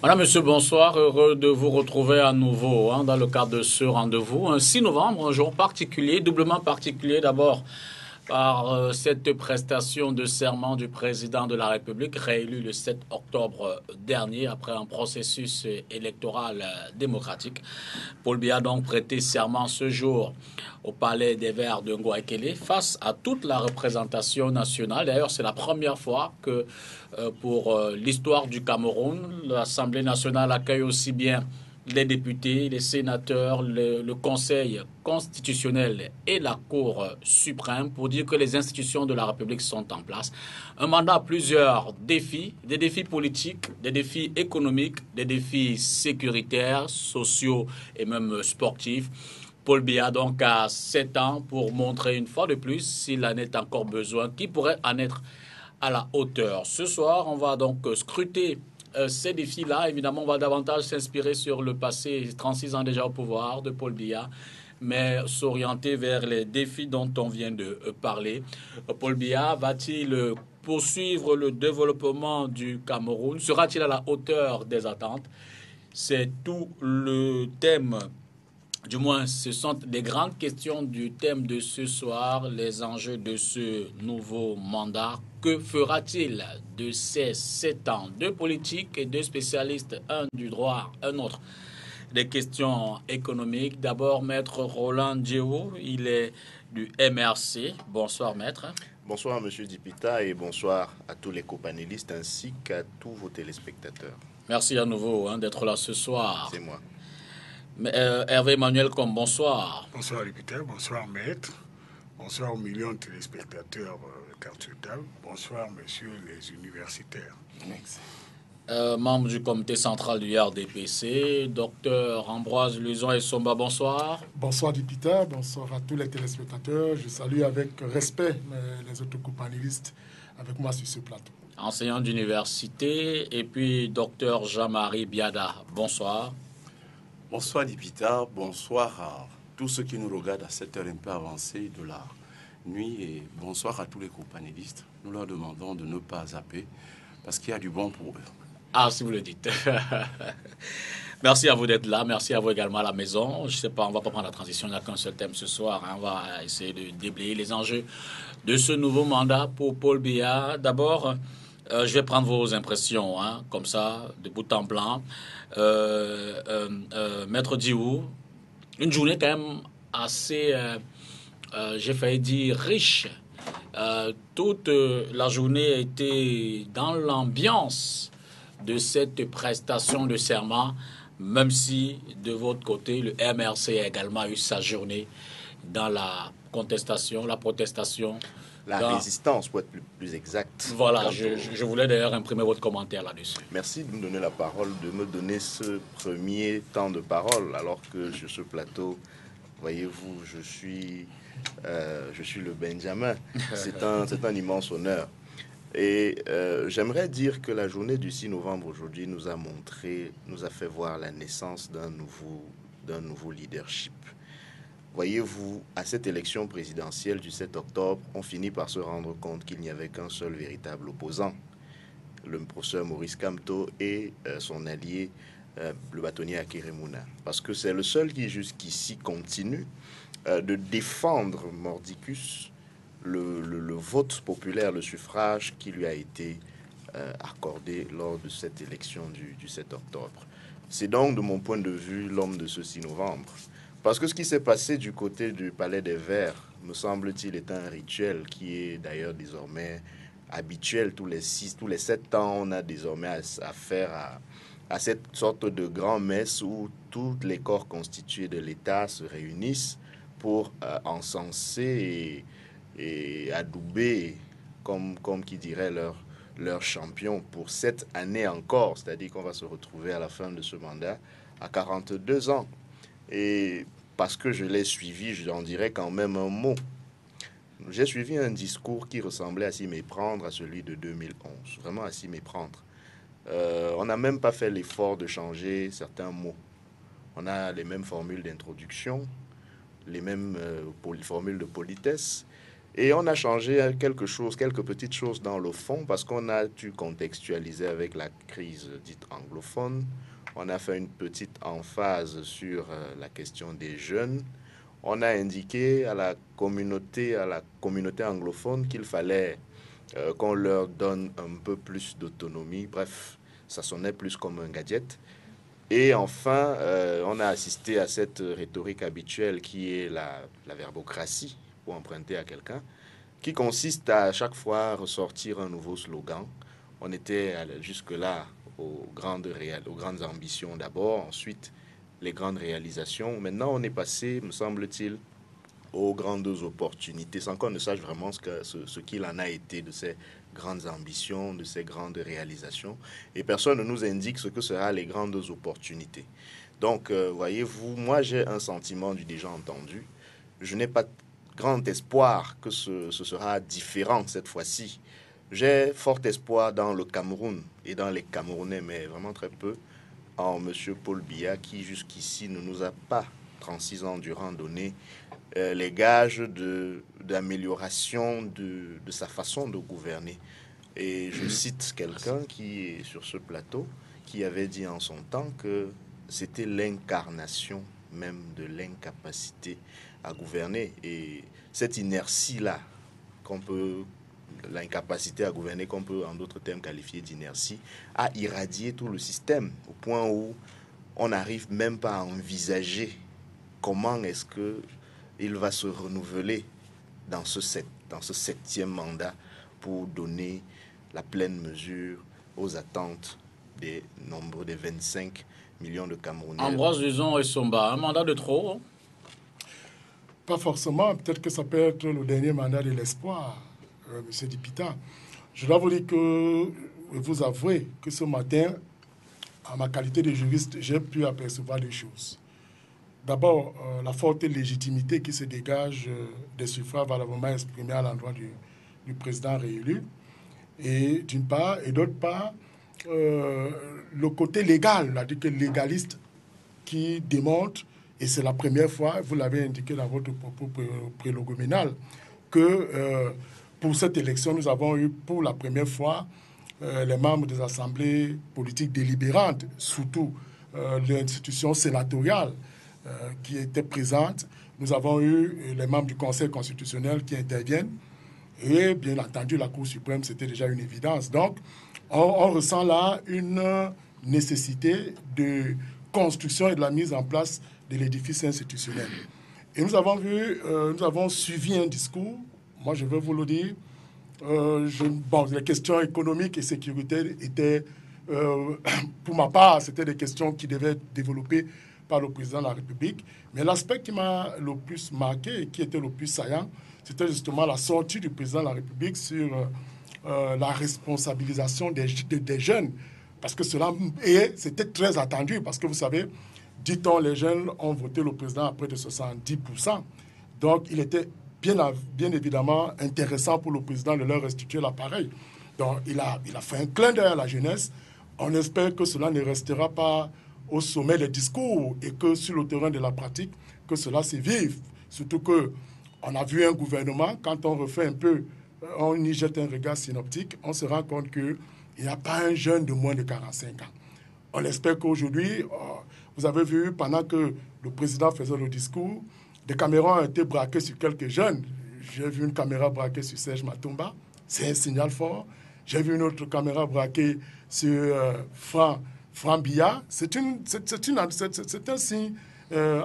Madame, monsieur, bonsoir. Heureux de vous retrouver à nouveau dans le cadre de ce rendez-vous. Un 6 novembre, un jour particulier, doublement particulier d'abord par cette prestation de serment du président de la République, réélu le 7 octobre dernier après un processus électoral démocratique. Paul Biya a donc prêté serment ce jour au Palais des Verts de Ngouaikele face à toute la représentation nationale. D'ailleurs, c'est la première fois que pour l'histoire du Cameroun, l'Assemblée nationale accueille aussi bien les députés, les sénateurs, le Conseil constitutionnel et la Cour suprême pour dire que les institutions de la République sont en place. Un mandat à plusieurs défis, des défis politiques, des défis économiques, des défis sécuritaires, sociaux et même sportifs. Paul Biya donc a 7 ans pour montrer une fois de plus, s'il en est encore besoin, qui pourrait en être à la hauteur. Ce soir, on va donc scruter ces défis-là. Évidemment, on va davantage s'inspirer sur le passé, 36 ans déjà au pouvoir de Paul Biya, mais s'orienter vers les défis dont on vient de parler. Paul Biya va-t-il poursuivre le développement du Cameroun? Sera-t-il à la hauteur des attentes? C'est tout le thème. Du moins, ce sont des grandes questions du thème de ce soir, les enjeux de ce nouveau mandat. Que fera-t-il de ces 7 ans de politique et de spécialistes, un du droit, un autre des questions économiques? D'abord, Maître Roland Djéou, il est du MRC. Bonsoir, Maître. Bonsoir, Monsieur Dipita, et bonsoir à tous les copanélistes ainsi qu'à tous vos téléspectateurs. Merci à nouveau d'être là ce soir. C'est moi. Hervé Emmanuel Combe, bonsoir. Bonsoir, Dipita, bonsoir, Maître. Bonsoir aux millions de téléspectateurs carte sur table. Bonsoir, messieurs les universitaires. Membre du comité central du RDPC, docteur Ambroise Luson et Somba, bonsoir. Bonsoir Dipita, bonsoir à tous les téléspectateurs. Je salue avec respect les autres co-panélistes avec moi sur ce plateau. Enseignant d'université et puis docteur Jean-Marie Biada, bonsoir. Bonsoir Dipita, bonsoir à tous ceux qui nous regardent à cette heure un peu avancée de la nuit et bonsoir à tous les co-panélistes. Nous leur demandons de ne pas zapper parce qu'il y a du bon pour eux. Ah, si vous le dites. Merci à vous d'être là. Merci à vous également à la maison. Je ne sais pas, on ne va pas prendre la transition. Il n'y a qu'un seul thème ce soir. On va essayer de déblayer les enjeux de ce nouveau mandat pour Paul Biya. D'abord, je vais prendre vos impressions, comme ça, de bout en blanc. Maître Djéou, une journée quand même assez, j'ai failli dire, riche. Toute la journée a été dans l'ambiance de cette prestation de serment, même si de votre côté, le MRC a également eu sa journée dans la contestation, la protestation. La résistance, pour être plus exact. Voilà, je voulais d'ailleurs imprimer votre commentaire là-dessus. Merci de me donner la parole, de me donner ce premier temps de parole, alors que sur ce plateau, voyez-vous, je suis le Benjamin. C'est un immense honneur. Et j'aimerais dire que la journée du 6 novembre aujourd'hui nous a fait voir la naissance d'un nouveau leadership. Voyez-vous, à cette élection présidentielle du 7 octobre, on finit par se rendre compte qu'il n'y avait qu'un seul véritable opposant, le professeur Maurice Kamto et son allié, le bâtonnier Akeremouna. Parce que c'est le seul qui jusqu'ici continue de défendre mordicus le vote populaire, le suffrage qui lui a été accordé lors de cette élection du 7 octobre. C'est donc, de mon point de vue, l'homme de ce 6 novembre. Parce que ce qui s'est passé du côté du Palais des Verts, me semble-t-il, est un rituel qui est d'ailleurs désormais habituel. Tous les 7 ans, on a désormais affaire à cette sorte de grand-messe où tous les corps constitués de l'État se réunissent pour encenser et adouber, comme qui dirait leur champion pour cette année encore. C'est-à-dire qu'on va se retrouver à la fin de ce mandat à 42 ans. Et parce que je l'ai suivi, j'en dirais quand même un mot. J'ai suivi un discours qui ressemblait à s'y méprendre à celui de 2011. Vraiment à s'y méprendre. On n'a même pas fait l'effort de changer certains mots. On a les mêmes formules d'introduction, les mêmes formules de politesse. Et on a changé quelque chose, quelques petites choses dans le fond, parce qu'on a dû contextualiser avec la crise dite anglophone. On a fait une petite emphase sur la question des jeunes. On a indiqué à la communauté anglophone qu'il fallait qu'on leur donne un peu plus d'autonomie. Bref, ça sonnait plus comme un gadget. Et enfin, on a assisté à cette rhétorique habituelle qui est la verbocratie, pour emprunter à quelqu'un, qui consiste à chaque fois ressortir un nouveau slogan. On était jusque-là aux grandes ambitions d'abord, ensuite les grandes réalisations. Maintenant, on est passé, me semble-t-il, aux grandes opportunités, sans qu'on ne sache vraiment ce qu'il en a été de ces grandes ambitions, de ces grandes réalisations. Et personne ne nous indique ce que seront les grandes opportunités. Donc, voyez-vous, moi j'ai un sentiment du déjà entendu. Je n'ai pas grand espoir que ce sera différent cette fois-ci. J'ai fort espoir dans le Cameroun et dans les Camerounais, mais vraiment très peu, en M. Paul Biya, qui jusqu'ici ne nous a pas, 36 ans durant, donné les gages d'amélioration de sa façon de gouverner. Et je cite quelqu'un qui est sur ce plateau, qui avait dit en son temps que c'était l'incarnation même de l'incapacité à gouverner. Et cette inertie-là, l'incapacité à gouverner, qu'on peut en d'autres termes qualifier d'inertie, a irradié tout le système, au point où on n'arrive même pas à envisager comment est-ce qu'il va se renouveler dans ce 7e mandat pour donner la pleine mesure aux attentes des 25 millions de Camerounais. Ambroise Luson et Somba, un mandat de trop? Pas forcément. Peut-être que ça peut être le dernier mandat de l'espoir, M. Dipita. Je dois vous dire que vous avouez que ce matin, en ma qualité de juriste, j'ai pu apercevoir des choses. D'abord, la forte légitimité qui se dégage des suffrages valablement exprimés à l'endroit du président réélu, et d'une part, et d'autre part, le côté légal, c'est-à-dire que légaliste qui démontre, et c'est la première fois, vous l'avez indiqué dans votre propos prélogoménal, que pour cette élection, nous avons eu pour la première fois les membres des assemblées politiques délibérantes, surtout l'institution sénatoriale qui était présente. Nous avons eu les membres du Conseil constitutionnel qui interviennent. Et bien entendu, la Cour suprême, c'était déjà une évidence. Donc, on ressent là une nécessité de construction et de la mise en place de l'édifice institutionnel. Et nous avons suivi un discours, moi je veux vous le dire, les questions économiques et sécuritaires étaient, pour ma part, c'était des questions qui devaient être développées par le président de la République. Mais l'aspect qui m'a le plus marqué et qui était le plus saillant, c'était justement la sortie du président de la République sur la responsabilisation des jeunes. Parce que c'était très attendu, parce que vous savez, dit-on, les jeunes ont voté le président à près de 70%. Donc, il était bien évidemment intéressant pour le président de leur restituer l'appareil. Donc, il a fait un clin d'œil à la jeunesse. On espère que cela ne restera pas au sommet des discours et que sur le terrain de la pratique, que cela se vive. Surtout qu'on a vu un gouvernement, quand on refait un peu, on y jette un regard synoptique, on se rend compte qu'il n'y a pas un jeune de moins de 45 ans. On espère qu'aujourd'hui, vous avez vu, pendant que le président faisait le discours, des caméras ont été braquées sur quelques jeunes. J'ai vu une caméra braquée sur Serge Matumba, c'est un signal fort. J'ai vu une autre caméra braquée sur Franck Biya. C'est un signe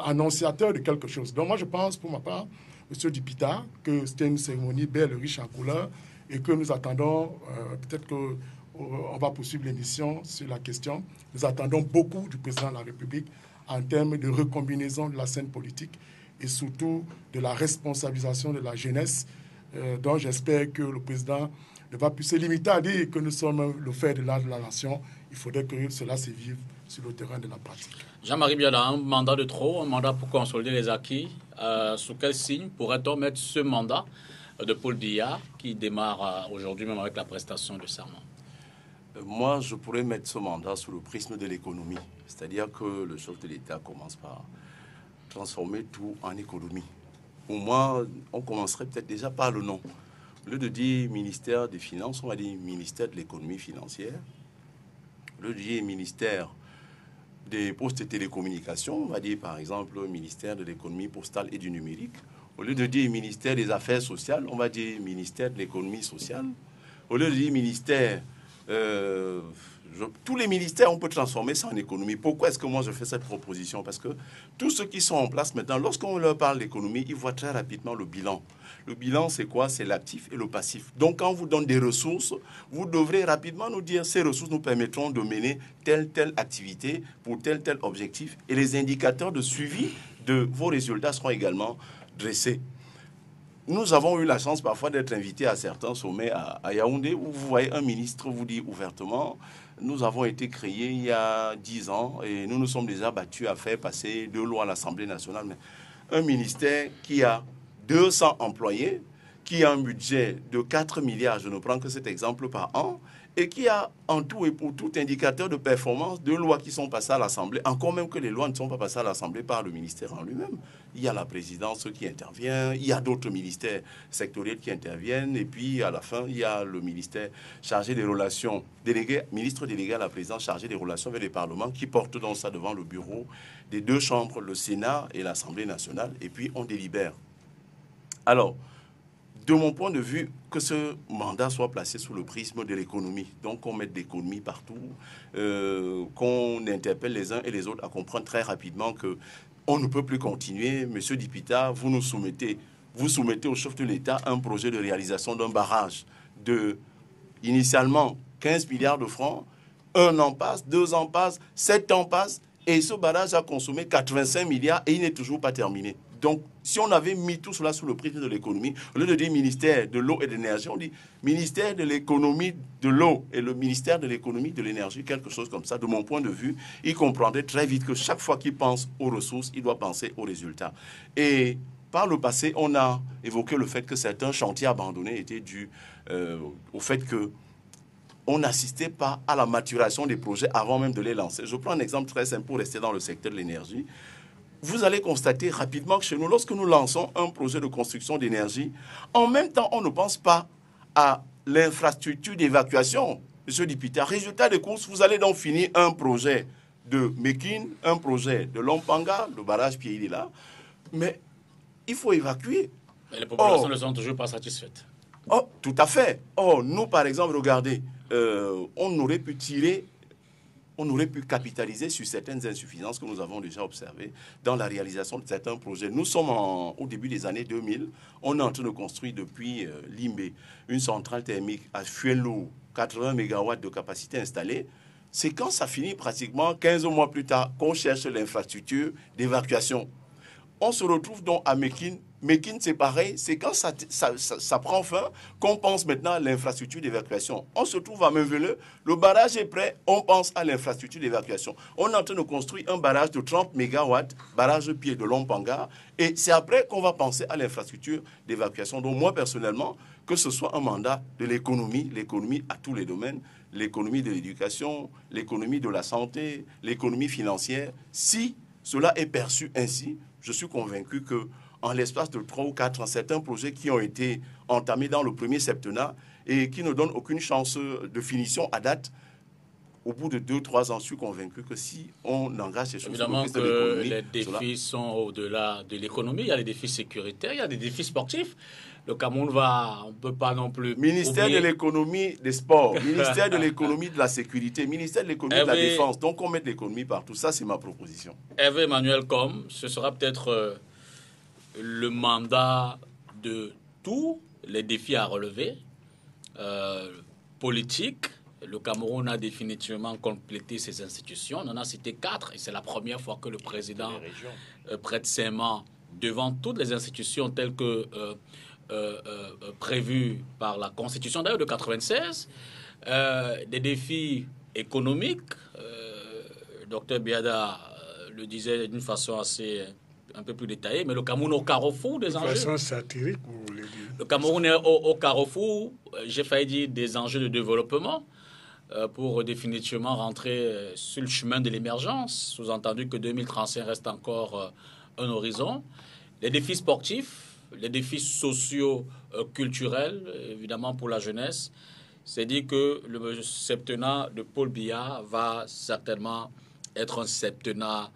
annonciateur de quelque chose. Donc moi, je pense, pour ma part, M. Dipita, que c'était une cérémonie belle, riche en couleurs, et que nous attendons, peut-être qu'on va poursuivre l'émission sur la question, nous attendons beaucoup du président de la République en termes de recombinaison de la scène politique et surtout de la responsabilisation de la jeunesse, dont j'espère que le président ne va plus se limiter à dire que nous sommes le fer de l'art de la nation. Il faudrait que cela se vive sur le terrain de la pratique. Jean-Marie Biala, un mandat de trop, un mandat pour consolider les acquis. Sous quel signe pourrait-on mettre ce mandat de Paul Biya qui démarre aujourd'hui même avec la prestation de serment? Moi, je pourrais mettre ce mandat sous le prisme de l'économie. C'est-à-dire que le chef de l'État commence par transformer tout en économie. pour moi, on commencerait peut-être déjà par le nom. Au lieu de dire ministère des Finances, on va dire ministère de l'économie financière. Au lieu de dire ministère des postes et télécommunications, on va dire par exemple ministère de l'économie postale et du numérique. Au lieu de dire ministère des affaires sociales, on va dire ministère de l'économie sociale. Au lieu de dire ministère, tous les ministères, on peut transformer ça en économie. Pourquoi est-ce que moi je fais cette proposition? Parce que tous ceux qui sont en place maintenant, lorsqu'on leur parle d'économie, ils voient très rapidement le bilan. Le bilan, c'est quoi? C'est l'actif et le passif. Donc, quand on vous donne des ressources, vous devrez rapidement nous dire ces ressources nous permettront de mener telle activité pour tel objectif. Et les indicateurs de suivi de vos résultats seront également dressés. Nous avons eu la chance parfois d'être invités à certains sommets à Yaoundé où vous voyez un ministre vous dit ouvertement nous avons été créés il y a 10 ans et nous nous sommes déjà battus à faire passer 2 lois à l'Assemblée nationale. Mais un ministère qui a 200 employés, qui a un budget de 4 milliards, je ne prends que cet exemple par an, et qui a en tout et pour tout indicateur de performance 2 lois qui sont passées à l'Assemblée, encore même que les lois ne sont pas passées à l'Assemblée par le ministère en lui-même. Il y a la présidence qui intervient, il y a d'autres ministères sectoriels qui interviennent, et puis à la fin, il y a le ministère chargé des relations, ministre délégué à la présidence chargé des relations avec les parlements, qui porte donc ça devant le bureau des 2 chambres, le Sénat et l'Assemblée nationale, et puis on délibère. Alors, de mon point de vue, que ce mandat soit placé sous le prisme de l'économie, donc qu'on mette l'économie partout, qu'on interpelle les uns et les autres à comprendre très rapidement que on ne peut plus continuer. Monsieur Dipita, vous soumettez au chef de l'État un projet de réalisation d'un barrage de, initialement, 15 milliards de francs. 1 an passe, 2 ans passent, 7 ans passent, et ce barrage a consommé 85 milliards et il n'est toujours pas terminé. Donc, si on avait mis tout cela sous le prisme de l'économie, au lieu de dire ministère de l'eau et de l'énergie, on dit ministère de l'économie de l'eau et le ministère de l'économie de l'énergie, quelque chose comme ça. De mon point de vue, il comprendrait très vite que chaque fois qu'il pense aux ressources, il doit penser aux résultats. Et par le passé, on a évoqué le fait que certains chantiers abandonnés étaient dus au fait que on n'assistait pas à la maturation des projets avant même de les lancer. Je prends un exemple très simple pour rester dans le secteur de l'énergie. Vous allez constater rapidement que chez nous, lorsque nous lançons un projet de construction d'énergie, en même temps, on ne pense pas à l'infrastructure d'évacuation. Monsieur Dipita, résultat de course, vous allez donc finir un projet de Mekine, un projet de Lompanga, le barrage Pied, il est là, mais il faut évacuer. Mais les populations ne sont toujours pas satisfaites. Oh, tout à fait. Oh, nous, par exemple, regardez, on aurait pu capitaliser sur certaines insuffisances que nous avons déjà observées dans la réalisation de certains projets. Nous sommes au début des années 2000. On est en train de construire depuis Limbé une centrale thermique à Fuelo, 80 MW de capacité installée. C'est quand ça finit pratiquement 15 mois plus tard qu'on cherche l'infrastructure d'évacuation. On se retrouve donc à Mekine. Mekine, c'est pareil, c'est quand ça prend fin qu'on pense maintenant à l'infrastructure d'évacuation. On se trouve à Meveleux, le barrage est prêt, on pense à l'infrastructure d'évacuation. On est en train de construire un barrage de 30 MW, barrage pied de Lompanga, et c'est après qu'on va penser à l'infrastructure d'évacuation. Donc moi, personnellement, que ce soit un mandat de l'économie à tous les domaines, l'économie de l'éducation, l'économie de la santé, l'économie financière, si cela est perçu ainsi, je suis convaincu que en l'espace de 3 ou 4 ans, certains projets qui ont été entamés dans le premier septennat et qui ne donnent aucune chance de finition à date, au bout de 2-3 ans, je suis convaincu que si on engage ces choses... Évidemment que les défis sont au-delà de l'économie. Il y a les défis sécuritaires, il y a des défis sportifs. Le Cameroun on ne peut pas non plus... Ministère oublier... de l'économie des sports, ministère de l'économie de la sécurité, ministère de l'économie de la défense. Donc on met de l'économie partout. Ça, c'est ma proposition. Hervé Emmanuel Com, ce sera peut-être... le mandat de tous les défis à relever, politique. Le Cameroun a définitivement complété ses institutions. On en a cité 4 et c'est la première fois que le président prête serment devant toutes les institutions telles que prévues par la Constitution d'ailleurs de 1996. Des défis économiques, Dr Biada le disait d'une façon assez... un peu plus détaillé, mais le Cameroun au carrefour des enjeux. De façon satirique, vous voulez dire. Le Cameroun est au carrefour, j'ai failli dire, des enjeux de développement pour définitivement rentrer sur le chemin de l'émergence, sous-entendu que 2035 reste encore un horizon. Les défis sportifs, les défis sociaux, culturels, évidemment pour la jeunesse, c'est dit que le septennat de Paul Biya va certainement être un septennat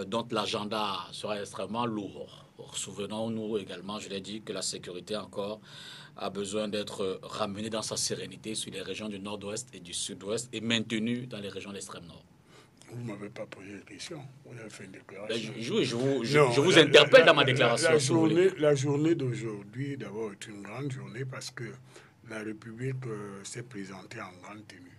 dont l'agenda sera extrêmement lourd. Souvenons-nous également, je l'ai dit, que la sécurité encore a besoin d'être ramenée dans sa sérénité sur les régions du nord-ouest et du sud-ouest et maintenue dans les régions de l'extrême nord. Vous ne m'avez pas posé de question. Vous avez fait une déclaration. Je vous interpelle dans ma déclaration. La journée d'aujourd'hui, d'abord, est une grande journée parce que la République s'est présentée en grande tenue.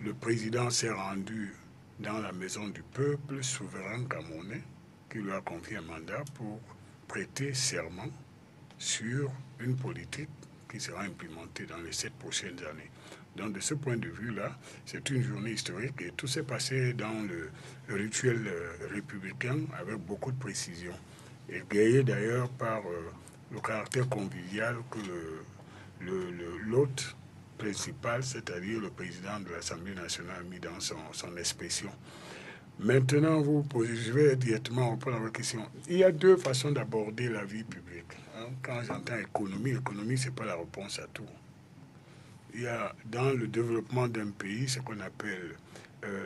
Le président s'est rendu dans la maison du peuple souverain camerounais qui lui a confié un mandat pour prêter serment sur une politique qui sera implémentée dans les 7 prochaines années. Donc de ce point de vue-là, c'est une journée historique et tout s'est passé dans le rituel républicain avec beaucoup de précision. Égayé d'ailleurs par le caractère convivial que l'hôte principal, c'est-à-dire le président de l'Assemblée nationale, a mis dans son expression. Maintenant, je vais directement répondre à votre question. Il y a 2 façons d'aborder la vie publique. Quand j'entends économie, ce n'est pas la réponse à tout. Il y a dans le développement d'un pays ce qu'on appelle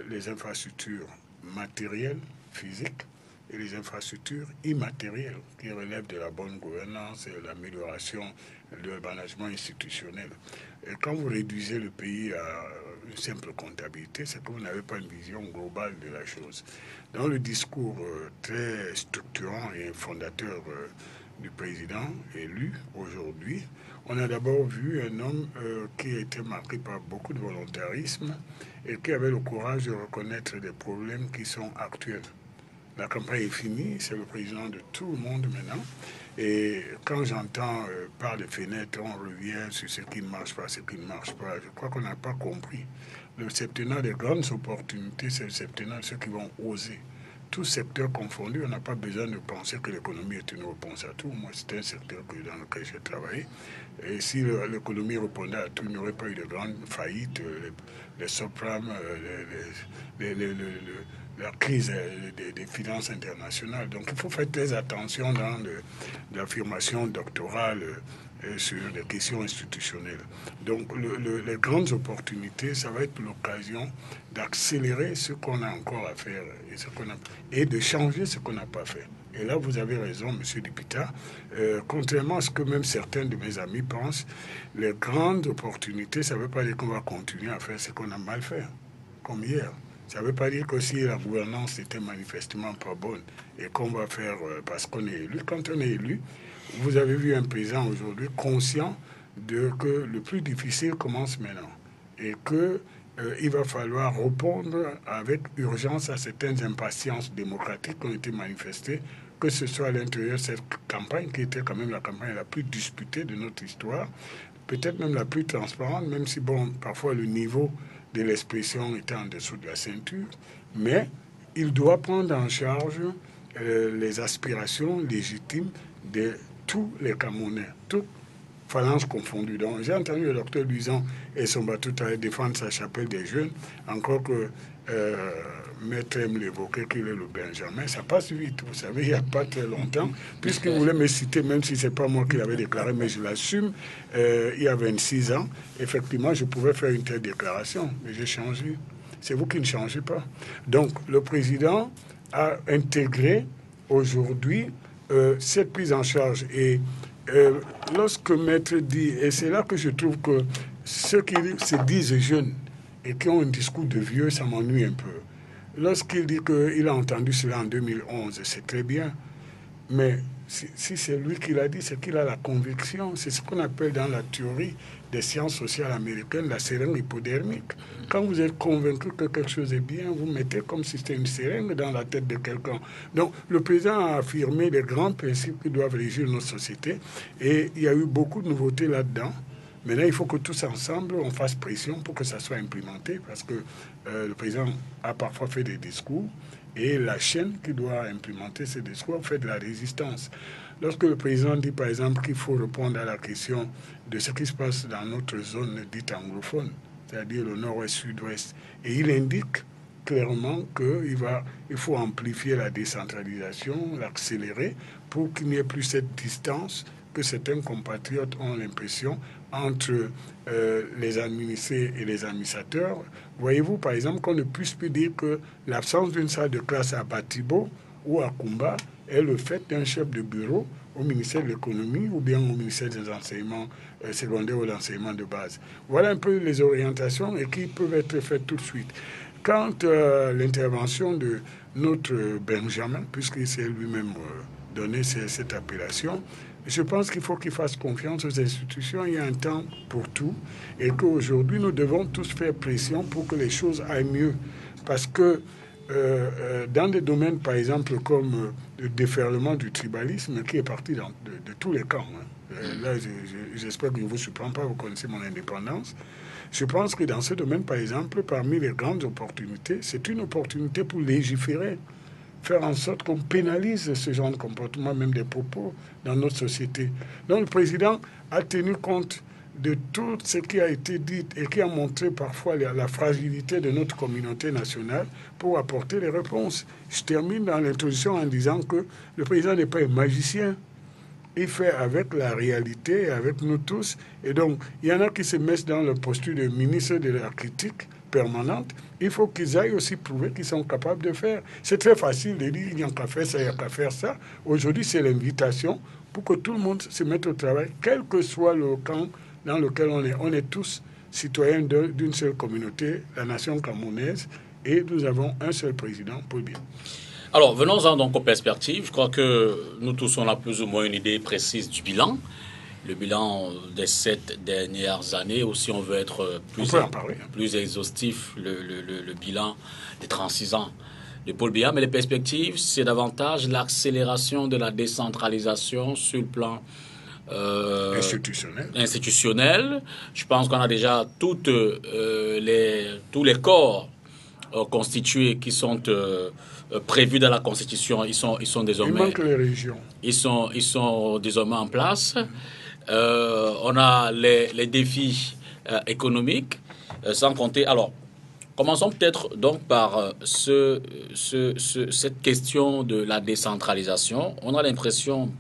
les infrastructures matérielles, physiques, et les infrastructures immatérielles qui relèvent de la bonne gouvernance et l'amélioration du management institutionnel. Et quand vous réduisez le pays à une simple comptabilité, c'est que vous n'avez pas une vision globale de la chose. Dans le discours très structurant et fondateur du président élu aujourd'hui, on a d'abord vu un homme qui a été marqué par beaucoup de volontarisme et qui avait le courage de reconnaître des problèmes qui sont actuels. La campagne est finie, c'est le président de tout le monde maintenant. Et quand j'entends par les fenêtres, on revient sur ce qui ne marche pas, ce qui ne marche pas. Je crois qu'on n'a pas compris. Le septennat des grandes opportunités, c'est le septennat de ceux qui vont oser. Tout secteur confondu, on n'a pas besoin de penser que l'économie est une réponse à tout. Moi, c'est un secteur dans lequel j'ai travaillé. Et si l'économie répondait à tout, il n'y aurait pas eu de grandes faillites, les subprimes, la crise des finances internationales. Donc il faut faire très attention dans l'affirmation doctorale sur les questions institutionnelles. Donc les grandes opportunités, ça va être l'occasion d'accélérer ce qu'on a encore à faire et de changer ce qu'on n'a pas fait. Et là, vous avez raison, M. Dipita. Contrairement à ce que même certains de mes amis pensent, les grandes opportunités, ça ne veut pas dire qu'on va continuer à faire ce qu'on a mal fait, comme hier. Ça ne veut pas dire que si la gouvernance était manifestement pas bonne et qu'on va faire parce qu'on est élu. Quand on est élu, vous avez vu un président aujourd'hui conscient que le plus difficile commence maintenant et qu'il va falloir répondre avec urgence à certaines impatiences démocratiques qui ont été manifestées, que ce soit à l'intérieur de cette campagne qui était quand même la campagne la plus disputée de notre histoire, peut-être même la plus transparente, même si, bon, parfois le niveau de l'expression était en dessous de la ceinture, mais il doit prendre en charge les aspirations légitimes de tous les Camerounais, toutes phalanges confondues. Donc, j'ai entendu le docteur Luisan et son bateau défendre sa chapelle des jeunes, encore que Maître aime l'évoquer qu'il est le Benjamin. Ça passe vite, vous savez, il n'y a pas très longtemps, puisqu'il voulait me citer, même si ce n'est pas moi qui l'avais déclaré, mais je l'assume, il y a 26 ans, effectivement, je pouvais faire une telle déclaration, mais j'ai changé. C'est vous qui ne changez pas. Donc, le président a intégré aujourd'hui cette prise en charge. Et lorsque Maître dit, et c'est là que je trouve que ceux qui se disent jeunes et qui ont un discours de vieux, ça m'ennuie un peu. Lorsqu'il dit qu'il a entendu cela en 2011, c'est très bien. Mais si c'est lui qui l'a dit, c'est qu'il a la conviction. C'est ce qu'on appelle dans la théorie des sciences sociales américaines la seringue hypodermique. Quand vous êtes convaincu que quelque chose est bien, vous mettez comme si c'était une seringue dans la tête de quelqu'un. Donc le président a affirmé les grands principes qui doivent régir notre société. Et il y a eu beaucoup de nouveautés là-dedans. Maintenant, il faut que tous ensemble, on fasse pression pour que ça soit implémenté, parce que le président a parfois fait des discours, et la chaîne qui doit implémenter ces discours fait de la résistance. Lorsque le président dit, par exemple, qu'il faut répondre à la question de ce qui se passe dans notre zone dite anglophone, c'est-à-dire le nord-ouest, sud-ouest, et il indique clairement qu'il faut amplifier la décentralisation, l'accélérer pour qu'il n'y ait plus cette distance que certains compatriotes ont l'impression entre les administrés et les administrateurs. Voyez-vous, par exemple, qu'on ne puisse plus dire que l'absence d'une salle de classe à Batibo ou à Kumba est le fait d'un chef de bureau au ministère de l'économie ou bien au ministère des enseignements secondaires ou de l'enseignement de base. Voilà un peu les orientations et qui peuvent être faites tout de suite. Quant à l'intervention de notre Benjamin, puisqu'il s'est lui-même donné cette appellation, je pense qu'il faut qu'il fasse confiance aux institutions. Il y a un temps pour tout et qu'aujourd'hui, nous devons tous faire pression pour que les choses aillent mieux. Parce que dans des domaines, par exemple, comme le déferlement du tribalisme, qui est parti de tous les camps, là, j'espère que je ne vous surprends pas, vous connaissez mon indépendance. Je pense que dans ce domaine, par exemple, parmi les grandes opportunités, c'est une opportunité pour légiférer, faire en sorte qu'on pénalise ce genre de comportement, même des propos, dans notre société. Donc le président a tenu compte de tout ce qui a été dit et qui a montré parfois la fragilité de notre communauté nationale pour apporter les réponses. Je termine dans l'introduction en disant que le président n'est pas un magicien. Il fait avec la réalité, avec nous tous. Et donc, il y en a qui se mettent dans le posture de ministre de la critique permanente. Il faut qu'ils aillent aussi prouver qu'ils sont capables de faire. C'est très facile de dire, il n'y a qu'à faire ça, il n'y a qu'à faire ça. Aujourd'hui, c'est l'invitation pour que tout le monde se mette au travail, quel que soit le camp dans lequel on est. On est tous citoyens d'une seule communauté, la nation camerounaise, et nous avons un seul président, Paul Biya. Alors, venons-en donc aux perspectives. Je crois que nous tous, on a plus ou moins une idée précise du bilan. Le bilan des 7 dernières années, ou si on veut être plus exhaustif, le bilan des 36 ans de Paul Biya. Mais les perspectives, c'est davantage l'accélération de la décentralisation sur le plan institutionnel. Je pense qu'on a déjà tous les corps constitués qui sont prévus dans la Constitution. Ils sont désormais. Il manque les régions. Ils sont désormais en place. On a les défis économiques, sans compter. Alors, commençons peut-être donc par cette question de la décentralisation. On a l'impression,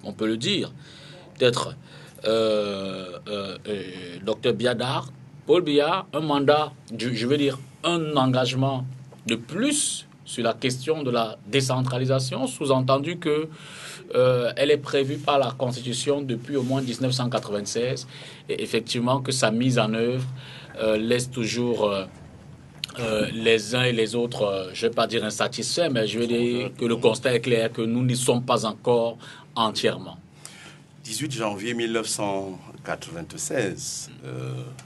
on peut le dire, peut-être Dr Biadar, Paul Biya, un mandat, je veux dire, un engagement de plus sur la question de la décentralisation, sous-entendu que elle est prévue par la Constitution depuis au moins 1996, et effectivement que sa mise en œuvre laisse toujours les uns et les autres, je ne vais pas dire insatisfaits, mais je vais dire que le constat est clair, que nous n'y sommes pas encore entièrement. 18 janvier 1996,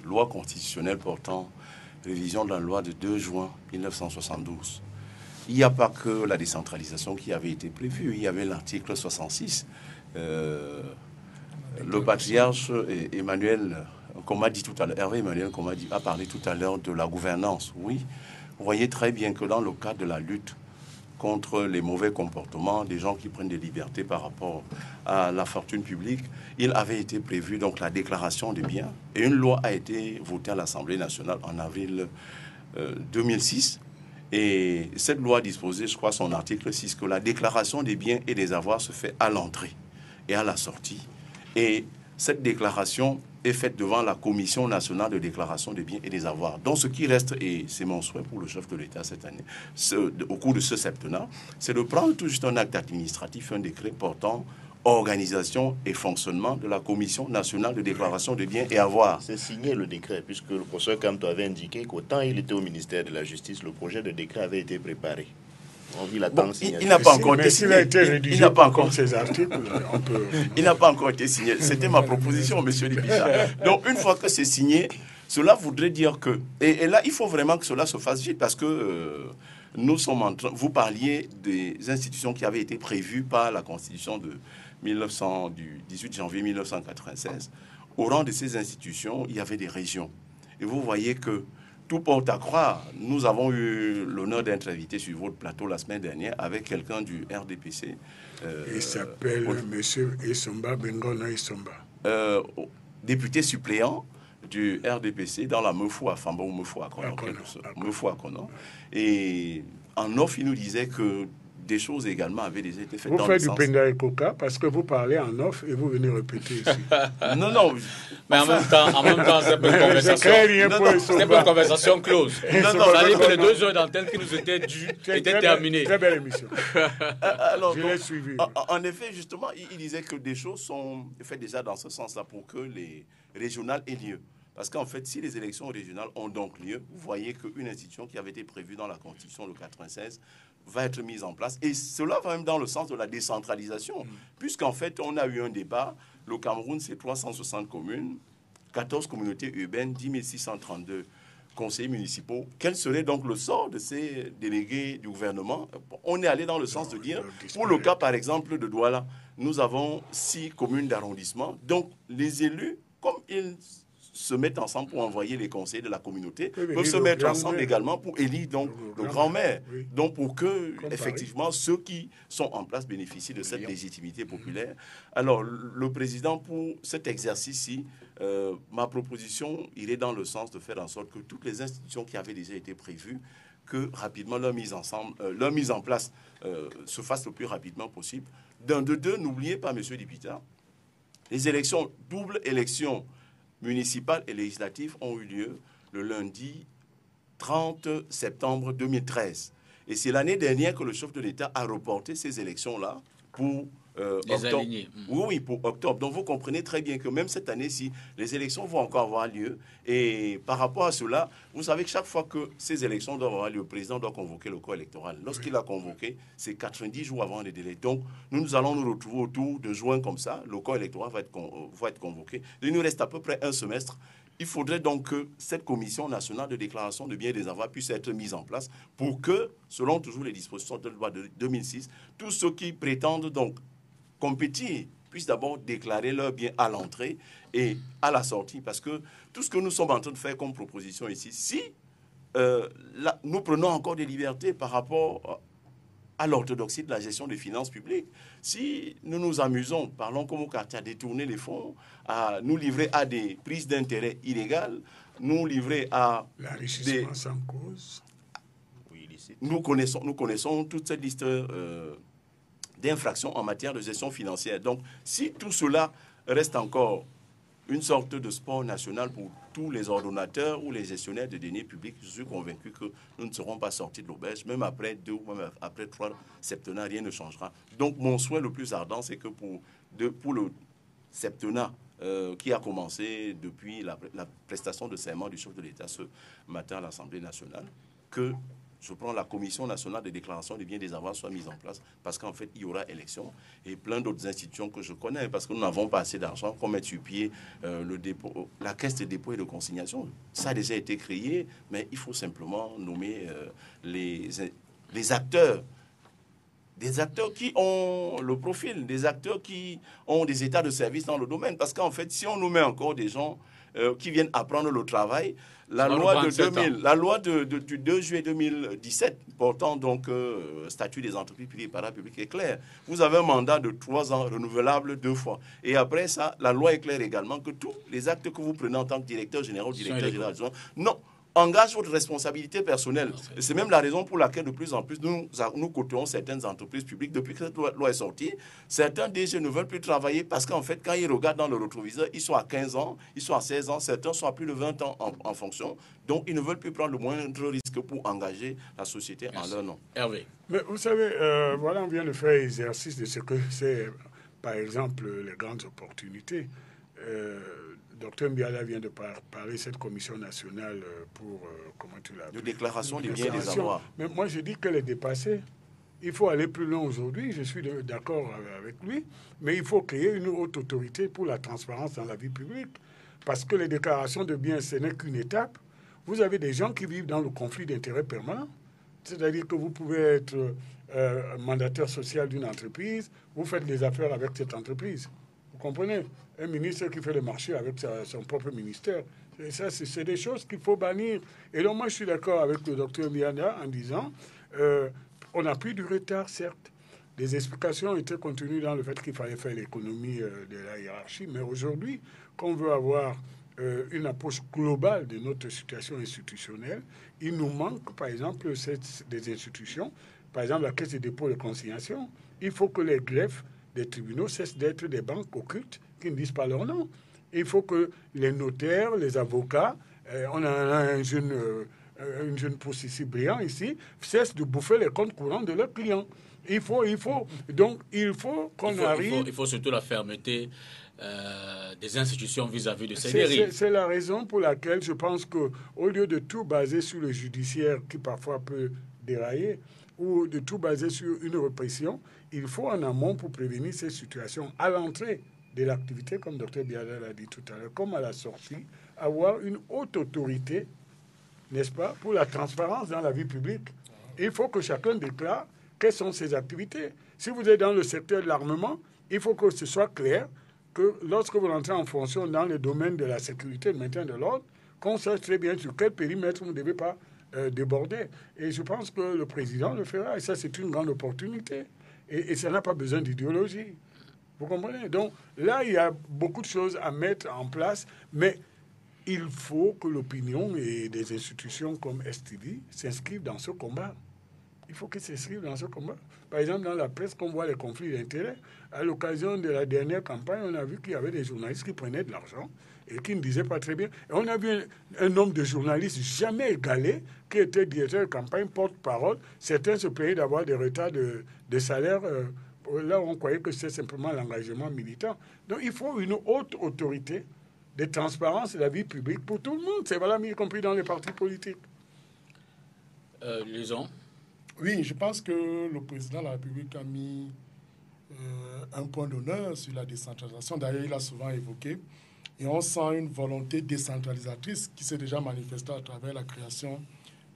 loi constitutionnelle portant révision de la loi de 2 juin 1972. Il n'y a pas que la décentralisation qui avait été prévue, il y avait l'article 66. Le patriarche Emmanuel, comme a dit tout à l'heure, Hervé Emmanuel, a parlé tout à l'heure de la gouvernance. Oui, vous voyez très bien que dans le cadre de la lutte contre les mauvais comportements des gens qui prennent des libertés par rapport à la fortune publique, il avait été prévu donc la déclaration des biens. Et une loi a été votée à l'Assemblée nationale en avril 2006. Et cette loi disposait, je crois, son article 6, que la déclaration des biens et des avoirs se fait à l'entrée et à la sortie. Et cette déclaration est faite devant la Commission nationale de déclaration des biens et des avoirs. Donc ce qui reste, et c'est mon souhait pour le chef de l'État cette année, au cours de ce septennat, c'est de prendre tout juste un acte administratif, un décret portant organisation et fonctionnement de la Commission nationale de déclaration des biens et avoirs. C'est signé le décret, puisque le professeur Kamto avait indiqué qu'au temps il était au ministère de la Justice, le projet de décret avait été préparé. Il n'a pas encore été signé. Il a été rédigé. Il n'a pas encore ces articles. Il n'a pas encore été signé. C'était ma proposition, monsieur Libissa. Donc, une fois que c'est signé, cela voudrait dire que... Et là, il faut vraiment que cela se fasse vite parce que nous sommes en train... Vous parliez des institutions qui avaient été prévues par la Constitution du 18 janvier 1996. Au rang de ces institutions, il y avait des régions. Et vous voyez que tout porte à croire. Nous avons eu l'honneur d'être invités sur votre plateau la semaine dernière avec quelqu'un du RDPC. Il s'appelle M. Isomba, Bengona Isomba. Député suppléant du RDPC dans la Mefou à Famba ou Mefou à Konon. Et en off, il nous disait que des choses également avaient déjà été faites vous dans faites le sens... du Penda et Coca parce que vous parlez en off et vous venez répéter ici. Non. Mais en même temps, c'est pas une conversation. C'est pas une conversation close. C'est-à-dire que les 2 heures d'antenne qui nous étaient dues étaient terminées. Très belle émission. Alors, je l'ai suivi. En effet, justement, il disait que des choses sont faites déjà dans ce sens-là pour que les régionales aient lieu. Parce qu'en fait, si les élections régionales ont donc lieu, vous voyez qu'une institution qui avait été prévue dans la Constitution de 1996 va être mise en place. Et cela va même dans le sens de la décentralisation, puisqu'en fait, on a eu un débat. Le Cameroun, c'est 360 communes, 14 communautés urbaines, 10 632 conseillers municipaux. Quel serait donc le sort de ces délégués du gouvernement? On est allé dans le sens de dire, pour le cas, par exemple, de Douala, nous avons 6 communes d'arrondissement. Donc, les élus, comme ils se mettent ensemble pour envoyer les conseillers de la communauté, peuvent se mettre ensemble également pour élire donc le grand-maire. Oui. Donc pour que, effectivement, ceux qui sont en place bénéficient de cette légitimité populaire. Alors, le président, pour cet exercice-ci, ma proposition irait dans le sens de faire en sorte que toutes les institutions qui avaient déjà été prévues, que rapidement leur mise en place se fasse le plus rapidement possible. D'un de deux, n'oubliez pas, M. Dipita, les élections, double élection municipales et législatives ont eu lieu le lundi 30 septembre 2013. Et c'est l'année dernière que le chef de l'État a reporté ces élections-là pour octobre. Oui, pour octobre. Donc vous comprenez très bien que même cette année-ci, les élections vont encore avoir lieu. Et par rapport à cela, vous savez que chaque fois que ces élections doivent avoir lieu, le président doit convoquer le corps électoral. Lorsqu'il a convoqué, c'est 90 jours avant les délais. Donc nous allons nous retrouver autour de juin comme ça. Le corps électoral va être convoqué. Il nous reste à peu près un semestre. Il faudrait donc que cette commission nationale de déclaration de biens et des avoirs puisse être mise en place pour que, selon toujours les dispositions de la loi de 2006, tous ceux qui prétendent donc compétir puissent d'abord déclarer leurs biens à l'entrée et à la sortie. Parce que tout ce que nous sommes en train de faire comme proposition ici, si là, nous prenons encore des libertés par rapport à l'orthodoxie de la gestion des finances publiques, si nous nous amusons, parlons comme au quartier, à détourner les fonds, à nous livrer à des prises d'intérêt illégales, nous livrer à l'enrichissement sans cause. Oui, nous connaissons toute cette liste d'infractions en matière de gestion financière. Donc, si tout cela reste encore une sorte de sport national pour tous les ordonnateurs ou les gestionnaires de deniers publics, je suis convaincu que nous ne serons pas sortis de l'auberge. Même après 2 ou même après 3 septennats, rien ne changera. Donc, mon souhait le plus ardent, c'est que pour le septennat qui a commencé depuis la prestation de serment du chef de l'État ce matin à l'Assemblée nationale, que je prends la Commission nationale de déclaration des biens et des avoirs soit mise en place parce qu'en fait, il y aura élection et plein d'autres institutions que je connais parce que nous n'avons pas assez d'argent pour mettre sur pied la caisse de dépôt et de consignation. Ça a déjà été créé, mais il faut simplement nommer les acteurs. Des acteurs qui ont le profil, des acteurs qui ont des états de service dans le domaine. Parce qu'en fait, si on nous met encore des gens qui viennent apprendre le travail, la loi du 2 juillet 2017 portant donc statut des entreprises publiques et parapubliques est claire. Vous avez un mandat de 3 ans renouvelable 2 fois. Et après ça, la loi est claire également que tous les actes que vous prenez en tant que directeur général ou directeur général, non, engage votre responsabilité personnelle. Et c'est même la raison pour laquelle de plus en plus nous côtoyons certaines entreprises publiques. Depuis que cette loi est sortie, certains DG ne veulent plus travailler parce qu'en fait, quand ils regardent dans le rétroviseur, ils sont à 15 ans, ils sont à 16 ans, certains sont à plus de 20 ans en fonction. Donc, ils ne veulent plus prendre le moindre risque pour engager la société en leur nom. Hervé. Mais vous savez, voilà, on vient de faire exercice de ce que c'est, par exemple, les grandes opportunités. Docteur Mbiala vient de parler de cette commission nationale pour, comment tu l'as appelé ? De déclaration des biens et des avoirs. Mais moi, je dis qu'elle est dépassée. Il faut aller plus loin aujourd'hui, je suis d'accord avec lui, mais il faut créer une haute autorité pour la transparence dans la vie publique. Parce que les déclarations de biens, ce n'est qu'une étape. Vous avez des gens qui vivent dans le conflit d'intérêts permanent. C'est-à-dire que vous pouvez être mandataire social d'une entreprise, vous faites des affaires avec cette entreprise. Vous comprenez ? Un ministre qui fait le marché avec son propre ministère. Et ça, c'est des choses qu'il faut bannir. Et donc, moi, je suis d'accord avec le docteur Mbiala en disant on a pris du retard, certes. Les explications étaient contenues dans le fait qu'il fallait faire l'économie de la hiérarchie. Mais aujourd'hui, qu'on veut avoir une approche globale de notre situation institutionnelle. Il nous manque, par exemple, des institutions, par exemple la Caisse des dépôts et de consignation. Il faut que les greffes des tribunaux cessent d'être des banques occultes qui ne disent pas leur nom. Il faut que les notaires, les avocats, on a un une jeune processus brillant ici, cessent de bouffer les comptes courants de leurs clients. Il faut qu'on arrive... Il faut surtout la fermeté des institutions vis-à-vis de ces dérives. C'est la raison pour laquelle je pense qu'au lieu de tout baser sur le judiciaire qui parfois peut dérailler, ou de tout baser sur une répression, il faut en amont pour prévenir ces situations à l'entrée de l'activité, comme Dr Biada l'a dit tout à l'heure, comme à la sortie, avoir une haute autorité, n'est-ce pas, pour la transparence dans la vie publique. Il faut que chacun déclare quelles sont ses activités. Si vous êtes dans le secteur de l'armement, il faut que ce soit clair que lorsque vous rentrez en fonction dans le domaine de la sécurité et du maintien de l'ordre, qu'on sache très bien sur quel périmètre vous ne devez pas déborder. Et je pense que le président le fera, et ça c'est une grande opportunité. Et ça n'a pas besoin d'idéologie. Vous comprenez? Donc là, il y a beaucoup de choses à mettre en place, mais il faut que l'opinion et des institutions comme STV s'inscrivent dans ce combat. Il faut qu'ils s'inscrivent dans ce combat. Par exemple, dans la presse, qu'on voit les conflits d'intérêts. À l'occasion de la dernière campagne, on a vu qu'il y avait des journalistes qui prenaient de l'argent et qui ne disaient pas très bien. Et on a vu un nombre de journalistes jamais égalé qui étaient directeurs de campagne, porte-parole. Certains se plaignaient d'avoir des retards de salaire. Là, on croyait que c'était simplement l'engagement militant. Donc, il faut une haute autorité de transparence de la vie publique pour tout le monde. C'est valable, y compris dans les partis politiques. Lisons. Oui, je pense que le président de la République a mis un point d'honneur sur la décentralisation. D'ailleurs, il a souvent évoqué. Et on sent une volonté décentralisatrice qui s'est déjà manifestée à travers la création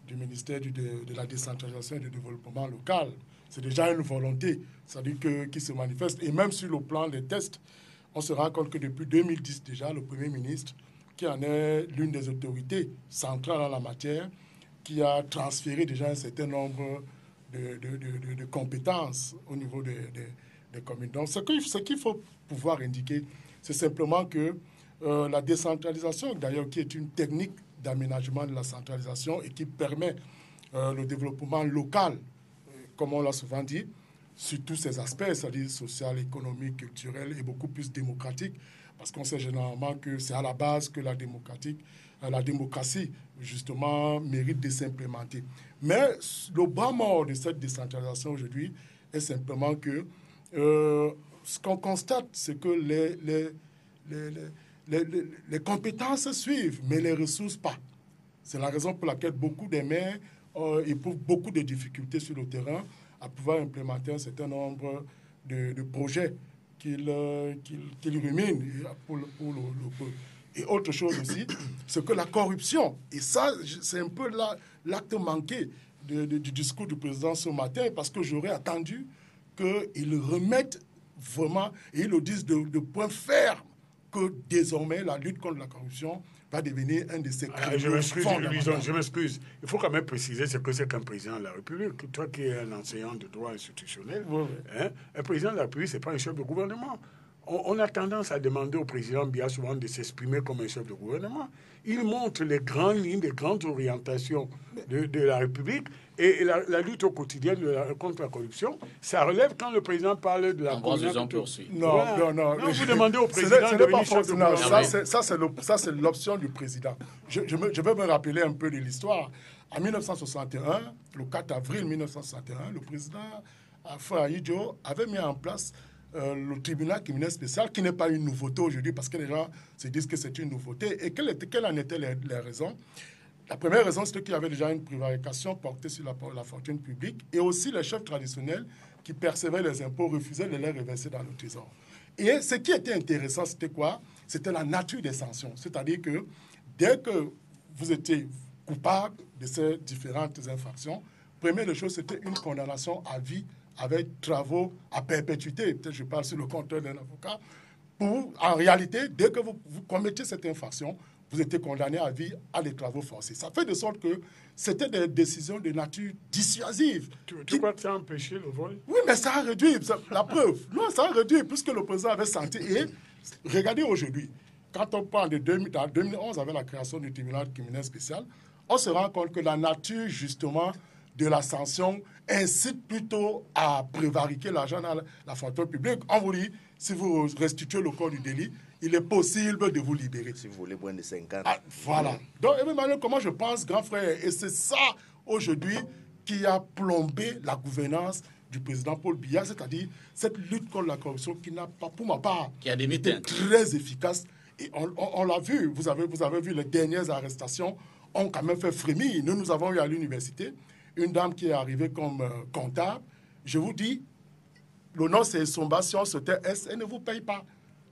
du ministère de la décentralisation et du développement local. C'est déjà une volonté, c'est-à-dire qui se manifeste. Et même sur le plan des tests, on se rend compte que depuis 2010 déjà, le Premier ministre, qui en est l'une des autorités centrales en la matière, qui a transféré déjà un certain nombre de compétences au niveau des communes. Donc, ce qu'il faut pouvoir indiquer, c'est simplement que la décentralisation, d'ailleurs, qui est une technique d'aménagement de la centralisation et qui permet le développement local, comme on l'a souvent dit, sur tous ces aspects, c'est-à-dire social, économique, culturel et beaucoup plus démocratique, parce qu'on sait généralement que c'est à la base que la démocratie, justement, mérite de s'implémenter. Mais le bas mort de cette décentralisation aujourd'hui est simplement que ce qu'on constate, c'est que les compétences suivent, mais les ressources pas. C'est la raison pour laquelle beaucoup des maires éprouvent beaucoup de difficultés sur le terrain à pouvoir implémenter un certain nombre de projets qu'ils ruminent pour le peuple. Et autre chose aussi, c'est que la corruption, et ça, c'est un peu l'acte manqué du discours du président ce matin, parce que j'aurais attendu qu'ils remettent vraiment, et ils le disent de point ferme, que désormais la lutte contre la corruption va devenir un de ces créneaux fondamentaux. Je m'excuse. Il faut quand même préciser ce que c'est qu'un président de la République. Toi qui es un enseignant de droit institutionnel, oui. Hein, un président de la République, ce n'est pas un chef de gouvernement. On a tendance à demander au président bien souvent de s'exprimer comme un chef de gouvernement. Il montre les grandes lignes, les grandes orientations de la République et la lutte au quotidien contre la corruption. Ça relève quand le président parle de la corruption. Non. Vous demandez au président de devenir chef de gouvernement. Ça, c'est l'option du président. Je vais me rappeler un peu de l'histoire. En 1961, le 4 avril 1961, le président Alpha Idjo avait mis en place le tribunal criminel spécial, qui n'est pas une nouveauté aujourd'hui, parce que les gens se disent que c'est une nouveauté. Et quelles en étaient les raisons? La première raison, c'était qu'il y avait déjà une prévarication portée sur la fortune publique, et aussi les chefs traditionnels qui percevaient les impôts refusaient de les reverser dans le trésor. Et ce qui était intéressant, c'était quoi? C'était la nature des sanctions. C'est-à-dire que dès que vous étiez coupable de ces différentes infractions, première des choses, c'était une condamnation à vie avec travaux à perpétuité. Peut-être je parle sur le compteur d'un avocat. En réalité, dès que vous commettez cette infraction, vous étiez condamné à vie à des travaux forcés. Ça fait de sorte que c'était des décisions de nature dissuasive. Tu crois que ça a empêché le vol? Oui, mais ça a réduit. La preuve. Non, ça a réduit puisque le président avait senti. Et regardez aujourd'hui, quand on parle de 2011, avec la création du tribunal criminel spécial, on se rend compte que la nature, justement, de la sanction incite plutôt à prévariquer l'argent dans la fonction publique. On vous dit, si vous restituez le corps du délit, il est possible de vous libérer. Si vous voulez moins de 50. Ah, voilà. Donc, Emmanuel, comment je pense, grand frère, et c'est ça, aujourd'hui, qui a plombé la gouvernance du président Paul Biya, c'est-à-dire cette lutte contre la corruption qui n'a pas, pour ma part, qui a des été très efficace. Et on l'a vu, vous avez vu les dernières arrestations ont quand même fait frémir. Nous avons eu à l'université une dame qui est arrivée comme comptable. Je vous dis, le nom c'est Somba, si on se tait, elle ne vous paye pas.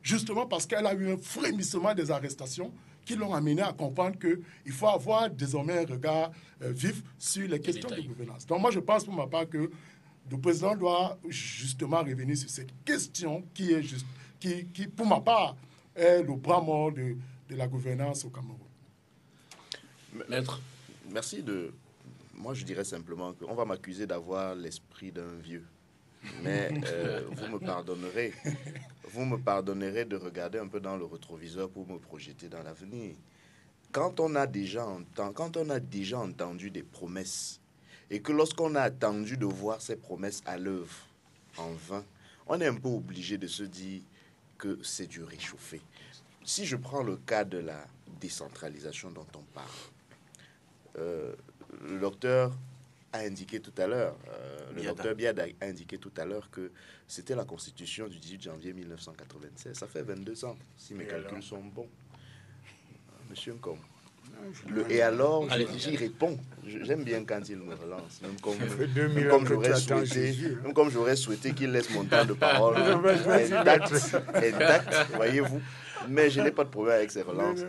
Justement parce qu'elle a eu un frémissement des arrestations qui l'ont amené à comprendre qu'il faut avoir désormais un regard vif sur les questions de gouvernance. Donc moi je pense pour ma part que le président doit justement revenir sur cette question qui est juste, qui pour ma part est le bras mort de la gouvernance au Cameroun. Maître, merci de... Moi, je dirais simplement qu'on va m'accuser d'avoir l'esprit d'un vieux. Mais vous me pardonnerez de regarder un peu dans le rétroviseur pour me projeter dans l'avenir. Quand on a déjà entendu des promesses, et que lorsqu'on a attendu de voir ces promesses à l'œuvre en vain, on est un peu obligé de se dire que c'est du réchauffé. Si je prends le cas de la décentralisation dont on parle, le docteur a indiqué tout à l'heure, le docteur Biada a indiqué tout à l'heure que c'était la constitution du 18 janvier 1996. Ça fait 22 ans, si mes calculs sont bons. Monsieur Nkom. Et alors, j'y réponds. J'aime bien quand il me relance, même comme j'aurais souhaité qu'il laisse mon temps de parole intact, voyez-vous. Mais je n'ai pas de problème avec ces relances.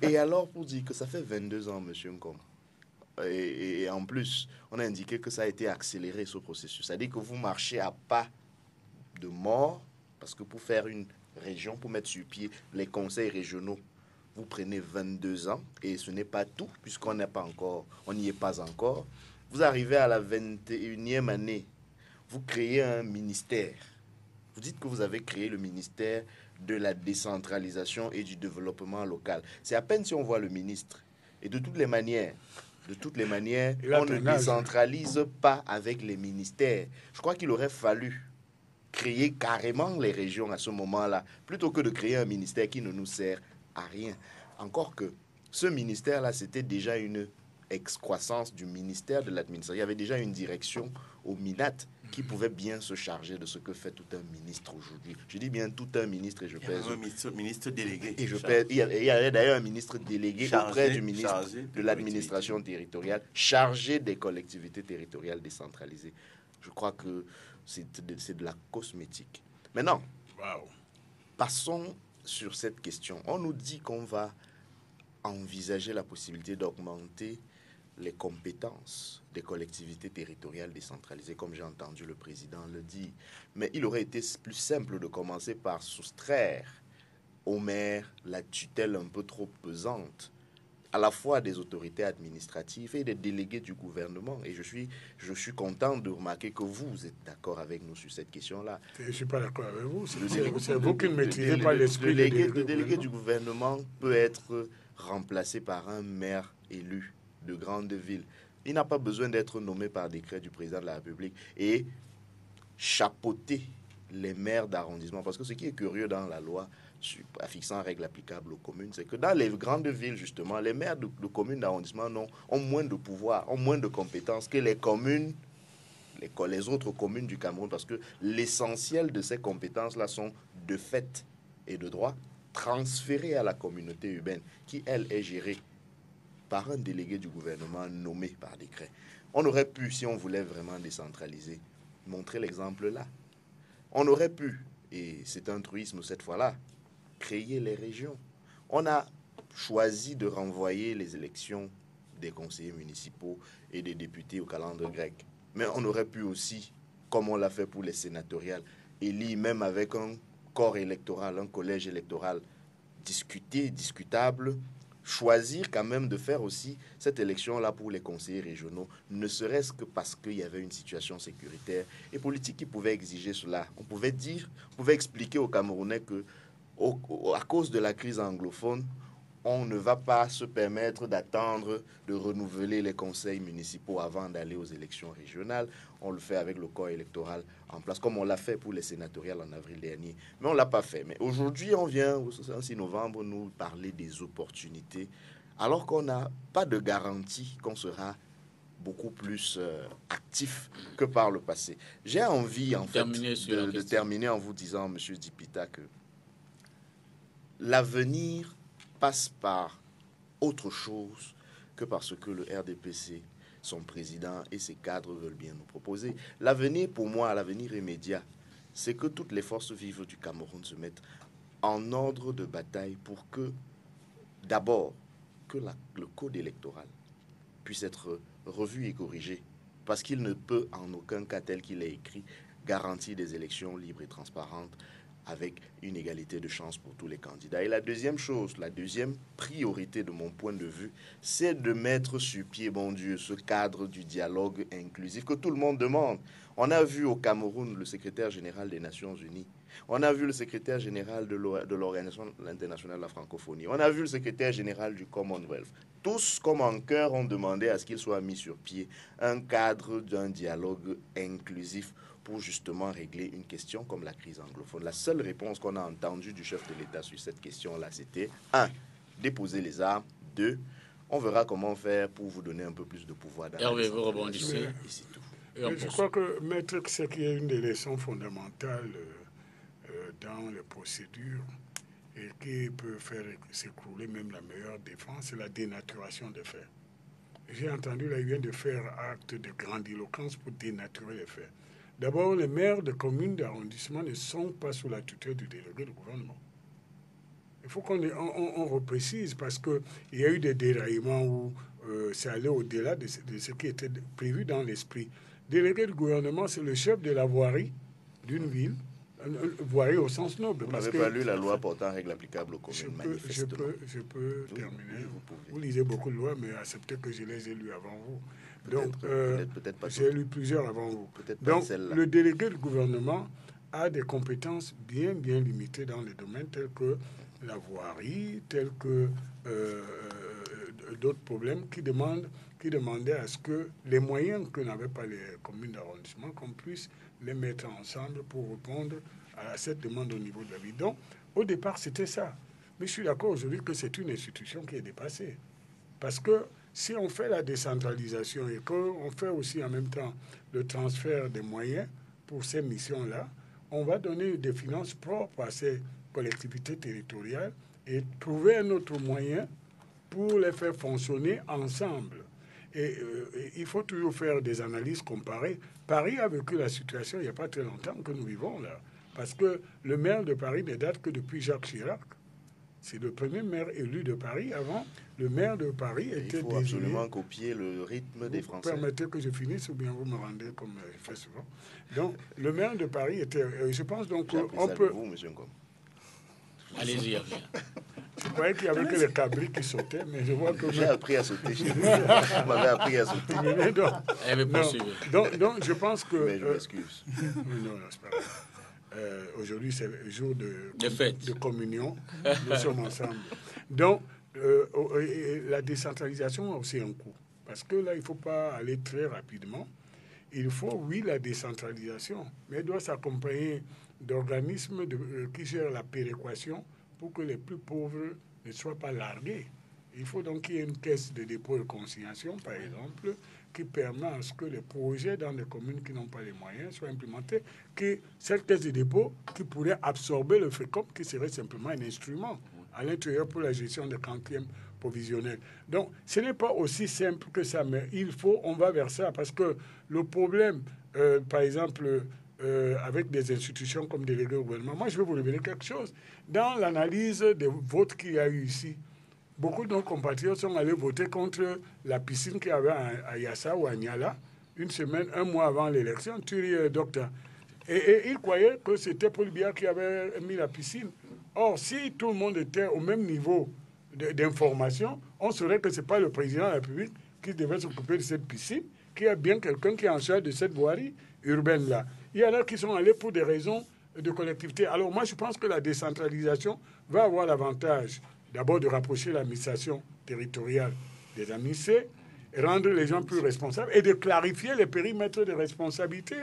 Et alors, pour dire que ça fait 22 ans, monsieur Nkom, et en plus, on a indiqué que ça a été accéléré, ce processus. C'est-à-dire que vous marchez à pas de mort, parce que pour faire une région, pour mettre sur pied les conseils régionaux, vous prenez 22 ans, et ce n'est pas tout, puisqu'on n'y est pas encore. Vous arrivez à la 21e année, vous créez un ministère. Vous dites que vous avez créé le ministère de la décentralisation et du développement local. C'est à peine si on voit le ministre. Et de toutes les manières, on ne décentralise pas avec les ministères. Je crois qu'il aurait fallu créer carrément les régions à ce moment-là, plutôt que de créer un ministère qui ne nous sert à rien. Encore que ce ministère-là, c'était déjà une excroissance du ministère de l'administration. Il y avait déjà une direction au MINAT qui pouvait bien se charger de ce que fait tout un ministre aujourd'hui. Je dis bien tout un ministre et je pèse... un ministre délégué. Et il y avait d'ailleurs un ministre délégué auprès du ministre de l'administration territoriale, chargé des collectivités territoriales décentralisées. Je crois que c'est de la cosmétique. Maintenant, passons sur cette question. On nous dit qu'on va envisager la possibilité d'augmenter les compétences des collectivités territoriales décentralisées, comme j'ai entendu le président le dire. Mais il aurait été plus simple de commencer par soustraire aux maires la tutelle un peu trop pesante, à la fois des autorités administratives et des délégués du gouvernement. Et je suis content de remarquer que vous êtes d'accord avec nous sur cette question-là. Je ne suis pas d'accord avec vous. C'est vous qui ne maîtrisez pas l'esprit. Le délégué du gouvernement peut être remplacé par un maire élu de grande ville. Il n'a pas besoin d'être nommé par décret du président de la République et chapeauter les maires d'arrondissement. Parce que ce qui est curieux dans la loi fixant règles applicables aux communes, c'est que dans les grandes villes, justement, les maires de communes d'arrondissement ont moins de pouvoir, ont moins de compétences que les communes, les autres communes du Cameroun, parce que l'essentiel de ces compétences-là sont de fait et de droit transférées à la communauté urbaine, qui, elle, est gérée par un délégué du gouvernement nommé par décret. On aurait pu, si on voulait vraiment décentraliser, montrer l'exemple là. On aurait pu, et c'est un truisme cette fois-là, créer les régions. On a choisi de renvoyer les élections des conseillers municipaux et des députés au calendrier grec. Mais on aurait pu aussi, comme on l'a fait pour les sénatoriales, élire même avec un corps électoral, un collège électoral discutable, choisir quand même de faire aussi cette élection-là pour les conseillers régionaux, ne serait-ce que parce qu'il y avait une situation sécuritaire et politique qui pouvait exiger cela. On pouvait expliquer aux Camerounais que à cause de la crise anglophone, on ne va pas se permettre d'attendre de renouveler les conseils municipaux avant d'aller aux élections régionales. On le fait avec le corps électoral en place, comme on l'a fait pour les sénatoriales en avril dernier. Mais on ne l'a pas fait. Mais aujourd'hui, on vient, au 6 novembre, nous parler des opportunités, alors qu'on n'a pas de garantie qu'on sera beaucoup plus actif que par le passé. J'ai envie, en fait, de terminer en vous disant, M. Dipita, que l'avenir passe par autre chose que parce que le RDPC, son président et ses cadres veulent bien nous proposer. L'avenir, pour moi, l'avenir immédiat, c'est que toutes les forces vives du Cameroun se mettent en ordre de bataille pour que, d'abord, que le code électoral puisse être revu et corrigé, parce qu'il ne peut en aucun cas, tel qu'il est écrit, garantir des élections libres et transparentes avec une égalité de chance pour tous les candidats. Et la deuxième chose, la deuxième priorité de mon point de vue, c'est de mettre sur pied, bon Dieu, ce cadre du dialogue inclusif que tout le monde demande. On a vu au Cameroun le secrétaire général des Nations Unies. On a vu le secrétaire général de l'Organisation internationale de la francophonie. On a vu le secrétaire général du Commonwealth. Tous, comme en chœur, ont demandé à ce qu'il soit mis sur pied un cadre d'un dialogue inclusif pour justement régler une question comme la crise anglophone. La seule réponse qu'on a entendue du chef de l'État sur cette question-là, c'était 1. Déposer les armes. 2. On verra comment faire pour vous donner un peu plus de pouvoir. Hervé, vous rebondissez. Et c'est tout. Je crois que, maître, ce qui est une des leçons fondamentales dans les procédures et qui peut faire s'écrouler même la meilleure défense, c'est la dénaturation des faits. J'ai entendu là, il vient de faire acte de grandiloquence pour dénaturer les faits. D'abord, les maires de communes d'arrondissement ne sont pas sous la tutelle du délégué du gouvernement. Il faut qu'on reprécise parce qu'il y a eu des déraillements où c'est allé au-delà de ce qui était prévu dans l'esprit. Délégué du gouvernement, c'est le chef de la voirie d'une ville, voirie au sens noble. Vous n'avez pas lu la loi portant règles applicables aux communes, manifestement. Je peux terminer. Oui, vous lisez beaucoup de lois, mais acceptez que je les ai lues avant vous. Donc, peut-être pas j'ai lu plusieurs avant vous. Donc, le délégué du gouvernement a des compétences bien limitées dans les domaines tels que la voirie, tels que d'autres problèmes qui demandaient à ce que les moyens que n'avaient pas les communes d'arrondissement, qu'on puisse les mettre ensemble pour répondre à cette demande au niveau de la ville. Donc, au départ, c'était ça. Mais je suis d'accord aujourd'hui que c'est une institution qui est dépassée. Parce que si on fait la décentralisation et qu'on fait aussi en même temps le transfert des moyens pour ces missions-là, on va donner des finances propres à ces collectivités territoriales et trouver un autre moyen pour les faire fonctionner ensemble. Et il faut toujours faire des analyses comparées. Paris a vécu la situation il n'y a pas très longtemps que nous vivons là. Parce que le maire de Paris ne date que depuis Jacques Chirac. C'est le premier maire élu de Paris. Avant, le maire de Paris était désigné. Il faut absolument copier le rythme des Français. Vous permettez que je finisse ou bien vous me rendez comme je fais souvent. Donc, le maire de Paris était... je pense donc qu'on peut... Vous, monsieur Ngom. Allez-y, Hervé. Je croyais qu'il n'y avait que les cabris qui sautaient, mais je vois que... J'ai appris à sauter chez vous. Vous m'avez appris à sauter. Donc, je pense que... Mais je m'excuse. Non, c'est pas grave. Aujourd'hui, c'est le jour de communion. Nous sommes ensemble. Donc, la décentralisation a aussi un coût. Parce que là, il ne faut pas aller très rapidement. Il faut, oui, la décentralisation, mais elle doit s'accompagner d'organismes qui gèrent la péréquation pour que les plus pauvres ne soient pas largués. Il faut donc qu'il y ait une caisse de dépôt et consignation, par exemple, qui permet à ce que les projets dans les communes qui n'ont pas les moyens soient implémentés, que cette caisse de dépôt qui pourrait absorber le FECOP, qui serait simplement un instrument à l'intérieur pour la gestion des quantièmes provisionnels. Donc, ce n'est pas aussi simple que ça, mais on va vers ça, parce que le problème, par exemple, avec des institutions comme délégué au gouvernement, moi, je vais vous révéler quelque chose. Dans l'analyse des votes qu'il y a eu ici, beaucoup de nos compatriotes sont allés voter contre la piscine qu'il y avait à Yassa ou à Niala, un mois avant l'élection, Thierry Docteur. Et ils croyaient que c'était Paul Biya qui avait mis la piscine. Or, si tout le monde était au même niveau d'information, on saurait que ce n'est pas le président de la République qui devait s'occuper de cette piscine, qu'il y a bien quelqu'un qui est en charge de cette voirie urbaine-là. Il y en a qui sont allés pour des raisons de collectivités. Alors moi, je pense que la décentralisation va avoir l'avantage d'abord de rapprocher l'administration territoriale des administrés, rendre les gens plus responsables et de clarifier les périmètres de responsabilité.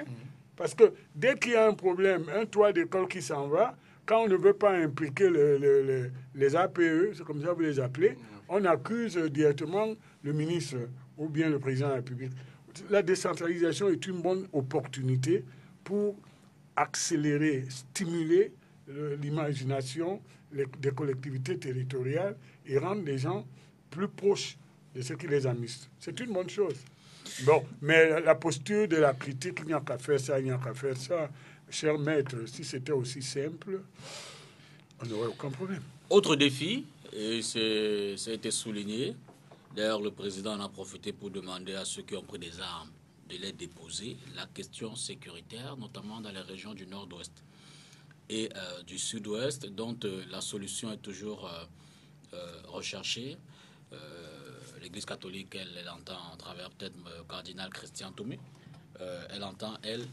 Parce que dès qu'il y a un problème, un toit d'école qui s'en va, quand on ne veut pas impliquer les APE, c'est comme ça que vous les appelez, on accuse directement le ministre ou bien le président de la République. La décentralisation est une bonne opportunité pour accélérer, stimuler l'imagination des collectivités territoriales et rendre les gens plus proches de ce qui les administre. C'est une bonne chose. Bon, mais la posture de la critique, il n'y a qu'à faire ça, il n'y a qu'à faire ça. Cher maître, si c'était aussi simple, on n'aurait aucun problème. Autre défi, et ça a été souligné, d'ailleurs le président en a profité pour demander à ceux qui ont pris des armes de les déposer, la question sécuritaire, notamment dans les régions du nord-ouest et du sud-ouest, dont la solution est toujours recherchée. L'Église catholique, elle entend, à travers peut-être le cardinal Christian Toumé, elle entend, elle,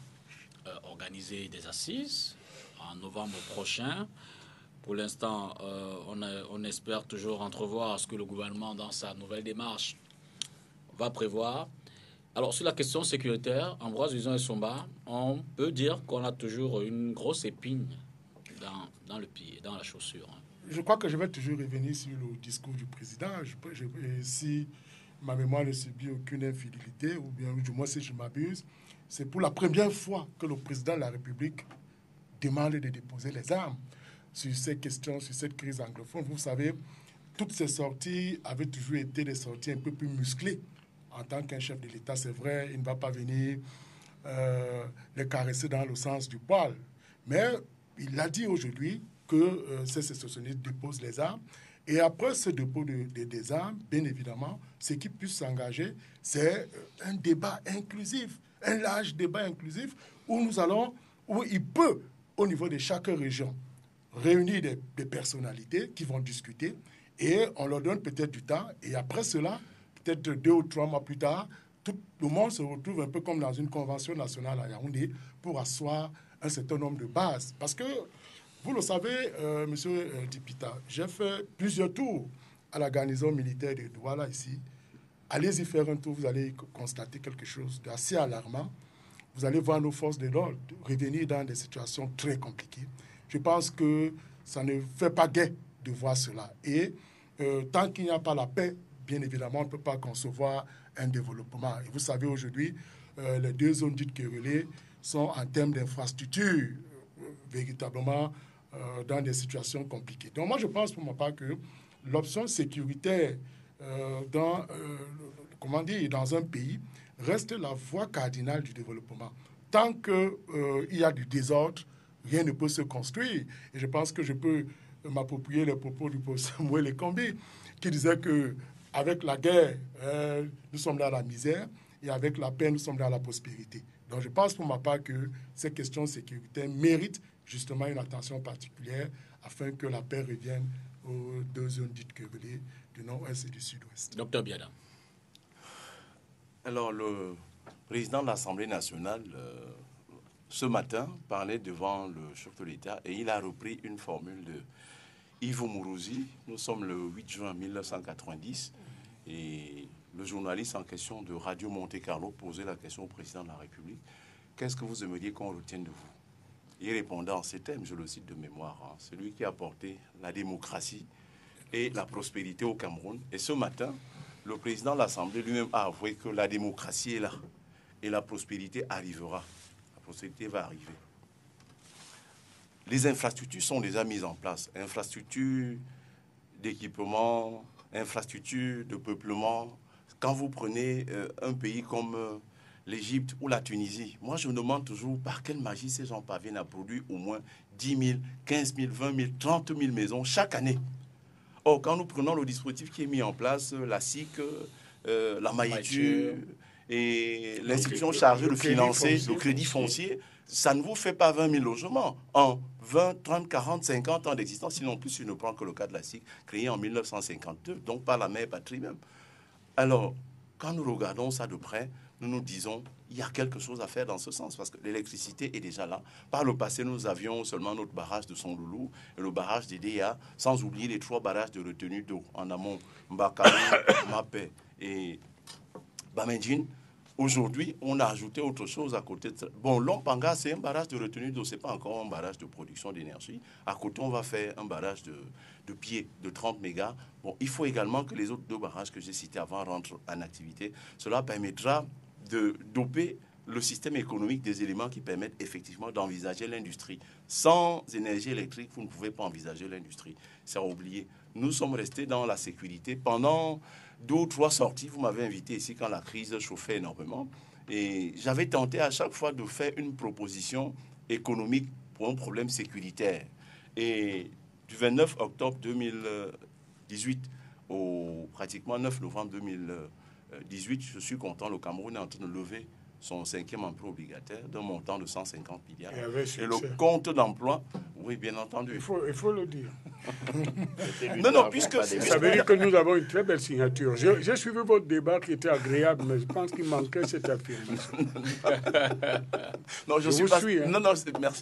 organiser des assises en novembre prochain. Pour l'instant, on espère toujours entrevoir ce que le gouvernement, dans sa nouvelle démarche, va prévoir. Alors, sur la question sécuritaire, Ambroise Uzon-Essomba, on peut dire qu'on a toujours une grosse épine dans le pied, dans la chaussure. Je crois que je vais toujours revenir sur le discours du président. Si ma mémoire ne subit aucune infidélité, ou bien du moins si je m'abuse, c'est pour la première fois que le président de la République demande de déposer les armes sur ces questions, sur cette crise anglophone. Vous savez, toutes ces sorties avaient toujours été des sorties un peu plus musclées. En tant qu'un chef de l'État, c'est vrai, il ne va pas venir les caresser dans le sens du poil. Mais il a dit aujourd'hui que ces sécessionnistes déposent les armes. Et après ce dépôt des armes, bien évidemment, ce qui puisse s'engager, c'est un débat inclusif, un large débat inclusif où il peut, au niveau de chaque région, réunir des personnalités qui vont discuter et on leur donne peut-être du temps. Et après cela, peut-être 2 ou 3 mois plus tard, tout le monde se retrouve un peu comme dans une convention nationale à Yaoundé pour asseoir un certain nombre de bases. Parce que, vous le savez, monsieur Dipita, j'ai fait plusieurs tours à la garnison militaire de Douala ici. Allez-y faire un tour, vous allez constater quelque chose d'assez alarmant. Vous allez voir nos forces de l'ordre revenir dans des situations très compliquées. Je pense que ça ne fait pas gai de voir cela. Et tant qu'il n'y a pas la paix, bien évidemment, on ne peut pas concevoir un développement. Et vous savez, aujourd'hui, les 2 zones dites querellées sont en termes d'infrastructures véritablement dans des situations compliquées. Donc moi, je pense pour ma part que l'option sécuritaire dans un pays reste la voie cardinale du développement. Tant qu'il y a du désordre, rien ne peut se construire. Et je pense que je peux m'approprier les propos du professeur Moué Lekambi, qui disait que avec la guerre, nous sommes dans la misère, et avec la paix, nous sommes dans la prospérité. Donc je pense pour ma part que ces questions sécuritaires méritent justement une attention particulière afin que la paix revienne aux 2 zones dites querellées du nord-ouest et du sud-ouest. Docteur Biada. Alors, le président de l'Assemblée nationale, ce matin, parlait devant le chef de l'État et il a repris une formule de Ivo Mourouzi. Nous sommes le 8 juin 1990 et le journaliste en question de Radio Monte-Carlo posait la question au président de la République. Qu'est-ce que vous aimeriez qu'on retienne de vous? Il répondait en ces termes, je le cite de mémoire, celui qui a apporté la démocratie et la prospérité au Cameroun. Et ce matin, le président de l'Assemblée lui-même a avoué que la démocratie est là et la prospérité arrivera. La prospérité va arriver. Les infrastructures sont déjà mises en place. Infrastructures d'équipement, infrastructures de peuplement. Quand vous prenez un pays comme l'Égypte ou la Tunisie, moi je me demande toujours par quelle magie ces gens parviennent à produire au moins 10 000, 15 000, 20 000, 30 000 maisons chaque année. Or, quand nous prenons le dispositif qui est mis en place, la SIC, la Maïtu et l'institution chargée de financer le crédit foncier, ça ne vous fait pas 20 000 logements en 20, 30, 40, 50 ans d'existence, sinon plus si ne prend que le cas de la SIC, créée en 1952, donc par la mère patrie même. Alors, quand nous regardons ça de près, nous nous disons, il y a quelque chose à faire dans ce sens, parce que l'électricité est déjà là. Par le passé, nous avions seulement notre barrage de Sonloulou et le barrage d'Edea, sans oublier les 3 barrages de retenue d'eau en amont, Mbakaou, Mapé et Bamendjin. Aujourd'hui, on a ajouté autre chose à côté de ça. Bon, Lompanga, c'est un barrage de retenue d'eau, ce n'est pas encore un barrage de production d'énergie. À côté, on va faire un barrage de pied de 30 mégas. Bon, il faut également que les autres 2 barrages que j'ai cités avant rentrent en activité. Cela permettra de doper le système économique des éléments qui permettent effectivement d'envisager l'industrie. Sans énergie électrique, vous ne pouvez pas envisager l'industrie. C'est à oublier. Nous sommes restés dans la sécurité pendant 2 ou 3 sorties. Vous m'avez invité ici quand la crise chauffait énormément. Et j'avais tenté à chaque fois de faire une proposition économique pour un problème sécuritaire. Et du 29 octobre 2018 au pratiquement 9 novembre 2018, je suis content, le Cameroun est en train de lever son 5e emprunt obligataire d'un montant de 150 milliards. Et le compte d'emploi, oui, bien entendu. Il faut le dire. Non, puisque... Ça veut dire que nous avons une très belle signature. J'ai suivi votre débat qui était agréable, mais je pense qu'il manquait cette affirmation. Non, je suis pas... suis, hein. Non,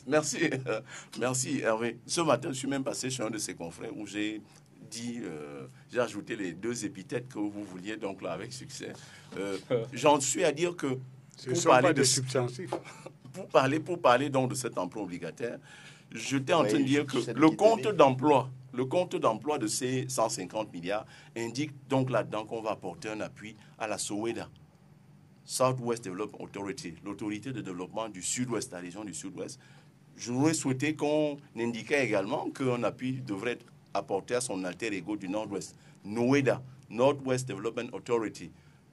merci, Hervé. Ce matin, je suis même passé chez un de ses confrères où j'ai dit, j'ai ajouté les 2 épithètes que vous vouliez, donc là, avec succès. J'en suis à dire que pour parler de substantifs. Pour parler donc de cet emprunt obligataire, j'étais en train de dire que le compte d'emploi de ces 150 milliards indique donc là-dedans qu'on va apporter un appui à la SOWEDA, Southwest Development Authority, l'autorité de développement du Sud-Ouest, la région du Sud-Ouest. J'aurais souhaité qu'on indiquait également qu'un appui devrait être apporté à son alter ego du Nord-Ouest, NOEDA, Northwest Development Authority,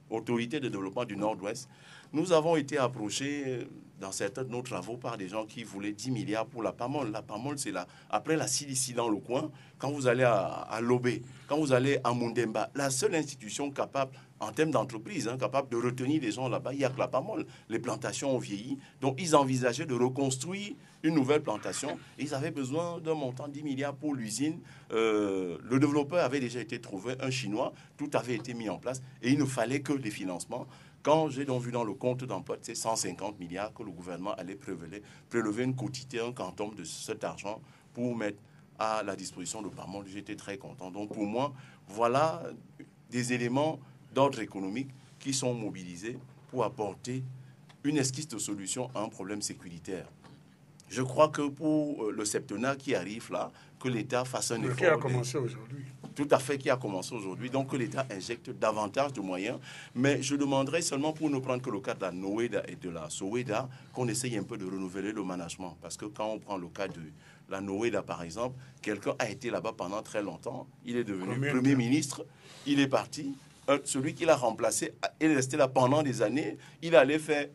autorité de développement du Nord-Ouest. Nous avons été approchés dans certains de nos travaux par des gens qui voulaient 10 milliards pour la PAMOL. La PAMOL, c'est après la Silicie dans le coin, quand vous allez à Lobé, quand vous allez à Mundemba, la seule institution capable, en termes d'entreprise, capable de retenir les gens là-bas, il n'y a que la PAMOL. Les plantations ont vieilli, donc ils envisageaient de reconstruire une nouvelle plantation. Ils avaient besoin d'un montant de 10 milliards pour l'usine. Le développeur avait déjà été trouvé, un Chinois, tout avait été mis en place et il ne fallait que les financements. Quand j'ai donc vu dans le compte d'emploi de ces 150 milliards que le gouvernement allait prélever une quotité, un quantum de cet argent pour mettre à la disposition de PAMOL, j'étais très content. Donc pour moi, voilà des éléments d'ordre économique qui sont mobilisés pour apporter une esquisse de solution à un problème sécuritaire. Je crois que pour le septennat qui arrive là, que l'État fasse un effort. Qui a commencé aujourd'hui. Tout à fait, qui a commencé aujourd'hui. Donc que l'État injecte davantage de moyens. Mais je demanderais seulement, pour ne prendre que le cas de la NOEDA et de la SOWEDA, qu'on essaye un peu de renouveler le management. Parce que quand on prend le cas de la NOEDA, par exemple, quelqu'un a été là-bas pendant très longtemps. Il est devenu Premier ministre. Il est parti. Celui qui l'a remplacé est resté là pendant des années. Il allait faire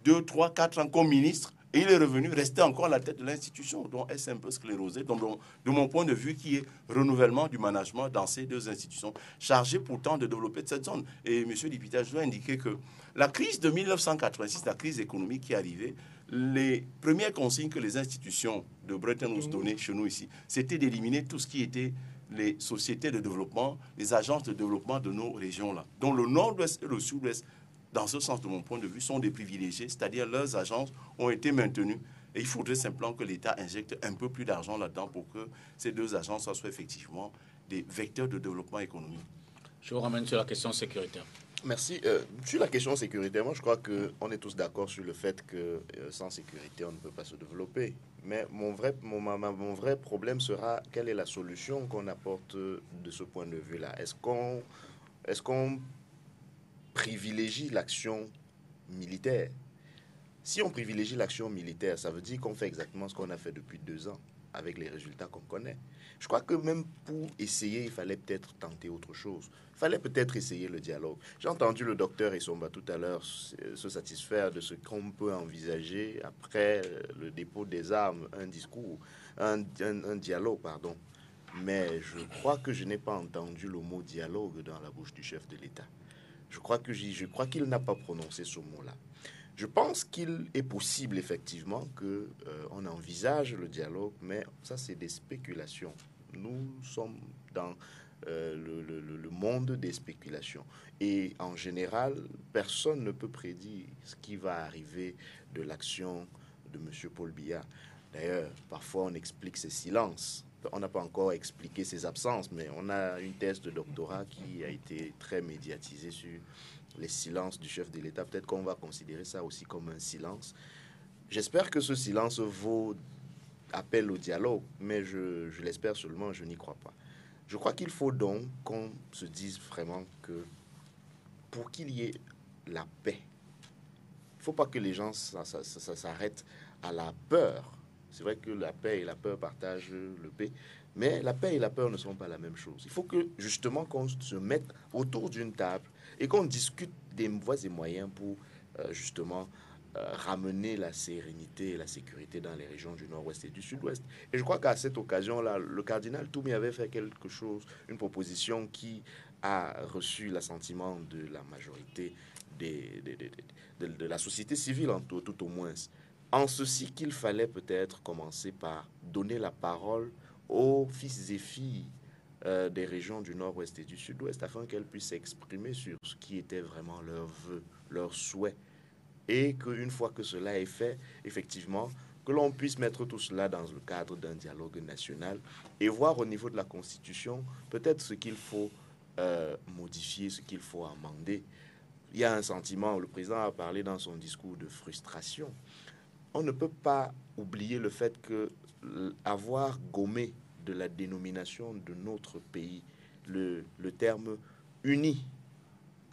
2, 3, 4 ans comme ministre. Et il est revenu rester encore à la tête de l'institution, dont elle s'est un peu sclérosée, donc de mon point de vue, qui est renouvellement du management dans ces 2 institutions, chargées pourtant de développer cette zone. Et M. Dipita, je dois indiquer que la crise de 1986, la crise économique qui est arrivée, les premières consignes que les institutions de Bretton Woods donnaient chez nous ici, c'était d'éliminer tout ce qui était les sociétés de développement, les agences de développement de nos régions-là, dont le Nord-Ouest et le Sud-Ouest, dans ce sens, de mon point de vue, sont des privilégiés, c'est-à-dire leurs agences ont été maintenues. Et il faudrait simplement que l'État injecte un peu plus d'argent là-dedans pour que ces 2 agences soient effectivement des vecteurs de développement économique. Je vous ramène sur la question sécuritaire. Merci. Sur la question sécuritaire, moi je crois qu'on est tous d'accord sur le fait que sans sécurité, on ne peut pas se développer. Mais mon vrai problème sera quelle est la solution qu'on apporte de ce point de vue-là. Est-ce qu'on privilégie l'action militaire? Si on privilégie l'action militaire, ça veut dire qu'on fait exactement ce qu'on a fait depuis 2 ans, avec les résultats qu'on connaît. Je crois que même pour essayer, il fallait peut-être tenter autre chose. Il fallait peut-être essayer le dialogue. J'ai entendu le docteur Essomba tout à l'heure se satisfaire de ce qu'on peut envisager après le dépôt des armes, un dialogue, pardon. Mais je crois que je n'ai pas entendu le mot dialogue dans la bouche du chef de l'État. Je crois qu'il n'a pas prononcé ce mot-là. Je pense qu'il est possible, effectivement, qu'on envisage le dialogue, mais ça, c'est des spéculations. Nous sommes dans le monde des spéculations. Et en général, personne ne peut prédire ce qui va arriver de l'action de M. Paul Biya. D'ailleurs, parfois on explique ses silences. On n'a pas encore expliqué ses absences, mais on a une thèse de doctorat qui a été très médiatisée sur les silences du chef de l'État. Peut-être qu'on va considérer ça aussi comme un silence. J'espère que ce silence vaut appel au dialogue, mais je l'espère seulement, je n'y crois pas. Je crois qu'il faut donc qu'on se dise vraiment que pour qu'il y ait la paix, il ne faut pas que les gens s'arrêtent à la peur. C'est vrai que la paix et la peur partagent le paix, mais la paix et la peur ne sont pas la même chose. Il faut que justement qu'on se mette autour d'une table et qu'on discute des voies et moyens pour justement ramener la sérénité et la sécurité dans les régions du nord-ouest et du sud-ouest. Et je crois qu'à cette occasion-là, le cardinal Toumi avait fait quelque chose, une proposition qui a reçu l'assentiment de la majorité de la société civile, tout au moins. En ceci qu'il fallait peut-être commencer par donner la parole aux fils et filles des régions du nord-ouest et du sud-ouest afin qu'elles puissent s'exprimer sur ce qui était vraiment leurs vœux, leurs souhaits. Et qu'une fois que cela est fait, effectivement, que l'on puisse mettre tout cela dans le cadre d'un dialogue national et voir au niveau de la Constitution peut-être ce qu'il faut modifier, ce qu'il faut amender. Il y a un sentiment, le président a parlé dans son discours de frustration. On ne peut pas oublier le fait que avoir gommé de la dénomination de notre pays le terme uni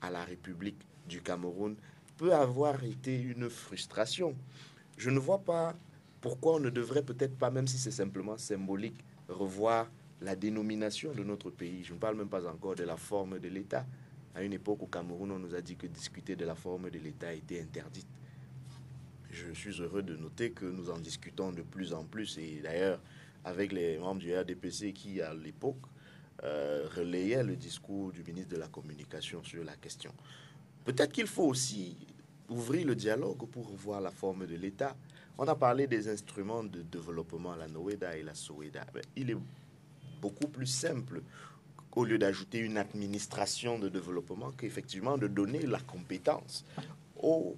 à la République du Cameroun peut avoir été une frustration. Je ne vois pas pourquoi on ne devrait peut-être pas, même si c'est simplement symbolique, revoir la dénomination de notre pays. Je ne parle même pas encore de la forme de l'État. À une époque au Cameroun, on nous a dit que discuter de la forme de l'État était interdite. Je suis heureux de noter que nous en discutons de plus en plus. Et d'ailleurs, avec les membres du RDPC qui, à l'époque, relayaient le discours du ministre de la Communication sur la question. Peut-être qu'il faut aussi ouvrir le dialogue pour revoir la forme de l'État. On a parlé des instruments de développement, la NOEDA et la SOEDA. Mais il est beaucoup plus simple, au lieu d'ajouter une administration de développement, qu'effectivement de donner la compétence aux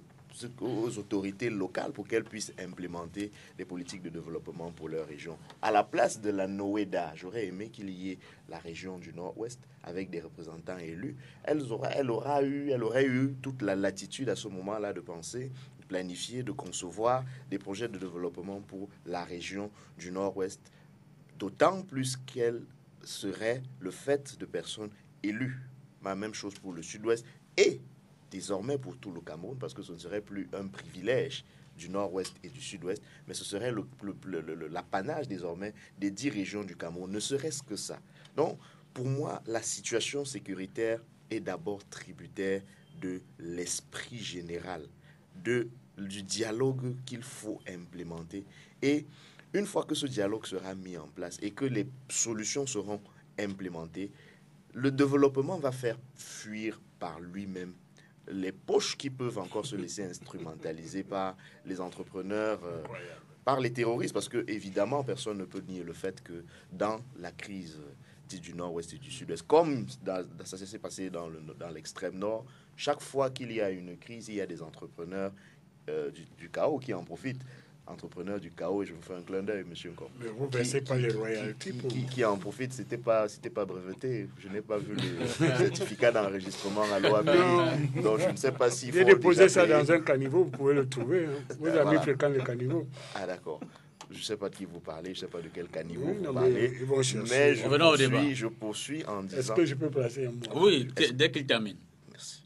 autorités locales pour qu'elles puissent implémenter des politiques de développement pour leur région. À la place de la NOEDA, j'aurais aimé qu'il y ait la région du Nord-Ouest avec des représentants élus. Elle aurait eu toute la latitude à ce moment-là de penser, de planifier, de concevoir des projets de développement pour la région du Nord-Ouest, d'autant plus qu'elle serait le fait de personnes élues. La même chose pour le Sud-Ouest et désormais pour tout le Cameroun, parce que ce ne serait plus un privilège du nord-ouest et du sud-ouest, mais ce serait l'apanage désormais des 10 régions du Cameroun, ne serait-ce que ça. Donc, pour moi, la situation sécuritaire est d'abord tributaire de l'esprit général, du dialogue qu'il faut implémenter. Et une fois que ce dialogue sera mis en place et que les solutions seront implémentées, le développement va faire fuir par lui-même les poches qui peuvent encore se laisser instrumentaliser par les entrepreneurs, par les terroristes, parce que évidemment personne ne peut nier le fait que dans la crise dite du nord-ouest et du sud-est, comme ça s'est passé dans l'extrême nord, chaque fois qu'il y a une crise, il y a des entrepreneurs du chaos qui en profitent. Entrepreneur du chaos, et je vous fais un clin d'œil, monsieur Nkom. Mais vous ne versez pas les royalties pour... Qui en profite, c'était pas breveté. Je n'ai pas vu le certificat d'enregistrement à l'OAPI. Donc je ne sais pas s'il faut... J'ai déposé ça dans un caniveau, vous pouvez le trouver. Hein. Vous avez fréquent le caniveau. Ah d'accord. Je ne sais pas de qui vous parlez, je ne sais pas de quel caniveau Oui, vous non, parlez. Mais je poursuis en disant... Est-ce que je peux placer un mot? Oui, dès qu'il termine. Merci.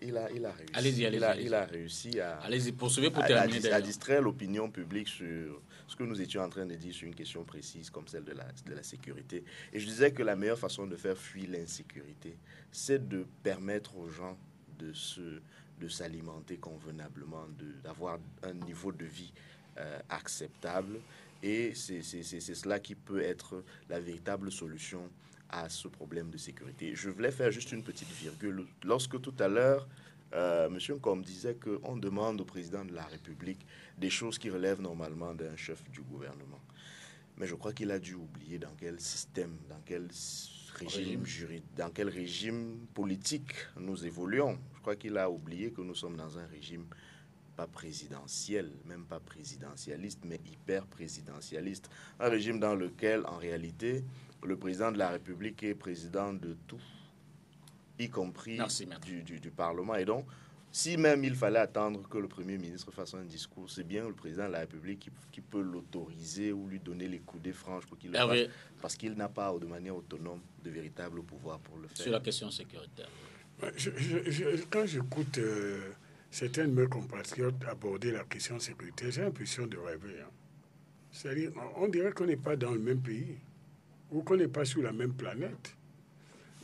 Il a réussi. Allez-y. Il a réussi à, allez-y, poursuivez pour terminer. À distraire l'opinion publique sur ce que nous étions en train de dire sur une question précise comme celle de la sécurité. Et je disais que la meilleure façon de faire fuir l'insécurité, c'est de permettre aux gens de s'alimenter convenablement, d'avoir un niveau de vie acceptable. Et c'est cela qui peut être la véritable solution à ce problème de sécurité. Je voulais faire juste une petite virgule. Lorsque tout à l'heure, M. Nkom disait qu'on demande au président de la République des choses qui relèvent normalement d'un chef du gouvernement. Mais je crois qu'il a dû oublier dans quel système, dans quelle dans quel régime politique nous évoluons. Je crois qu'il a oublié que nous sommes dans un régime pas présidentiel, même pas présidentialiste, mais hyper présidentialiste. Un régime dans lequel, en réalité, le président de la République est président de tout, y compris du Parlement. Et donc, si même il fallait attendre que le Premier ministre fasse un discours, c'est bien le président de la République qui peut l'autoriser ou lui donner les coudées franches pour qu'il le fasse, parce qu'il n'a pas de manière autonome de véritable pouvoir pour le faire. Sur la question sécuritaire. Quand j'écoute certains de mes compatriotes aborder la question sécuritaire, j'ai l'impression de rêver. Hein. C'est-à-dire, on dirait qu'on n'est pas dans le même pays ou qu'on n'est pas sur la même planète.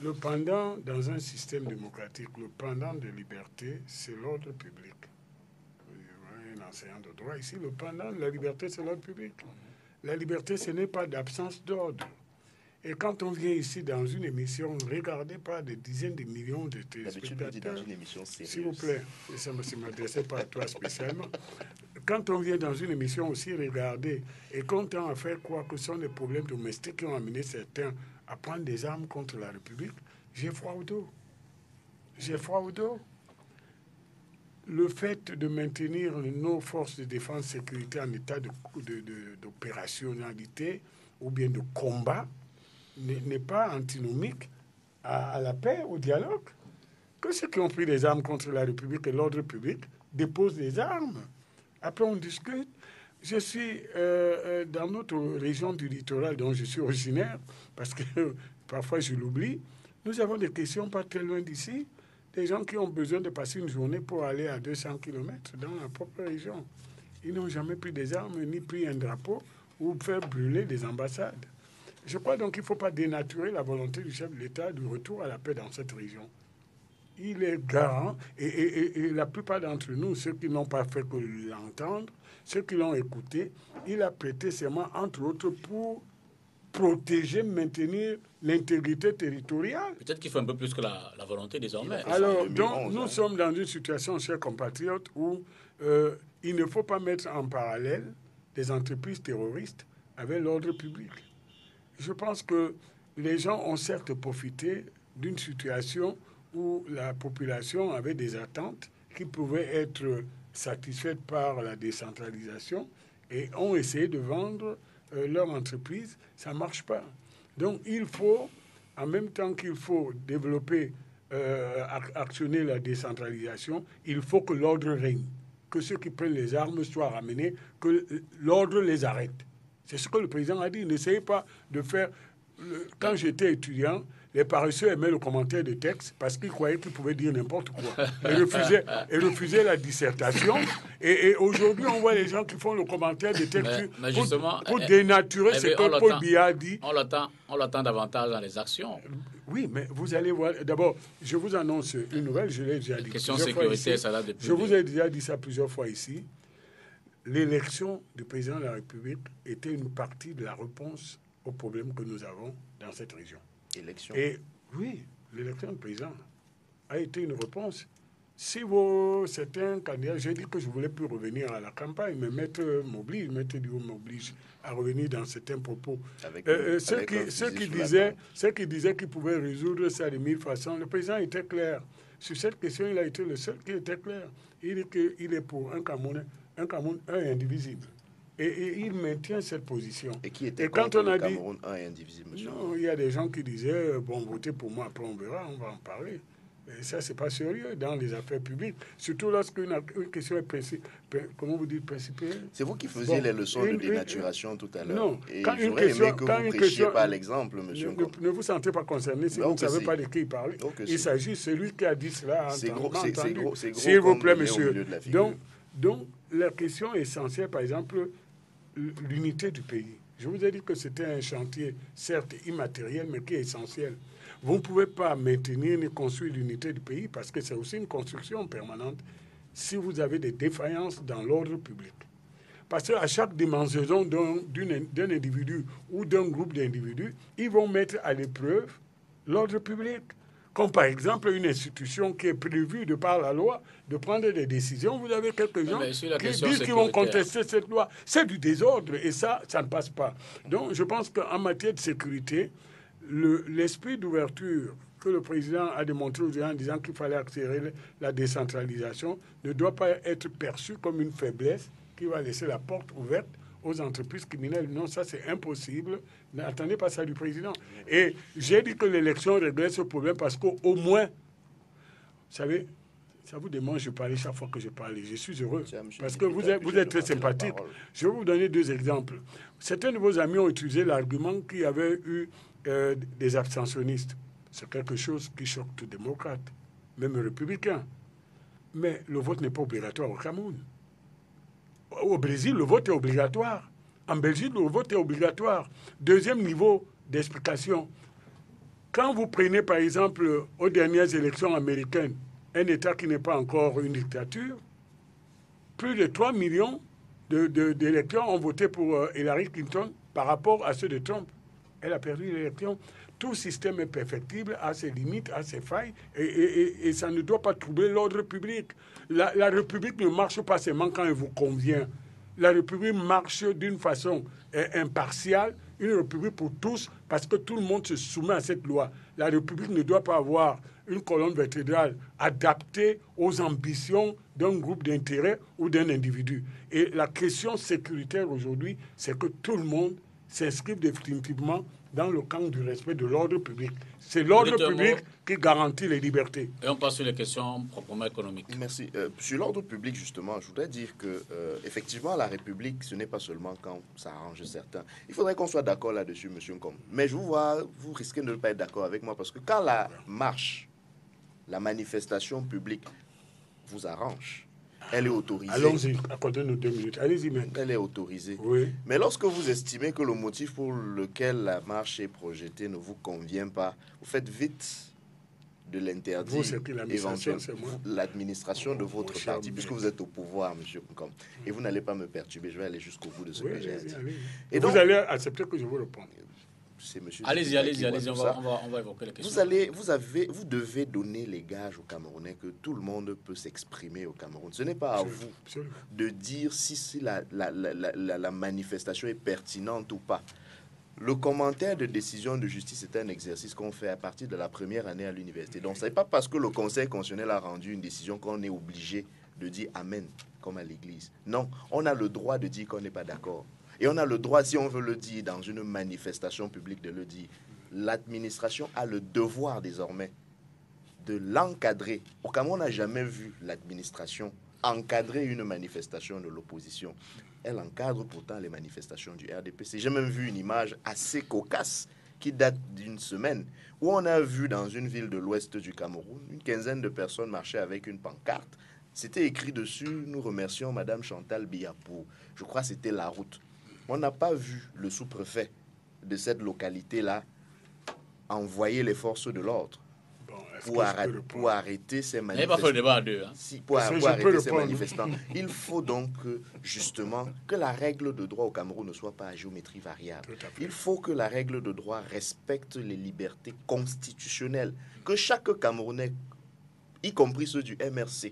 Le pendant dans un système démocratique, le pendant de liberté, c'est l'ordre public. Un enseignant de droit ici, le pendant de la liberté, c'est l'ordre public. La liberté, ce n'est pas d'absence d'ordre. Et quand on vient ici dans une émission regardée par des dizaines de millions de téléspectateurs, s'il vous plaît, ça ne m'adressait pas à toi spécialement, quand on vient dans une émission aussi regardée et qu'on tend à faire croire que ce sont des problèmes domestiques qui ont amené certains à prendre des armes contre la République, j'ai froid au dos. J'ai froid au dos. Le fait de maintenir nos forces de défense et de sécurité en état d'opérationnalité ou bien de combat n'est pas antinomique à la paix, au dialogue. Que ceux qui ont pris des armes contre la République et l'ordre public déposent des armes. Après, on discute. Je suis dans notre région du littoral dont je suis originaire, parce que parfois je l'oublie. Nous avons des questions pas très loin d'ici, des gens qui ont besoin de passer une journée pour aller à 200 km dans la propre région. Ils n'ont jamais pris des armes, ni pris un drapeau, ou faire brûler des ambassades. Je crois donc qu'il ne faut pas dénaturer la volonté du chef de l'État du retour à la paix dans cette région. Il est garant, et la plupart d'entre nous, ceux qui n'ont pas fait que l'entendre, ceux qui l'ont écouté, il a prêté serment, entre autres, pour protéger, maintenir l'intégrité territoriale. Peut-être qu'il faut un peu plus que la volonté désormais. Alors, donc, nous sommes dans une situation, chers compatriotes, où il ne faut pas mettre en parallèle des entreprises terroristes avec l'ordre public. Je pense que les gens ont certes profité d'une situation où la population avait des attentes qui pouvaient être satisfaites par la décentralisation et ont essayé de vendre leur entreprise. Ça ne marche pas. Donc il faut, en même temps qu'il faut développer, actionner la décentralisation, il faut que l'ordre règne, que ceux qui prennent les armes soient ramenés, que l'ordre les arrête. C'est ce que le président a dit. N'essayez pas de faire... Quand j'étais étudiant, les paresseux aimaient le commentaire de texte parce qu'ils croyaient qu'ils pouvaient dire n'importe quoi. Et refusaient la dissertation. Et aujourd'hui, on voit les gens qui font le commentaire de texte pour dénaturer ce que Paul Biya a dit. On l'attend davantage dans les actions. Oui, mais vous allez voir. D'abord, je vous annonce une nouvelle. Je l'ai déjà dit. Question sécurité, ça date depuis. Je vous ai déjà dit ça plusieurs fois ici. L'élection du président de la République était une partie de la réponse aux problèmes que nous avons dans cette région. Élection. Et oui, l'élection du président a été une réponse. Si certains candidats, j'ai dit que je ne voulais plus revenir à la campagne, mais Maître Diou m'oblige à revenir dans certains propos. Ceux qui disaient qu'ils pouvaient résoudre ça de 1000 façons, le président était clair. Sur cette question, il a été le seul qui était clair. Il dit qu'il est pour un Cameroun, un indivisible. Et il maintient cette position. Et qui était contre le Cameroun un et indivisible, monsieur? Non, il y a des gens qui disaient, bon, votez pour moi, après on verra, on va en parler. Et ça, c'est pas sérieux dans les affaires publiques. Surtout lorsqu'une question est principale. Comment vous dites principale? C'est vous qui faisiez les leçons de dénaturation tout à l'heure. Non, et j'aurais aimé que vous prêchiez par l'exemple, monsieur. Ne vous sentez pas concerné si vous ne savez pas de qui il parle. Il s'agit de celui qui a dit cela. C'est gros. S'il vous plaît, monsieur. Donc, la question essentielle, par exemple, l'unité du pays. Je vous ai dit que c'était un chantier, certes immatériel, mais qui est essentiel. Vous ne pouvez pas maintenir ni construire l'unité du pays parce que c'est aussi une construction permanente si vous avez des défaillances dans l'ordre public. Parce qu'à chaque dimension d'un individu ou d'un groupe d'individus, ils vont mettre à l'épreuve l'ordre public. Comme par exemple une institution qui est prévue de par la loi de prendre des décisions. Vous avez quelques gens qui disent qu'ils vont contester cette loi. C'est du désordre et ça ne passe pas. Donc je pense qu'en matière de sécurité, l'esprit d'ouverture que le président a démontré aux gens en disant qu'il fallait accélérer la décentralisation ne doit pas être perçu comme une faiblesse qui va laisser la porte ouverte aux entreprises criminelles. Non, ça c'est impossible. N'attendez pas ça du président. Et j'ai dit que l'élection réglait ce problème parce qu'au moins, vous savez, ça vous demande, je parlais chaque fois que je parlais. Je suis heureux parce que vous êtes très sympathique. Je vais vous donner 2 exemples. Certains de vos amis ont utilisé l'argument qu'il y avait eu des abstentionnistes. C'est quelque chose qui choque tout démocrate, même républicain. Mais le vote n'est pas obligatoire au Cameroun. Au Brésil, le vote est obligatoire. En Belgique, le vote est obligatoire. Deuxième niveau d'explication. Quand vous prenez, par exemple, aux dernières élections américaines, un État qui n'est pas encore une dictature, plus de 3 millions d'électeurs ont voté pour Hillary Clinton par rapport à ceux de Trump. Elle a perdu l'élection. Tout système est perfectible, a ses limites, a ses failles, et ça ne doit pas troubler l'ordre public. La République ne marche pas seulement quand elle vous convient. La République marche d'une façon impartiale, une République pour tous, parce que tout le monde se soumet à cette loi. La République ne doit pas avoir une colonne vertébrale adaptée aux ambitions d'un groupe d'intérêts ou d'un individu. Et la question sécuritaire aujourd'hui, c'est que tout le monde s'inscrive définitivement dans le camp du respect de l'ordre public. C'est l'ordre public qui garantit les libertés. Et on passe sur les questions proprement économiques. Merci. Sur l'ordre public, justement, je voudrais dire que, effectivement, la République, ce n'est pas seulement quand ça arrange certains. Il faudrait qu'on soit d'accord là-dessus, monsieur Nkom. Mais je vous vois, vous risquez de ne pas être d'accord avec moi, parce que quand la marche, la manifestation publique vous arrange, elle est autorisée. Allons-y, accordez-nous 2 minutes. Allez-y, maintenant. Elle est autorisée. Oui. Mais lorsque vous estimez que le motif pour lequel la marche est projetée ne vous convient pas, vous faites vite de l'interdire éventuellement l'administration de votre parti, puisque vous êtes au pouvoir, monsieur Nkom. Et vous n'allez pas me perturber, je vais aller jusqu'au bout de ce que j'ai à dire. Et donc, vous allez accepter que je vous réponde. Allez-y, on va évoquer les questions. Vous devez donner les gages aux Camerounais que tout le monde peut s'exprimer au Cameroun. Ce n'est pas à vous de dire si la manifestation est pertinente ou pas. Le commentaire de décision de justice est un exercice qu'on fait à partir de la première année à l'université. Donc, ce n'est pas parce que le Conseil constitutionnel a rendu une décision qu'on est obligé de dire Amen, comme à l'Église. Non, on a le droit de dire qu'on n'est pas d'accord. Et on a le droit, si on veut le dire dans une manifestation publique, de le dire. L'administration a le devoir désormais de l'encadrer. Au Cameroun, on n'a jamais vu l'administration encadrer une manifestation de l'opposition. Elle encadre pourtant les manifestations du RDPC. J'ai même vu une image assez cocasse qui date d'une semaine, où on a vu dans une ville de l'ouest du Cameroun, une quinzaine de personnes marcher avec une pancarte. C'était écrit dessus, nous remercions Madame Chantal Biya pour, je crois que c'était la route. On n'a pas vu le sous-préfet de cette localité-là envoyer les forces de l'ordre pour arrêter ces manifestants. Pour arrêter ces manifestants. Il faut donc justement que la règle de droit au Cameroun ne soit pas à géométrie variable. Il faut que la règle de droit respecte les libertés constitutionnelles. Que chaque Camerounais, y compris ceux du MRC,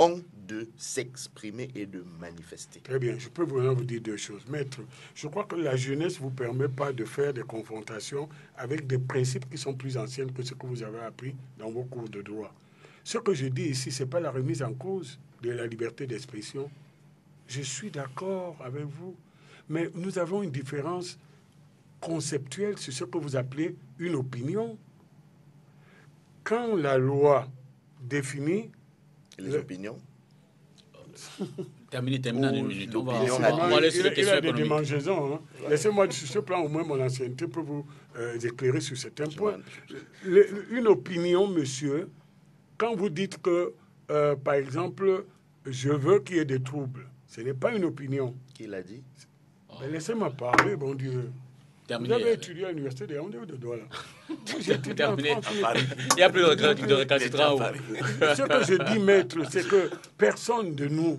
ont de s'exprimer et de manifester. Très bien, je peux vraiment vous dire 2 choses. Maître, je crois que la jeunesse ne vous permet pas de faire des confrontations avec des principes qui sont plus anciens que ce que vous avez appris dans vos cours de droit. Ce que je dis ici, ce n'est pas la remise en cause de la liberté d'expression. Je suis d'accord avec vous, mais nous avons une différence conceptuelle sur ce que vous appelez une opinion. Quand la loi définit les opinions. Terminé en une minute. On va aller sur les questions économiques. Il y a des démangeaisons. Hein. Laissez-moi, sur ce plan, au moins, mon ancienneté peut vous éclairer sur certains points. Une opinion, monsieur, quand vous dites que, par exemple, je veux qu'il y ait des troubles, ce n'est pas une opinion. Qui l'a dit? Laissez-moi parler, bon Dieu. Terminé. Vous avez étudié à l'université des Hondés ou de Douala? Terminé. Il n'y a plus de récalcitrant. Ce que je dis, maître, c'est que personne de nous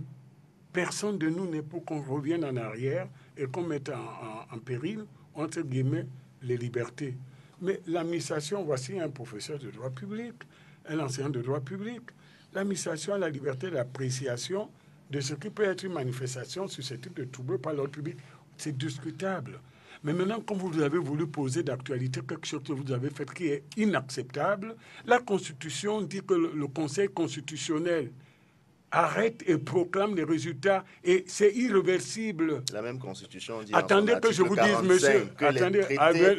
n'est pour qu'on revienne en arrière et qu'on mette en péril, entre guillemets, les libertés. Mais l'administration, voici un professeur de droit public, un enseignant de droit public. L'administration a la liberté d'appréciation de ce qui peut être une manifestation susceptible de troubler par l'ordre public. C'est discutable. Mais maintenant, quand vous avez voulu poser d'actualité quelque chose que vous avez fait qui est inacceptable, la Constitution dit que le Conseil constitutionnel arrête et proclame les résultats et c'est irréversible. La même Constitution dit attendez que je vous dise, monsieur, attendez,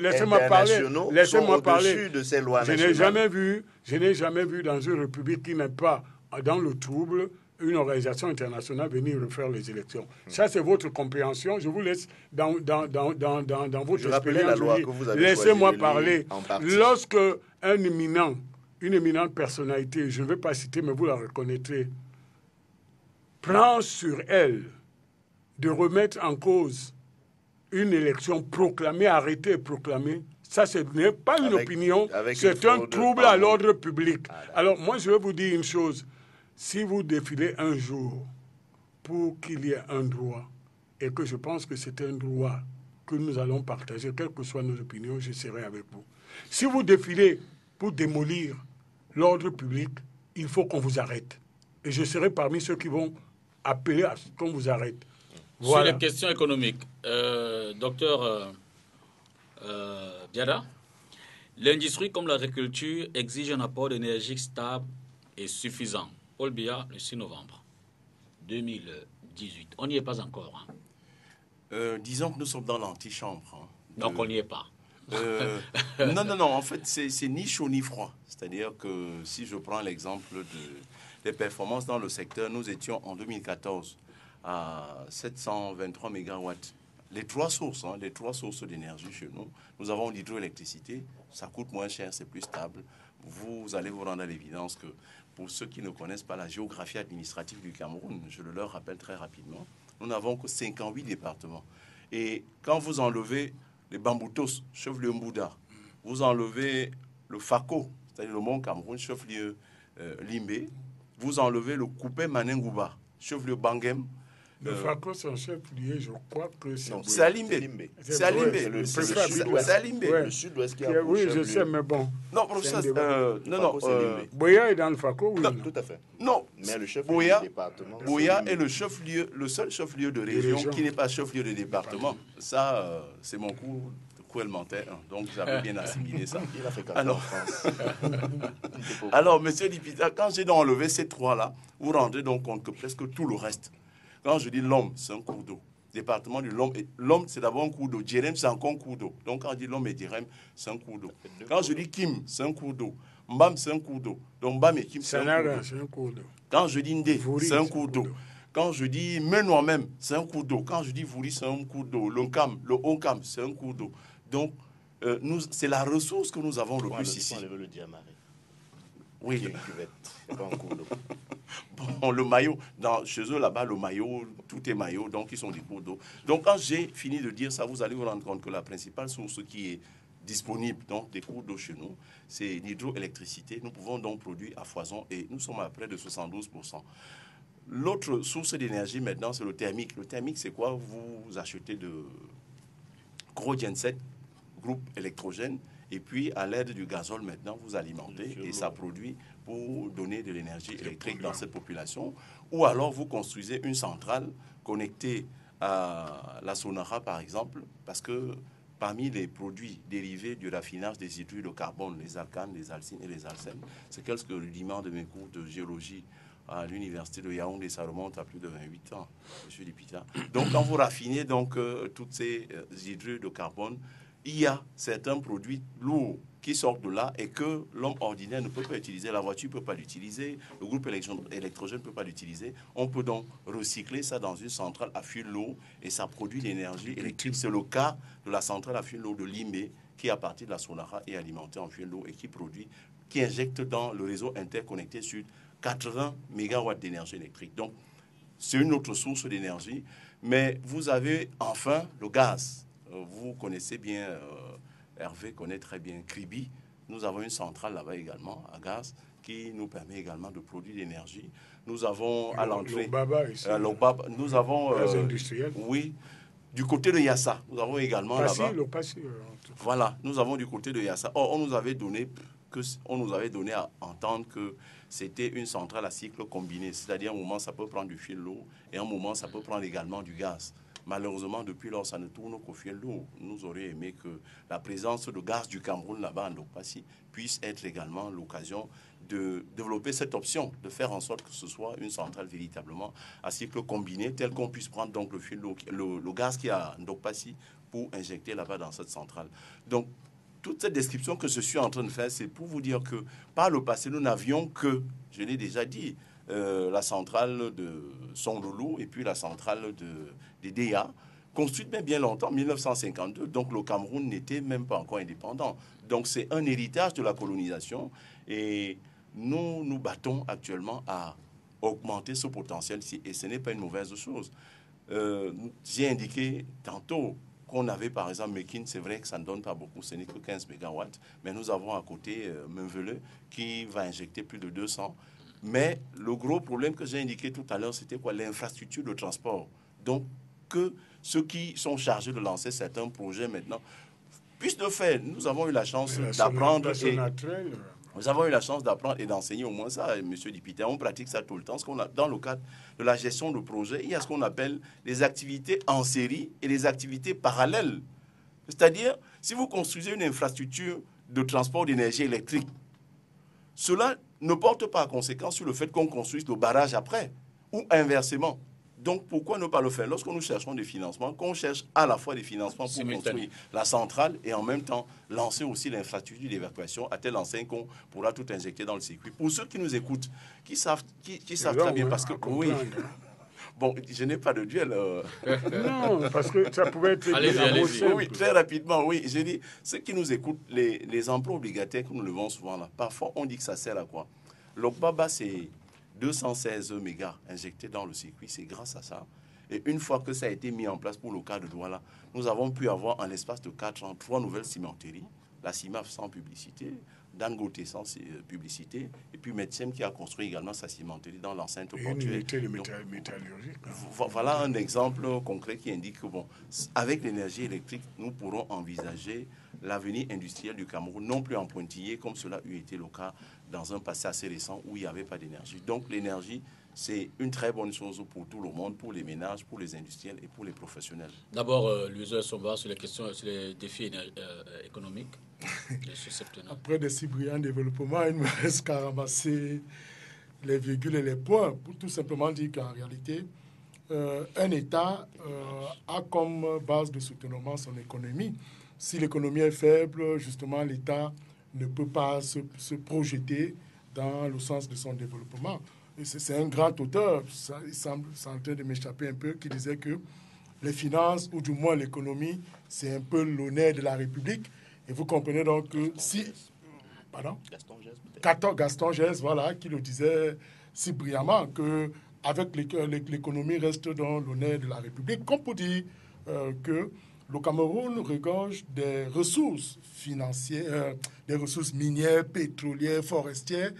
laissez-moi parler, de ces lois je n'ai jamais vu dans une république qui n'est pas dans le trouble une organisation internationale venir refaire les élections. Ça, c'est votre compréhension. Je vous laisse dans votre expérience. Laissez-moi parler. Lorsque une éminente personnalité, je ne vais pas citer, mais vous la reconnaîtrez, prend sur elle de remettre en cause une élection proclamée, arrêtée et proclamée, ça, ce n'est pas une opinion, c'est un trouble à l'ordre public. Alors, moi, je vais vous dire une chose. Si vous défilez un jour pour qu'il y ait un droit, et que je pense que c'est un droit que nous allons partager, quelles que soient nos opinions, je serai avec vous. Si vous défilez pour démolir l'ordre public, il faut qu'on vous arrête. Et je serai parmi ceux qui vont appeler à ce qu'on vous arrête. Voilà. Sur les questions économiques, docteur Biada, l'industrie comme l'agriculture exige un apport d'énergie stable et suffisant. Paul Biya, le 6 novembre 2018. On n'y est pas encore. Disons que nous sommes dans l'antichambre. Donc on n'y est pas. Non. En fait, c'est ni chaud ni froid. C'est-à-dire que si je prends l'exemple des performances dans le secteur, nous étions en 2014 à 723 mégawatts. Les trois sources d'énergie chez nous. Nous avons l'hydroélectricité, ça coûte moins cher, c'est plus stable. Vous allez vous rendre à l'évidence que pour ceux qui ne connaissent pas la géographie administrative du Cameroun, je le leur rappelle très rapidement, nous n'avons que 58 départements. Et quand vous enlevez les Bamboutos, chef-lieu Mbouda, vous enlevez le Fako, c'est-à-dire le Mont Cameroun, chef-lieu Limbe, vous enlevez le Coupé Manengouba, chef-lieu Bangem. Le Fako, c'est un chef-lieu, je crois que c'est... C'est à Limbe. C'est à Limbe. C'est à Limbe. Le sud-ouest qui a... Oui, je sais, mais bon. Non, professeur, Boya est dans le Fako, oui. Non, tout à fait. Non, mais le chef-lieu du département... Boya est le seul chef-lieu de région qui n'est pas chef-lieu de département. Ça, c'est mon coup cruellement-terre, donc j'avais bien assimilé ça. Il a fait alors, monsieur Dipita, quand j'ai donc enlevé ces trois-là, vous rendez donc compte que presque tout le reste... Quand je dis l'homme, c'est un cours d'eau. Département du l'homme, l'homme c'est d'abord un cours d'eau. Djerem, c'est encore un cours d'eau. Donc quand je dis l'homme et Djerem, c'est un cours d'eau. Quand je dis Kim, c'est un cours d'eau. Mbam, c'est un cours d'eau. Donc Mbam et Kim, c'est un cours d'eau. Quand je dis Ndé, c'est un cours d'eau. Quand je dis Menoa même, c'est un cours d'eau. Quand je dis Vouri, c'est un cours d'eau. Le Onkam, c'est un cours d'eau. Donc, c'est la ressource que nous avons le plus ici. Le Diamaré. Oui. Qui est une cuvette, c'est pas un cours d'eau. Bon, le maillot, chez eux là-bas, le maillot, tout est maillot, donc ils sont des cours d'eau. Donc quand j'ai fini de dire ça, vous allez vous rendre compte que la principale source qui est disponible, donc des cours d'eau chez nous, c'est l'hydroélectricité. Nous pouvons donc produire à foison et nous sommes à près de 72%. L'autre source d'énergie maintenant, c'est le thermique. Le thermique, c'est quoi? Vous achetez de gros genset, groupe électrogène, et puis à l'aide du gazole maintenant, vous alimentez et ça produit pour donner de l'énergie électrique dans cette population. Ou alors vous construisez une centrale connectée à la Sonara par exemple, parce que parmi les produits dérivés du raffinage des hydrates de carbone, les alcanes, les alcines et les alcènes, c'est quelque chose que le rudiment de mes cours de géologie à l'université de Yaoundé, ça remonte à plus de 28 ans, M. Dipita. Donc quand vous raffinez donc, toutes ces hydrates de carbone, il y a certains produits lourds qui sortent de là et que l'homme ordinaire ne peut pas utiliser, la voiture ne peut pas l'utiliser, le groupe électrogène ne peut pas l'utiliser. On peut donc recycler ça dans une centrale à fût lourd et ça produit l'énergie électrique. C'est le cas de la centrale à fût lourd de Limbe qui, à partir de la Sonara, est alimentée en fût lourd et qui injecte dans le réseau interconnecté sur 80 mégawatts d'énergie électrique. Donc, c'est une autre source d'énergie. Mais vous avez enfin le gaz. Vous connaissez bien, Hervé connaît très bien Kribi. Nous avons une centrale là-bas également, à gaz, qui nous permet également de produire de l'énergie. Nous avons à l'entrée... Nous avons... industriels. Oui. Du côté de Yassa, nous avons également là-bas... Voilà, nous avons du côté de Yassa. Or, on nous avait donné à entendre que c'était une centrale à cycle combiné. C'est-à-dire, un moment, ça peut prendre du fil lourd et un moment, ça peut prendre également du gaz. Malheureusement, depuis lors, ça ne tourne qu'au fil lourd. Nous aurions aimé que la présence de gaz du Cameroun là-bas en Ndokpassi puisse être également l'occasion de développer cette option, de faire en sorte que ce soit une centrale véritablement à cycle combiné, tel qu'on puisse prendre donc le gaz qui est à Ndokpassi pour injecter là-bas dans cette centrale. Donc, toute cette description que je suis en train de faire, c'est pour vous dire que par le passé, nous n'avions que, je l'ai déjà dit, la centrale de Sonloulou et puis la centrale de DEA, construite bien longtemps, en 1952. Donc le Cameroun n'était même pas encore indépendant. Donc c'est un héritage de la colonisation et nous nous battons actuellement à augmenter ce potentiel-ci et ce n'est pas une mauvaise chose. J'ai indiqué tantôt qu'on avait par exemple Mekin, c'est vrai que ça ne donne pas beaucoup, ce n'est que 15 MW, mais nous avons à côté Menveleu qui va injecter plus de 200. Mais le gros problème que j'ai indiqué tout à l'heure, c'était quoi? L'infrastructure de transport. Donc, que ceux qui sont chargés de lancer certains projets maintenant puissent le faire. Nous avons eu la chance d'apprendre. Nous avons eu la chance d'apprendre et d'enseigner au moins ça, M. Dipité. On pratique ça tout le temps. Dans le cadre de la gestion de projet, il y a ce qu'on appelle les activités en série et les activités parallèles. C'est-à-dire, si vous construisez une infrastructure de transport d'énergie électrique, cela ne porte pas conséquence sur le fait qu'on construise le barrage après, ou inversement. Donc, pourquoi ne pas le faire? Lorsque nous cherchons des financements, qu'on cherche à la fois des financements pour construire la centrale et en même temps lancer aussi l'infrastructure d'évacuation à telle enseigne qu'on pourra tout injecter dans le circuit. Pour ceux qui nous écoutent, qui savent très bien, parce que oui, bon, je n'ai pas de duel. Non, parce que ça pouvait être... Allez-y. Oui, très rapidement, oui. J'ai dit, ceux qui nous écoutent, les emplois obligataires que nous levons souvent là, parfois on dit que ça sert à quoi? L'Okbaba, c'est 216 mégas injectés dans le circuit, c'est grâce à ça. Et une fois que ça a été mis en place pour le cas de Douala, nous avons pu avoir en l'espace de 4 ans 3 nouvelles cimenteries, la CIMAF sans publicité, Dangote sans publicité, et puis Médecin qui a construit également sa cimenterie dans l'enceinte portuaire. Une unité de métallurgique. Voilà un exemple concret qui indique que, bon, avec l'énergie électrique, nous pourrons envisager l'avenir industriel du Cameroun, non plus en pointillé, comme cela eût été le cas dans un passé assez récent où il n'y avait pas d'énergie. Donc l'énergie, c'est une très bonne chose pour tout le monde, pour les ménages, pour les industriels et pour les professionnels. D'abord, l'user Somba sur les questions, sur les défis économiques de ce septennat. Après de si brillants développements, il me reste qu'à ramasser les virgules et les points pour tout simplement dire qu'en réalité, un État a comme base de soutenement son économie. Si l'économie est faible, justement, l'État ne peut pas se projeter dans le sens de son développement. C'est un grand auteur, il semble, c'est en train de m'échapper un peu, qui disait que les finances, ou du moins l'économie, c'est un peu l'honneur de la République. Et vous comprenez donc que si... Pardon? Gaston Gess, voilà, qui le disait si brillamment, qu'avec l'économie reste dans l'honneur de la République, comme pour dire que le Cameroun regorge des ressources financières, des ressources minières, pétrolières, forestières,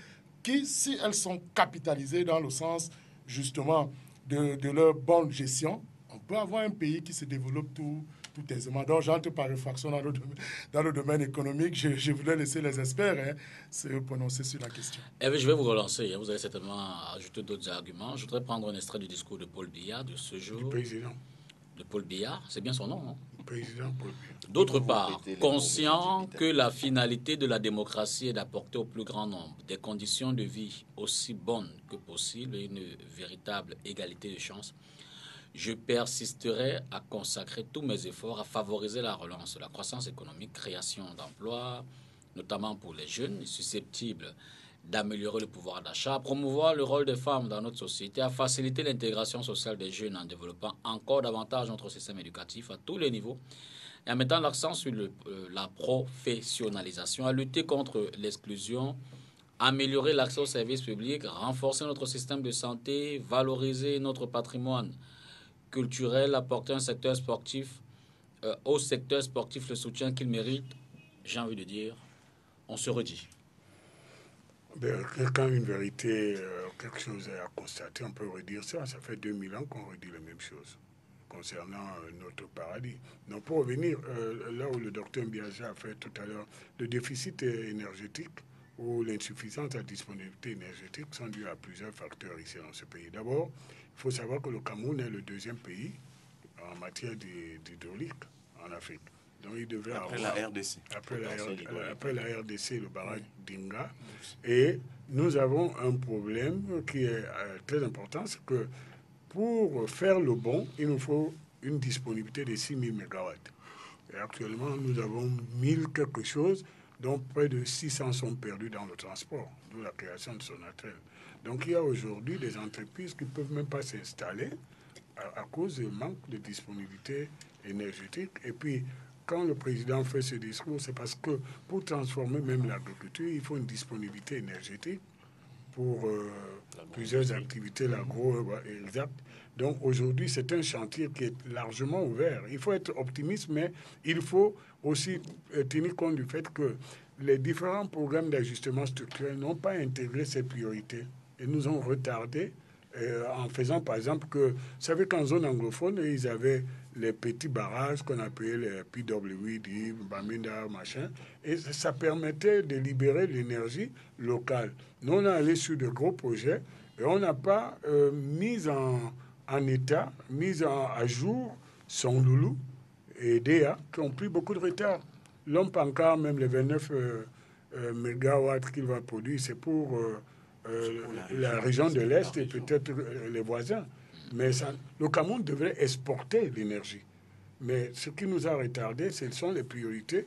qui, si elles sont capitalisées dans le sens, justement, de leur bonne gestion, on peut avoir un pays qui se développe tout aisément. Donc, j'entre par réfraction dans le domaine économique. Je voulais laisser les experts se prononcer sur la question. Eh bien, je vais vous relancer. Vous allez certainement ajouter d'autres arguments. Je voudrais prendre un extrait du discours de Paul Biya de ce jour. Du président. De Paul Biya, c'est bien son nom, non? Président Paul Biya. D'autre part, conscient que la finalité de la démocratie est d'apporter au plus grand nombre des conditions de vie aussi bonnes que possible et une véritable égalité de chances, je persisterai à consacrer tous mes efforts à favoriser la relance, la croissance économique, création d'emplois, notamment pour les jeunes susceptibles d'améliorer le pouvoir d'achat, à promouvoir le rôle des femmes dans notre société, à faciliter l'intégration sociale des jeunes en développant encore davantage notre système éducatif à tous les niveaux et en mettant l'accent sur la professionnalisation, à lutter contre l'exclusion, améliorer l'accès aux services publics, renforcer notre système de santé, valoriser notre patrimoine culturel, apporter au secteur sportif le soutien qu'il mérite. J'ai envie de dire, on se redit. Quand une vérité, quelque chose à constater, on peut redire ça. Ça fait 2000 ans qu'on redit la même chose concernant notre paradis. Donc pour revenir là où le docteur Mbiaja a fait tout à l'heure, le déficit énergétique ou l'insuffisance de la disponibilité énergétique sont dus à plusieurs facteurs ici dans ce pays. D'abord, il faut savoir que le Cameroun est le deuxième pays en matière d'hydraulique en Afrique. Donc il devrait Après avoir, la RDC. Après la RDC, le barrage d'Inga. Et nous avons un problème qui est très important, c'est que pour faire le bon, il nous faut une disponibilité de 6000 MW. Et actuellement, nous avons 1000 quelque chose, dont près de 600 sont perdus dans le transport, d'où la création de Sonatrach. Donc il y a aujourd'hui des entreprises qui ne peuvent même pas s'installer à cause du manque de disponibilité énergétique. Et puis, quand le président fait ce discours, c'est parce que pour transformer même l'agriculture, il faut une disponibilité énergétique pour plusieurs activités, l'agro, exact. Donc aujourd'hui, c'est un chantier qui est largement ouvert. Il faut être optimiste, mais il faut aussi tenir compte du fait que les différents programmes d'ajustement structurel n'ont pas intégré ces priorités et nous ont retardé en faisant par exemple que, vous savez qu'en zone anglophone, ils avaient les petits barrages qu'on appelait les PWD, Bamenda, machin, et ça permettait de libérer l'énergie locale. Nous, on est allé sur de gros projets et on n'a pas mis en état, mis à jour Sonloulou et DEA qui ont pris beaucoup de retard. L'homme pancart, même les 29 mégawatts qu'il va produire, c'est pour la région de l'Est et peut-être les voisins. Mais le Cameroun devrait exporter l'énergie. Mais ce qui nous a retardé, ce sont les priorités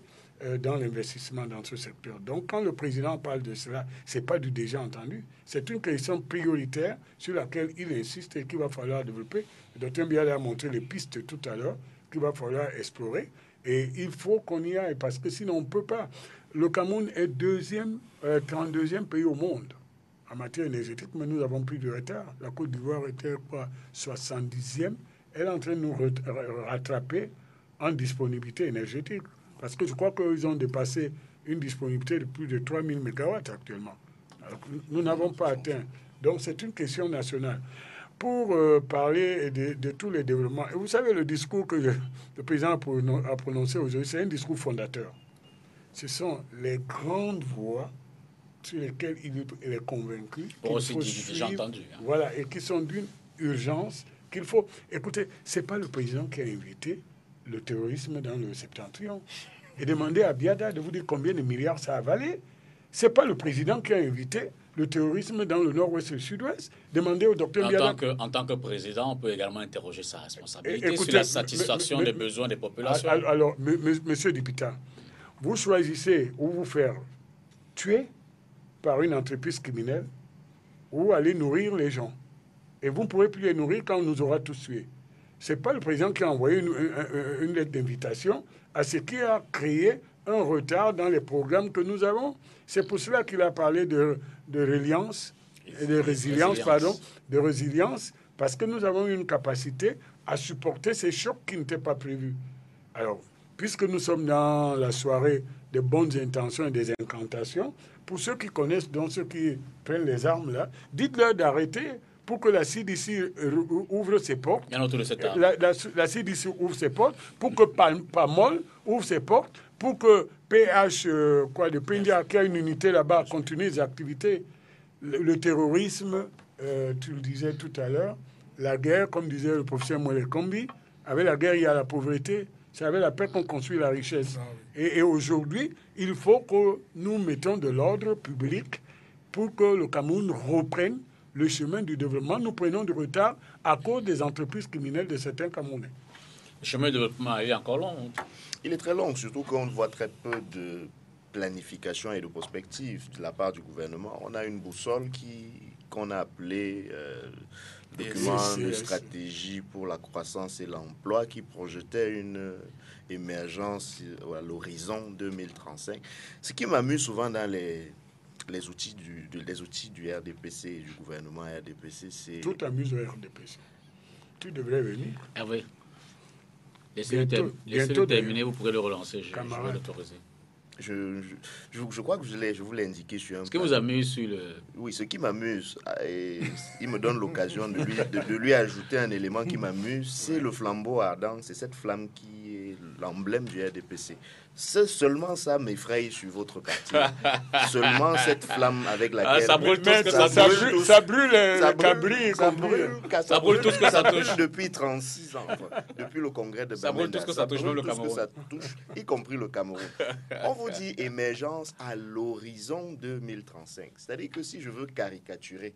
dans l'investissement dans ce secteur. Donc, quand le président parle de cela, ce n'est pas du déjà entendu. C'est une question prioritaire sur laquelle il insiste et qu'il va falloir développer. Le Dr Biala a montré les pistes tout à l'heure qu'il va falloir explorer. Et il faut qu'on y aille parce que sinon on ne peut pas. Le Cameroun est 32e pays au monde en matière énergétique, mais nous avons pris du retard. La Côte d'Ivoire était quoi, 70e. Elle est en train de nous rattraper en disponibilité énergétique. Parce que je crois qu'ils ont dépassé une disponibilité de plus de 3000 MW actuellement. Alors, nous n'avons pas atteint. Donc c'est une question nationale. Pour parler de tous les développements, et vous savez, le discours que le président a prononcé aujourd'hui, c'est un discours fondateur. Ce sont les grandes voies sur lesquelles il est convaincu. J'ai entendu. Hein. Voilà, et qui sont d'une urgence qu'il faut... Écoutez, ce n'est pas le président qui a invité le terrorisme dans le septentrion et demander à Biada de vous dire combien de milliards ça a avalé. Ce n'est pas le président qui a invité le terrorisme dans le nord-ouest et le sud-ouest. Demandez au docteur Biada... En tant que président, on peut également interroger sa responsabilité sur la satisfaction des besoins des populations. Alors, monsieur Dipita, vous choisissez ou vous faire tuer par une entreprise criminelle ou aller nourrir les gens. Et vous ne pourrez plus les nourrir quand on nous aura tous tués. Ce n'est pas le président qui a envoyé une lettre d'invitation à ce qui a créé un retard dans les programmes que nous avons. C'est pour cela qu'il a parlé de résilience, parce que nous avons une capacité à supporter ces chocs qui n'étaient pas prévus. Alors, puisque nous sommes dans la soirée des bonnes intentions et des incantations, pour ceux qui connaissent, donc ceux qui prennent les armes là, dites-leur d'arrêter pour que la CDC ouvre ses portes. La CDC ouvre ses portes, pour que PAMOL ouvre ses portes, pour que PH, de Pendia, qui a une unité là-bas, continue les activités. Le terrorisme, tu le disais tout à l'heure, la guerre, comme disait le professeur Moël Kombi, avec la guerre, il y a la pauvreté. C'est avec la paix qu'on construit la richesse. Et aujourd'hui, il faut que nous mettions de l'ordre public pour que le Cameroun reprenne le chemin du développement. Nous prenons du retard à cause des entreprises criminelles de certains Camerounais. Le chemin de développement est encore long. Il est très long, surtout qu'on voit très peu de planification et de prospective de la part du gouvernement. On a une boussole qu'on a appelée document de stratégie pour la croissance et l'emploi qui projetait une émergence à l'horizon 2035. Ce qui m'amuse souvent dans les outils du RDPC et du gouvernement RDPC, c'est... Tout amuse le RDPC. Tu devrais venir. Ah oui. Laissez-le terminer, vous pourrez le relancer. Je vais l'autoriser. Je crois que je vous l'ai indiqué sur un... Ce qui vous amuse sur le... Oui, ce qui m'amuse, et il me donne l'occasion de lui ajouter un élément qui m'amuse, c'est le flambeau ardent, c'est cette flamme qui est l'emblème du RDPC. Seulement ça m'effraie sur votre parti. Seulement cette flamme avec laquelle... ça brûle tout ce que ça brûle le cabri. Ça brûle tout ce que ça touche. Depuis 36 ans. Depuis le congrès de Bamenda. Ça brûle tout ce que ça touche, même le Cameroun. Ça touche, y compris le Cameroun. On vous dit émergence à l'horizon 2035. C'est-à-dire que si je veux caricaturer,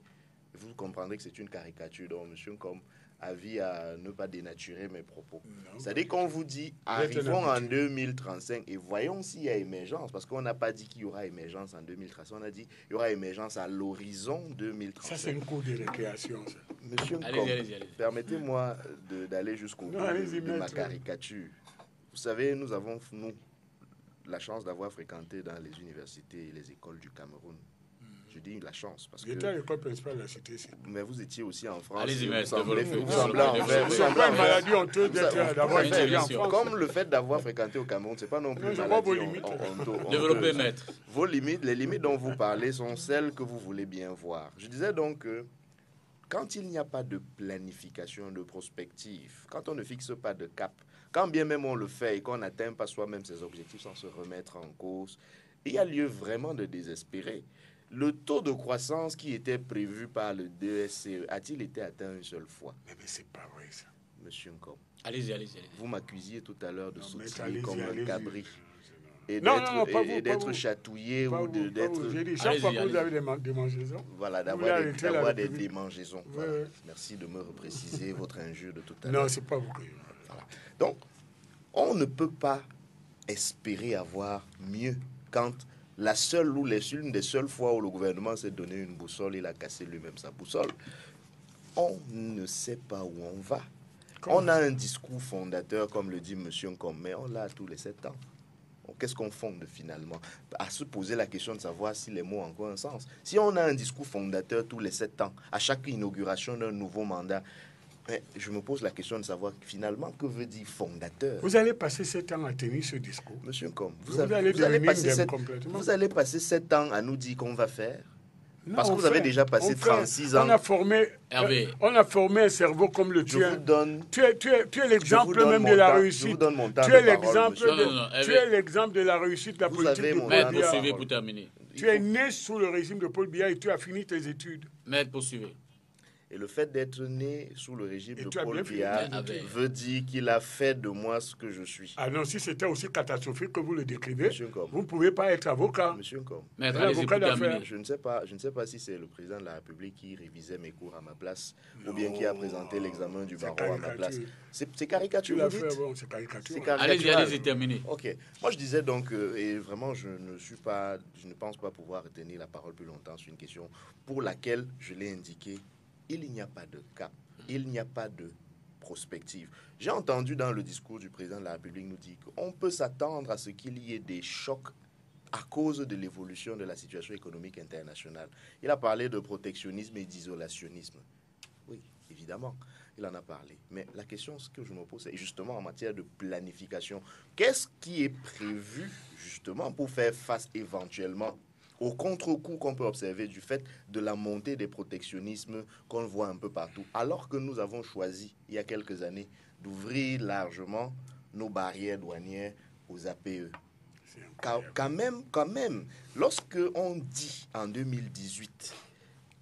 vous comprendrez que c'est une caricature. Donc, monsieur comme avis à ne pas dénaturer mes propos. C'est-à-dire qu'on vous dit, arrivons en 2035 et voyons s'il y a émergence, parce qu'on n'a pas dit qu'il y aura émergence en 2035, on a dit qu'il y aura émergence à l'horizon 2035. Ça, c'est une cour de récréation, ça. Monsieur allez. permettez-moi d'aller jusqu'au bout de ma caricature. Vous savez, nous avons, la chance d'avoir fréquenté dans les universités et les écoles du Cameroun. Je dis la chance parce que... J'étais à l'école principale de la cité ici. Mais vous étiez aussi en France. Allez-y, vous semblez pas une maladie honteuse d'avoir été en France. Comme le fait d'avoir fréquenté au Cameroun, c'est pas non plus une maladie honteuse. Développez, maître. Vos limites, les limites dont vous parlez sont celles que vous voulez bien voir. Je disais donc que quand il n'y a pas de planification, de prospective, quand on ne fixe pas de cap, quand bien même on le fait et qu'on n'atteint pas soi-même ses objectifs sans se remettre en cause, il y a lieu vraiment de désespérer. Le taux de croissance qui était prévu par le DSCE a-t-il été atteint une seule fois? Mais c'est pas vrai, ça. Monsieur Nkom, Allez-y. vous m'accusiez tout à l'heure de sautiller mais comme un cabri. Et d'être chatouillé ou d'être... J'ai dit, chaque fois que vous avez des démangeaisons... Voilà, d'avoir des démangeaisons. Voilà. Merci de me repréciser votre injure de tout à l'heure. Non, c'est pas vous. Voilà. Donc, on ne peut pas espérer avoir mieux quand... l'une des seules fois où le gouvernement s'est donné une boussole, il a cassé lui-même sa boussole. On ne sait pas où on va. On a un discours fondateur, comme le dit M. Nkom, mais on l'a tous les 7 ans. Qu'est-ce qu'on fonde finalement? À se poser la question de savoir si les mots ont encore un sens. Si on a un discours fondateur tous les 7 ans, à chaque inauguration d'un nouveau mandat, je me pose la question de savoir finalement que veut dire fondateur. Vous allez passer 7 ans à tenir ce discours. Monsieur Nkom, vous allez passer 7 ans à nous dire qu'on va faire. Parce que vous avez déjà passé 36 ans. On a formé un cerveau comme le tien. Tu es l'exemple même de la réussite. Tu es l'exemple de la réussite de la politique de Paul Biya. Pour terminer. Tu es né sous le régime de Paul Biya et tu as fini tes études. Maître, poursuivez. Et le fait d'être né sous le régime de Paul Biya veut dire qu'il a fait de moi ce que je suis. Ah non, si c'était aussi catastrophique que vous le décrivez, vous ne pouvez pas être avocat. Monsieur Nkom, avocat d'affaires. Je ne sais pas si c'est le président de la République qui révisait mes cours à ma place ou bien qui a présenté l'examen du barreau à ma place. C'est caricature, vous dites? C'est caricature. Allez-y, terminez. Ok. Moi, je disais donc, et vraiment, je ne pense pas pouvoir retenir la parole plus longtemps sur une question pour laquelle je l'ai indiqué. Il n'y a pas de cap, il n'y a pas de prospective. J'ai entendu dans le discours du président de la République nous dire qu'on peut s'attendre à ce qu'il y ait des chocs à cause de l'évolution de la situation économique internationale. Il a parlé de protectionnisme et d'isolationnisme. Oui, évidemment, il en a parlé. Mais la question que je me pose, c'est justement en matière de planification. Qu'est-ce qui est prévu justement pour faire face éventuellement au contre-coup qu'on peut observer du fait de la montée des protectionnismes qu'on voit un peu partout, alors que nous avons choisi, il y a quelques années, d'ouvrir largement nos barrières douanières aux APE. Quand même, lorsque on dit en 2018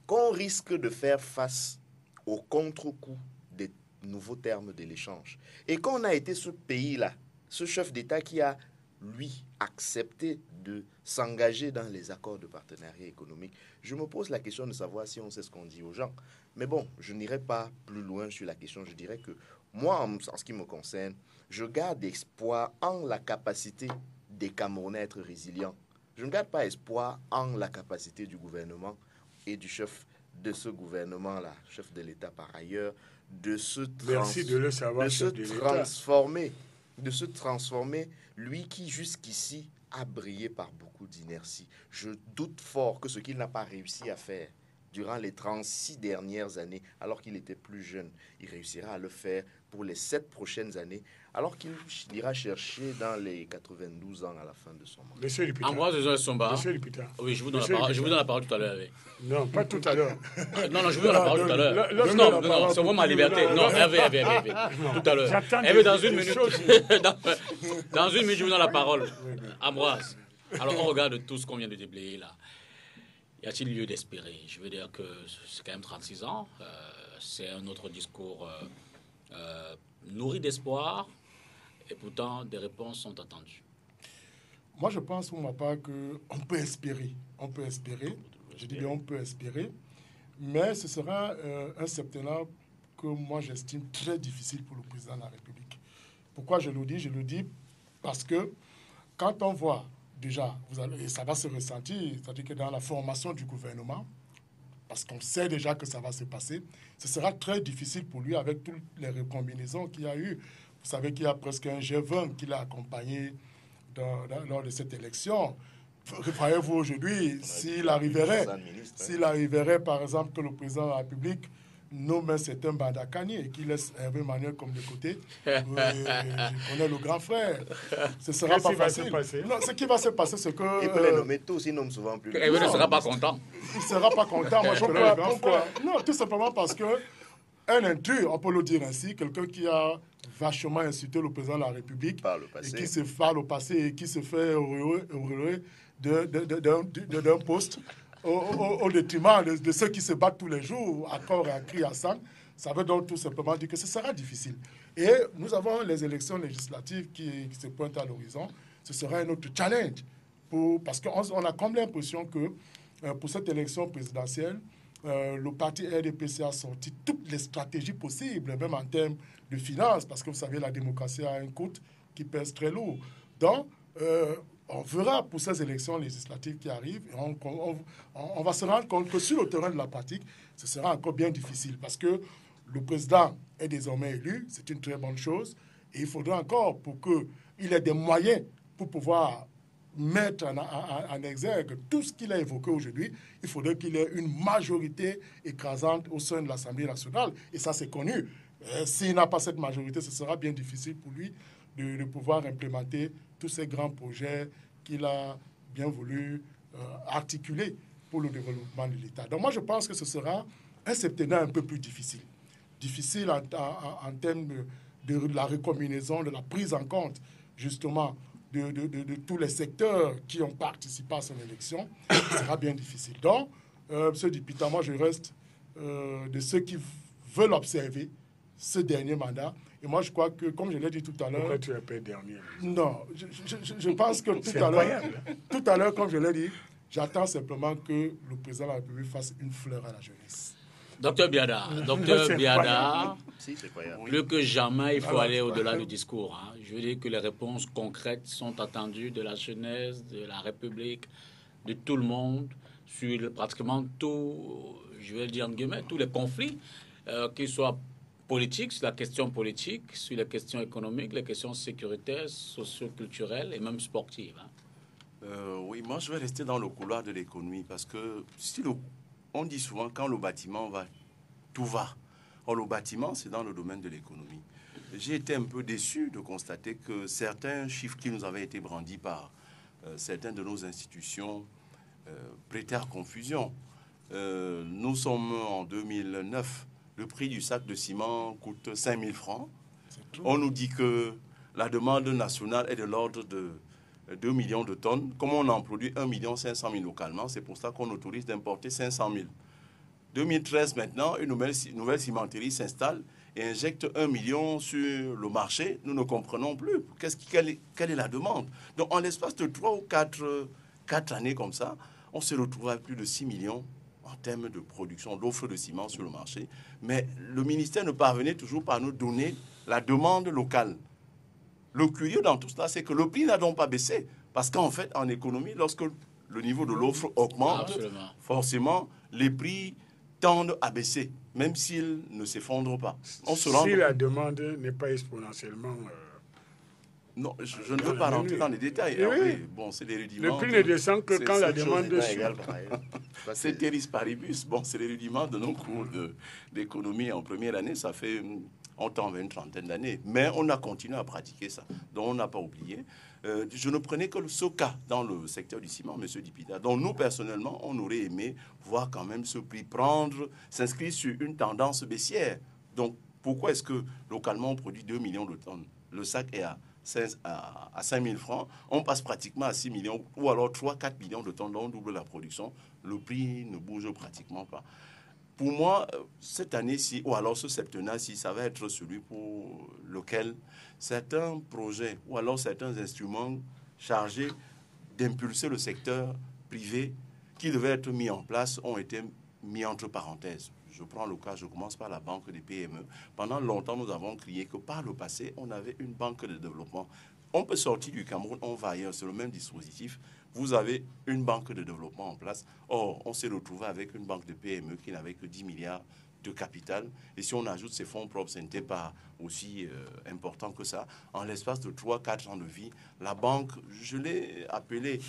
qu'on risque de faire face au contre-coup des nouveaux termes de l'échange, et qu'on a été ce pays-là, ce chef d'État qui a, lui, accepté de s'engager dans les accords de partenariat économique, je me pose la question de savoir si on sait ce qu'on dit aux gens. Mais bon, je n'irai pas plus loin sur la question. Je dirais que moi, en ce qui me concerne, je garde espoir en la capacité des Camerounais à être résilients. Je ne garde pas espoir en la capacité du gouvernement et du chef de ce gouvernement-là, chef de l'État par ailleurs, de se transformer, lui qui jusqu'ici a brillé par beaucoup d'inertie. Je doute fort que ce qu'il n'a pas réussi à faire durant les 36 dernières années, alors qu'il était plus jeune, il réussira à le faire pour les 7 prochaines années, alors qu'il ira chercher dans les 92 ans à la fin de son mandat. Monsieur Lupita. Ambroise Somba. Monsieur Lupita. Oui, je vous donne la parole tout à l'heure. Oui. Non, pas tout à l'heure. Non, je vous donne la parole tout à l'heure. Non, c'est vraiment ma liberté. Non, Hervé. Tout à l'heure. Hervé, dans une minute. Dans une minute, je vous donne la parole. Ambroise. Alors, on regarde tout ce qu'on vient de déblayer là. Y a-t-il lieu d'espérer? Je veux dire que c'est quand même 36 ans. C'est un autre discours nourri d'espoir. Et pourtant, des réponses sont attendues. Moi, je pense pour ma part qu'on peut espérer. On peut espérer. Je dis bien on peut espérer. Mais ce sera un septennat que moi, j'estime très difficile pour le président de la République. Pourquoi je le dis? Je le dis parce que quand on voit déjà, et ça va se ressentir, c'est-à-dire que dans la formation du gouvernement, parce qu'on sait déjà que ça va se passer, ce sera très difficile pour lui avec toutes les recombinaisons qu'il y a eu. Vous savez qu'il y a presque un G20 qui l'a accompagné lors de cette élection. Voyez-vous aujourd'hui, s'il arriverait, par exemple, que le président de la République nomme un certain Bandakani et qu'il laisse Hervé Manuel comme de côté, je connais le grand frère. Ce sera pas facile. Non, ce qui va se passer, c'est que... Il peut les nommer tous, il nomme souvent plus. Hervé ne sera pas content. Il ne sera pas content. Moi, je connais le grand frère. Non, tout simplement parce que un intrus, on peut le dire ainsi, quelqu'un qui a vachement insulté le président de la République et qui se parle au passé et qui se fait auréoler d'un poste au détriment de ceux qui se battent tous les jours à corps et à cri à sang. Ça veut donc tout simplement dire que ce sera difficile. Et nous avons les élections législatives qui se pointent à l'horizon. Ce sera un autre challenge parce qu'on a comme l'impression que pour cette élection présidentielle, le parti RDPC a sorti toutes les stratégies possibles, même en termes de finances, parce que vous savez, la démocratie a un coût qui pèse très lourd. Donc, on verra pour ces élections législatives qui arrivent, et on va se rendre compte que sur le terrain de la pratique, ce sera encore bien difficile, parce que le président est désormais élu, c'est une très bonne chose, et il faudra encore, pour qu'il ait des moyens pour pouvoir mettre en exergue tout ce qu'il a évoqué aujourd'hui, il faudrait qu'il ait une majorité écrasante au sein de l'Assemblée nationale. Et ça, c'est connu. S'il n'a pas cette majorité, ce sera bien difficile pour lui de pouvoir implémenter tous ces grands projets qu'il a bien voulu articuler pour le développement de l'État. Donc moi, je pense que ce sera un septennat un peu plus difficile. Difficile en termes de la recombinaison, de la prise en compte, justement, de tous les secteurs qui ont participé à son élection, ce sera bien difficile. Donc, M. Lupita, moi, je reste de ceux qui veulent observer ce dernier mandat. Et moi, je crois que, comme je l'ai dit tout à l'heure... Pourquoi tu appelles dernier? Non, je pense que tout à l'heure, comme je l'ai dit, j'attends simplement que le président de la République fasse une fleur à la jeunesse. Docteur Biada, plus que jamais, il faut aller au-delà du discours. Hein. Je veux dire que les réponses concrètes sont attendues de la jeunesse, de la République, de tout le monde, sur pratiquement tout, je vais dire en guillemets, tous les conflits, qu'ils soient politiques, sur la question politique, sur les questions économiques, les questions sécuritaires, socio-culturelles et même sportives. Hein. Oui, moi je vais rester dans le couloir de l'économie parce que si on dit souvent quand le bâtiment va, tout va. Or, le bâtiment, c'est dans le domaine de l'économie. J'ai été un peu déçu de constater que certains chiffres qui nous avaient été brandis par certaines de nos institutions prêtaient à confusion. Nous sommes en 2009, le prix du sac de ciment coûte 5 000 francs. On nous dit que la demande nationale est de l'ordre de 2 millions de tonnes. Comme on en produit 1 500 000 localement, c'est pour ça qu'on autorise d'importer 500 000. 2013 maintenant, une nouvelle cimenterie s'installe et injecte 1 million sur le marché. Nous ne comprenons plus. Quelle est la demande? Donc en l'espace de 3 ou 4 années comme ça, on se retrouve à plus de 6 millions en termes de production d'offres de ciment sur le marché. Mais le ministère ne parvenait toujours pas à nous donner la demande locale. Le curieux dans tout cela, c'est que le prix n'a donc pas baissé. Parce qu'en fait, en économie, lorsque le niveau de l'offre augmente, forcément, les prix tendent à baisser, même s'ils ne s'effondrent pas. Si la demande n'est pas exponentiellement... Non, je ne veux pas rentrer dans les détails. Oui. Bon, c'est les rudiments. Le prix ne descend que quand la demande suit. C'est Teris Paribus. Bon, c'est les rudiments de nos cours d'économie en première année. Ça fait on tend vers une trentaine d'années. Mais on a continué à pratiquer ça. Donc, on n'a pas oublié. Je ne prenais que ce cas dans le secteur du ciment, M. Dipita. Donc, nous, personnellement, on aurait aimé voir quand même ce prix s'inscrire sur une tendance baissière. Donc, pourquoi est-ce que, localement, on produit 2 millions de tonnes? Le sac est à 5 000 francs. On passe pratiquement à 6 millions, ou alors 3-4 millions de tonnes, donc on double la production. Le prix ne bouge pratiquement pas. Pour moi, cette année-ci, ou alors ce septennat-ci, ça va être celui pour lequel certains projets ou alors certains instruments chargés d'impulser le secteur privé qui devaient être mis en place ont été mis entre parenthèses. Je prends le cas, je commence par la banque des PME. Pendant longtemps, nous avons crié que par le passé, on avait une banque de développement. On peut sortir du Cameroun, on va ailleurs, c'est le même dispositif. Vous avez une banque de développement en place. Or, on s'est retrouvé avec une banque de PME qui n'avait que 10 milliards de capital. Et si on ajoute ses fonds propres, ce n'était pas aussi important que ça. En l'espace de 3-4 ans de vie, la banque, je l'ai appelée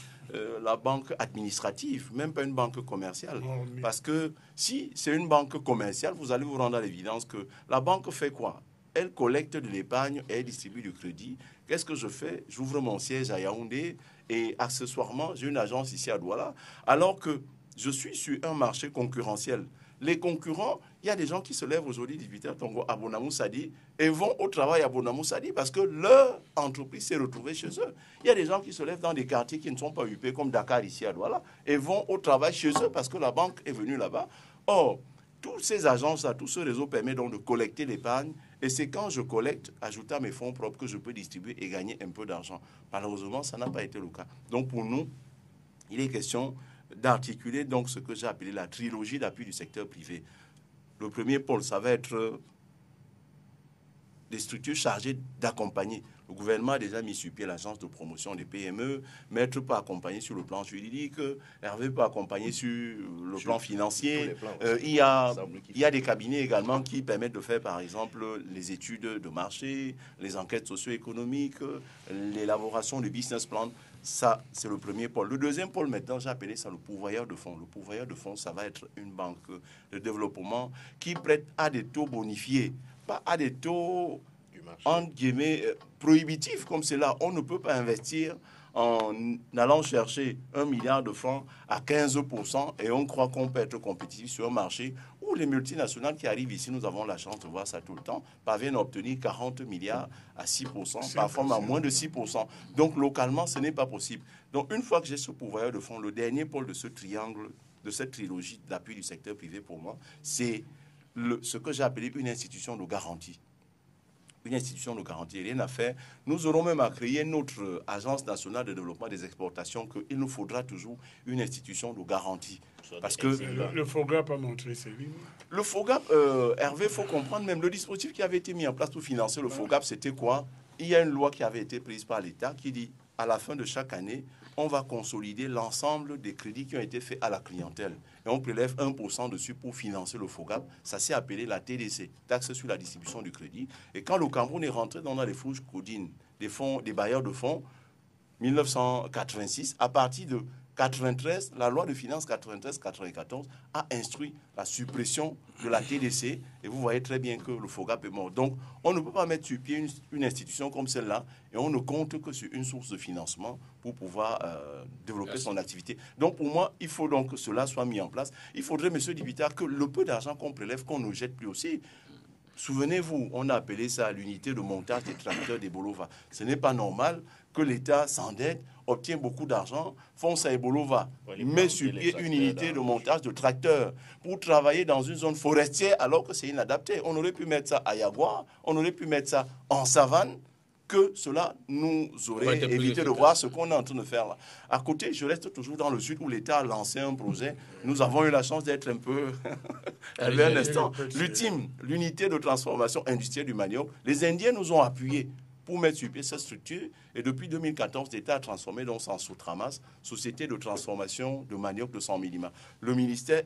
la banque administrative, même pas une banque commerciale. Parce que si c'est une banque commerciale, vous allez vous rendre à l'évidence que la banque fait quoi? Elle collecte de l'épargne et elle distribue du crédit. Qu'est-ce que je fais? J'ouvre mon siège à Yaoundé et accessoirement, j'ai une agence ici à Douala. Alors que je suis sur un marché concurrentiel. Les concurrents, il y a des gens qui se lèvent aujourd'hui, 18h, Tongo, à Bonamou Sadi, et vont au travail à Bonamou Sadi parce que leur entreprise s'est retrouvée chez eux. Il y a des gens qui se lèvent dans des quartiers qui ne sont pas huppés, comme Dakar ici à Douala, et vont au travail chez eux parce que la banque est venue là-bas. Or, tous ces agences-là, tout ce réseau permet donc de collecter l'épargne. Et c'est quand je collecte, ajouter à mes fonds propres, que je peux distribuer et gagner un peu d'argent. Malheureusement, ça n'a pas été le cas. Donc pour nous, il est question d'articuler donc ce que j'ai appelé la trilogie d'appui du secteur privé. Le premier pôle, ça va être des structures chargées d'accompagner. Le gouvernement a déjà mis sur pied l'agence de promotion des PME. Maître peut accompagner sur le plan juridique. Hervé peut accompagner sur le plan financier. Il y a des cabinets également qui permettent de faire, par exemple, les études de marché, les enquêtes socio-économiques, l'élaboration du business plan. Ça, c'est le premier pôle. Le deuxième pôle, maintenant, j'ai appelé ça le pourvoyeur de fonds. Le pourvoyeur de fonds, ça va être une banque de développement qui prête à des taux bonifiés, pas à des taux, entre guillemets, prohibitifs comme cela. On ne peut pas investir en allant chercher 1 milliard de francs à 15% et on croit qu'on peut être compétitif sur un marché où les multinationales qui arrivent ici, nous avons la chance de voir ça tout le temps, parviennent à obtenir 40 milliards à 6%, parfois à moins de 6%. Donc localement, ce n'est pas possible. Donc une fois que j'ai ce pourvoyeur de fonds, le dernier pôle de ce triangle, de cette trilogie d'appui du secteur privé pour moi, c'est ce que j'ai appelé une institution de garantie. Une institution de garantie, rien à faire. Nous aurons même à créer notre agence nationale de développement des exportations, qu'il nous faudra toujours une institution de garantie. Parce que le FOGAP a montré ses limites. Le FOGAP, Hervé, il faut comprendre même le dispositif qui avait été mis en place pour financer le FOGAP, c'était quoi? Il y a une loi qui avait été prise par l'État qui dit, à la fin de chaque année, on va consolider l'ensemble des crédits qui ont été faits à la clientèle. Et on prélève 1% dessus pour financer le FOGAP. Ça s'est appelé la TDC, taxe sur la distribution du crédit. Et quand le Cameroun est rentré dans les fourches codines des bailleurs de fonds, 1986, à partir de 93, la loi de finances 93-94 a instruit la suppression de la TDC et vous voyez très bien que le FOGAP est mort. Donc, on ne peut pas mettre sur pied une institution comme celle-là et on ne compte que sur une source de financement pour pouvoir développer son activité. Donc, pour moi, il faut donc que cela soit mis en place. Il faudrait, M. Dibita, que le peu d'argent qu'on prélève, qu'on ne jette plus aussi. Souvenez-vous, on a appelé ça l'unité de montage des tracteurs des Bolova. Ce n'est pas normal que l'État s'endette, obtient beaucoup d'argent, fonce à Ebolova, met sur pied une unité de montage de tracteurs pour travailler dans une zone forestière alors que c'est inadapté. On aurait pu mettre ça à Yagua, on aurait pu mettre ça en savane, que cela nous aurait évité de voir ce qu'on est en train de faire là. À côté, je reste toujours dans le sud où l'État a lancé un projet. Nous avons eu la chance d'être un peu... un instant. L'UTIM, l'unité de transformation industrielle du manioc, les Indiens nous ont appuyés pour mettre sur pied cette structure. Et depuis 2014, l'État a transformé donc en Sotramas, société de transformation de manioc de 100 mm. Le ministère,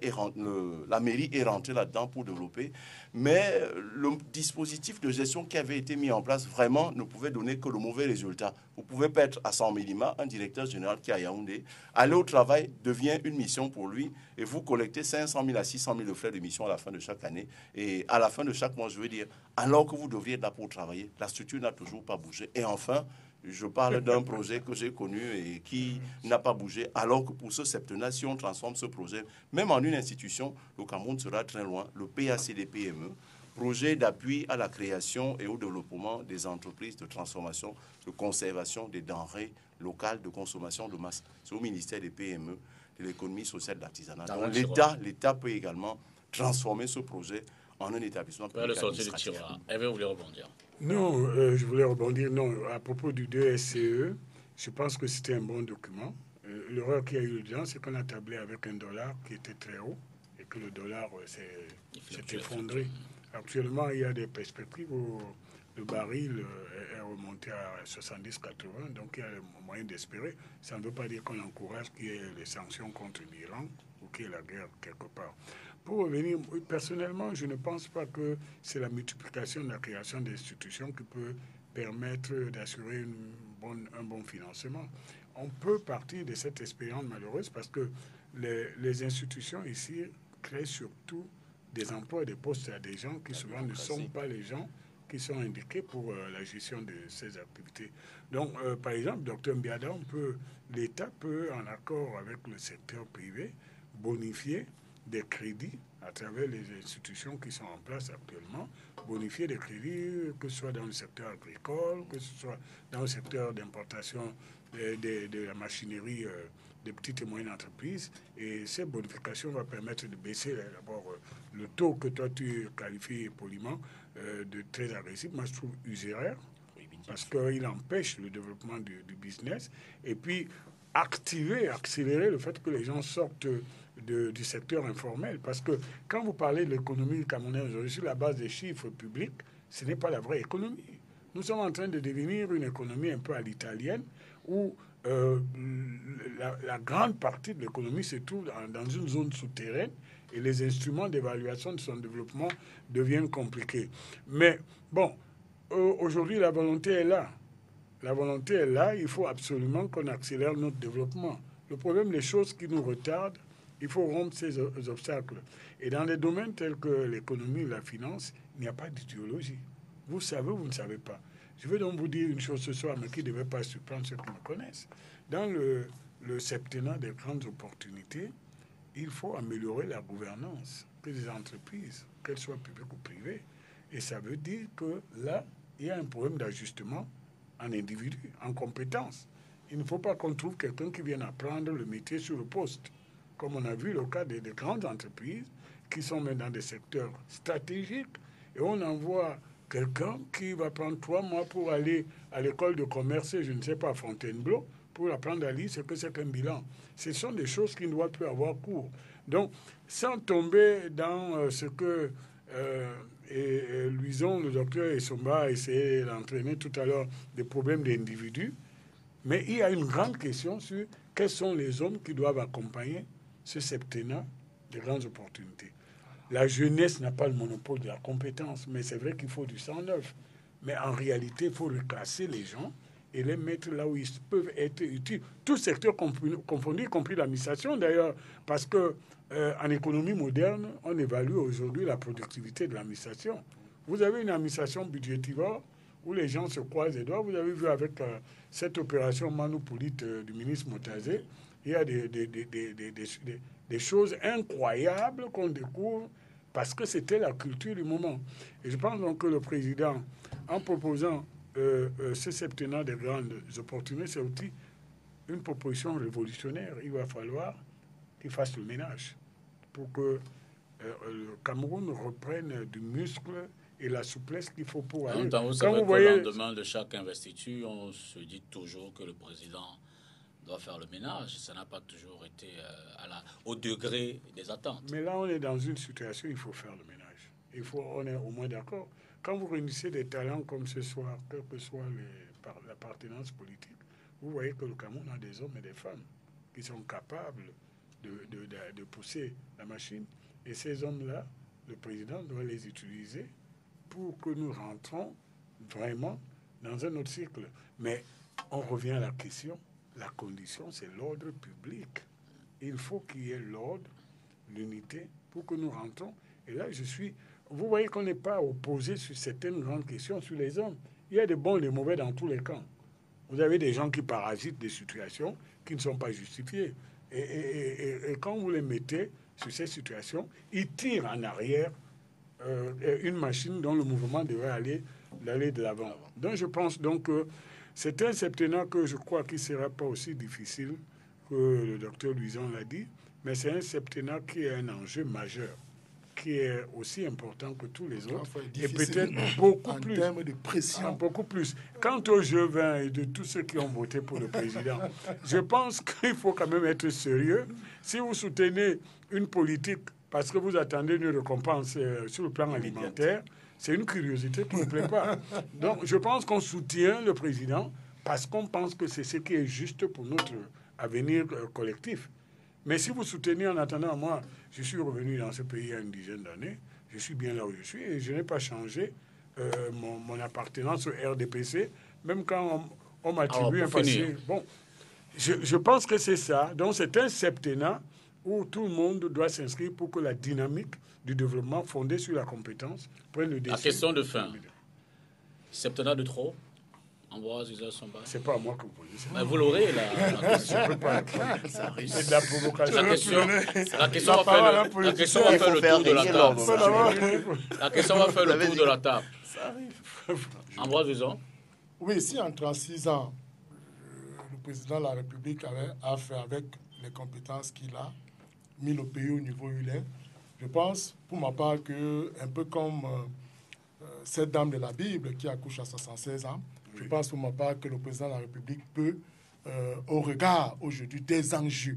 la mairie est rentrée là-dedans pour développer. Mais le dispositif de gestion qui avait été mis en place, vraiment, ne pouvait donner que le mauvais résultat. Vous pouvez pas être à San Minima, un directeur général qui est à Yaoundé. Aller au travail devient une mission pour lui et vous collectez 500 000 à 600 000 de frais de mission à la fin de chaque année. Et à la fin de chaque mois, je veux dire, alors que vous devriez être là pour travailler, la structure n'a toujours pas bougé. Et enfin, je parle d'un projet que j'ai connu et qui n'a pas bougé, alors que pour ce septennat, si on transforme ce projet, même en une institution, le Cameroun sera très loin. Le PACD-PME, projet d'appui à la création et au développement des entreprises de transformation, de conservation des denrées locales de consommation de masse. C'est au ministère des PME, de l'économie sociale et de l'artisanat. Donc l'État peut également transformer ce projet en un établissement public administratif. Hervé, vous voulez rebondir? Non, je voulais rebondir. Non, à propos du 2SCE, je pense que c'était un bon document. L'erreur qu'il y a eu dedans, c'est qu'on a tablé avec un dollar qui était très haut et que le dollar s'est effondré. Actuellement, il y a des perspectives où le baril est remonté à 70-80, donc il y a le moyen d'espérer. Ça ne veut pas dire qu'on encourage qu'il y ait les sanctions contre l'Iran ou qu'il y ait la guerre quelque part. Pour revenir, personnellement, je ne pense pas que c'est la multiplication de la création d'institutions qui peut permettre d'assurer un bon financement. On peut partir de cette expérience malheureuse parce que les institutions ici créent surtout des emplois et des postes à des gens qui souvent ne sont pas les gens qui sont indiqués pour la gestion de ces activités. Donc, par exemple, Dr Mbiada, l'État peut, en accord avec le secteur privé, bonifier des crédits à travers les institutions qui sont en place actuellement, bonifier des crédits, que ce soit dans le secteur agricole, que ce soit dans le secteur d'importation de la machinerie des petites et moyennes entreprises. Et ces bonifications vont permettre de baisser d'abord le taux que toi tu qualifies poliment de très agressif. Moi, je trouve uséraire parce qu'il empêche le développement du business. Et puis, accélérer le fait que les gens sortent du secteur informel. Parce que quand vous parlez de l'économie camerounaise aujourd'hui sur la base des chiffres publics, ce n'est pas la vraie économie. Nous sommes en train de devenir une économie un peu à l'italienne où la grande partie de l'économie se trouve dans une zone souterraine et les instruments d'évaluation de son développement deviennent compliqués. Mais bon, aujourd'hui, la volonté est là. La volonté est là, il faut absolument qu'on accélère notre développement. Le problème, les choses qui nous retardent, il faut rompre ces obstacles. Et dans des domaines tels que l'économie, la finance, il n'y a pas d'idéologie. Vous savez ou vous ne savez pas. Je veux donc vous dire une chose ce soir, mais qui ne devait pas surprendre ceux qui me connaissent. Dans le septennat des grandes opportunités, il faut améliorer la gouvernance des entreprises, qu'elles soient publiques ou privées. Et ça veut dire que là, il y a un problème d'ajustement en individu, en compétence. Il ne faut pas qu'on trouve quelqu'un qui vienne apprendre le métier sur le poste. Comme on a vu le cas des grandes entreprises qui sont même dans des secteurs stratégiques, et on envoie quelqu'un qui va prendre 3 mois pour aller à l'école de commerce, je ne sais pas, à Fontainebleau, pour apprendre à lire ce que c'est qu'un bilan. Ce sont des choses qui ne doivent plus avoir cours. Donc, sans tomber dans ce que Louison, le docteur Essomba, a essayé d'entraîner tout à l'heure, des problèmes d'individus, mais il y a une grande question sur quels sont les hommes qui doivent accompagner ce septennat des grandes opportunités. La jeunesse n'a pas le monopole de la compétence, mais c'est vrai qu'il faut du sang neuf. Mais en réalité, il faut reclasser les gens et les mettre là où ils peuvent être utiles. Tout secteur confondu, y compris l'administration d'ailleurs, parce que en économie moderne, on évalue aujourd'hui la productivité de l'administration. Vous avez une administration budgétivore où les gens se croisent les doigts. Vous avez vu avec cette opération Manoupolite du ministre Motazé, il y a des choses incroyables qu'on découvre parce que c'était la culture du moment. Et je pense donc que le président, en proposant ce septennat des grandes opportunités, c'est aussi une proposition révolutionnaire. Il va falloir qu'il fasse le ménage pour que le Cameroun reprenne du muscle et la souplesse qu'il faut pour aller. Vous savez qu'au lendemain de chaque investiture, on se dit toujours que le président doit faire le ménage. Ça n'a pas toujours été au degré des attentes. Mais là, on est dans une situation où il faut faire le ménage. On est au moins d'accord. Quand vous réunissez des talents comme ce soir, quelle que soit l'appartenance politique, vous voyez que le Cameroun a des hommes et des femmes qui sont capables de pousser la machine. Et ces hommes-là, le président doit les utiliser pour que nous rentrons vraiment dans un autre cycle. Mais on revient à la question. La condition, c'est l'ordre public. Il faut qu'il y ait l'ordre, l'unité, pour que nous rentrons. Et là, vous voyez qu'on n'est pas opposé sur certaines grandes questions sur les hommes. Il y a des bons et des mauvais dans tous les camps. Vous avez des gens qui parasitent des situations qui ne sont pas justifiées. Et quand vous les mettez sur ces situations, ils tirent en arrière une machine dont le mouvement devrait aller de l'avant. Donc je pense donc que c'est un septennat que je crois qu'il ne sera pas aussi difficile que le docteur Luison l'a dit, mais c'est un septennat qui est un enjeu majeur, qui est aussi important que tous les autres, et peut-être beaucoup plus. En termes de pression. Beaucoup plus. Quant aux Jevins et de tous ceux qui ont voté pour le président, je pense qu'il faut quand même être sérieux. Si vous soutenez une politique parce que vous attendez une récompense sur le plan alimentaire, c'est une curiosité qui ne me plaît pas. Donc, je pense qu'on soutient le président parce qu'on pense que c'est ce qui est juste pour notre avenir collectif. Mais si vous soutenez en attendant, moi, je suis revenu dans ce pays il y a une dizaine d'années, je suis bien là où je suis et je n'ai pas changé mon appartenance au RDPC, même quand on m'attribue un passé. Bon, je pense que c'est ça. Donc, c'est un septennat où tout le monde doit s'inscrire pour que la dynamique du développement fondée sur la compétence prenne le dessus. La question de fin. Septennat de trop, Ambroise Uza-Somba. C'est pas à moi que vous posez ça. Mais vous l'aurez, la question. Je peux pas. C'est de la provocation. La question va faire le tour de la table. La question va faire le tour de la table. Ça arrive. Ambroise Uza. Oui, si en 36 ans, le président de la République a fait avec les compétences qu'il a, mis le pays au niveau où il est, je pense, pour ma part, que un peu comme cette dame de la Bible qui accouche à 76 ans, je pense pour ma part que le président de la République peut, au regard aujourd'hui des enjeux,